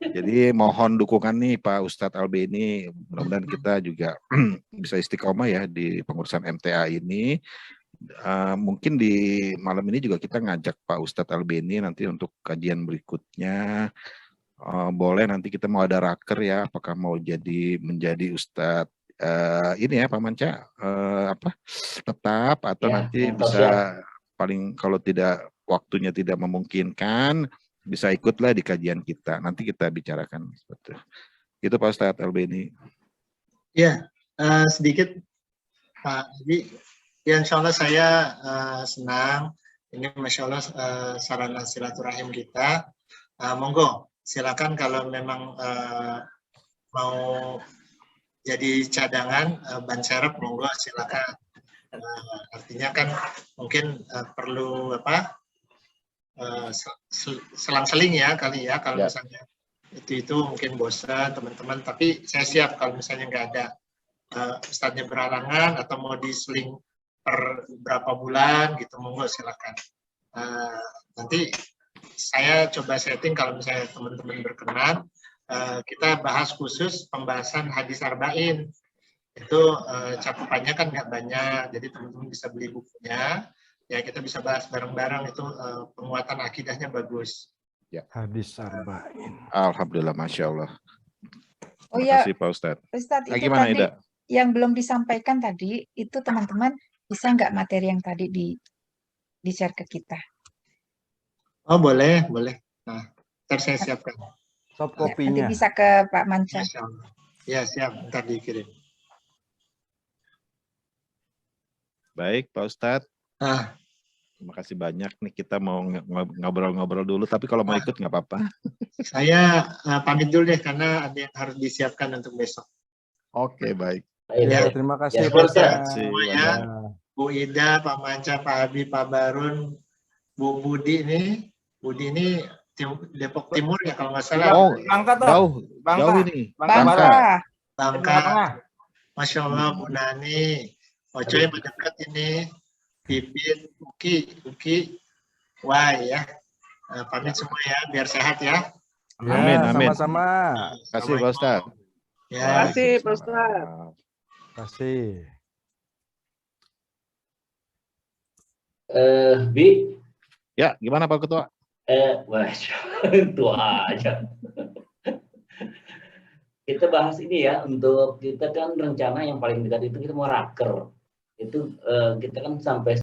Jadi mohon dukungan nih Pak Ustadz Albe ini, mudah-mudahan kita juga bisa istiqomah ya di pengurusan MTA ini. Mungkin di malam ini juga kita ngajak Pak Ustadz Albeni nanti untuk kajian berikutnya. Boleh nanti kita mau ada raker ya, apakah mau menjadi Ustadz ini ya Pak Manca, tetap atau Ya, nanti bisa paling kalau tidak waktunya tidak memungkinkan bisa ikutlah di kajian kita. Nanti kita bicarakan seperti itu Pak Ustadz Albeni. Ya, sedikit Pak. Jadi ya, insya Allah saya senang. Ini Masya Allah sarana silaturahim kita. Monggo, silakan kalau memang mau jadi cadangan ban serep, monggo silakan. Artinya kan mungkin perlu selang-seling ya kali ya, kalau misalnya itu mungkin bosan teman-teman. Tapi saya siap kalau misalnya nggak ada ustadznya berhalangan atau mau diseling per berapa bulan gitu, monggo silakan. Nanti saya coba setting kalau misalnya teman-teman berkenan, kita bahas khusus pembahasan hadis arba'in. Itu cakupannya kan nggak banyak, jadi teman-teman bisa beli bukunya, ya kita bisa bahas bareng-bareng, itu penguatan akidahnya bagus. Ya. Hadis arba'in. Alhamdulillah, Masya Allah. Oh ya, Terima kasih Pak Ustadz. Ustadz itu Gimana, tadi Ida? yang belum disampaikan tadi, itu teman-teman bisa nggak materi yang tadi di-share ke kita? Oh boleh. Nah, ntar saya siapkan. Soft Ya, nanti kopinya. bisa ke Pak Manca. Ya siap, ntar dikirim. Baik Pak Ustadz. Terima kasih banyak nih, kita mau ngobrol-ngobrol dulu, tapi kalau mau ikut nggak apa-apa. Saya pamit dulu deh karena ada yang harus disiapkan untuk besok. Oke, baik. Ya, terima kasih Ya, Pak Ustadz. semuanya, Bu Ida, Pak Manca, Pak Habib, Pak Barun, Bu Budi ini Depok Timur ya kalau nggak salah. Oh, Bangka tuh. Jauh ini. Bangka. Masya Allah, Bu Nani. Ocoy mendekat ini. Pipit, Uki, Wai ya. Pamit semua ya, biar sehat ya. Amin, amin. Sama-sama. Terima kasih Pak Ustadz. Ya. Terima kasih Pak Ustadz. Terima kasih. Bi. Ya, gimana Pak Ketua? Wah, itu aja. Kita bahas ini ya, untuk kita kan rencana yang paling dekat itu kita mau raker. Itu kita kan sampai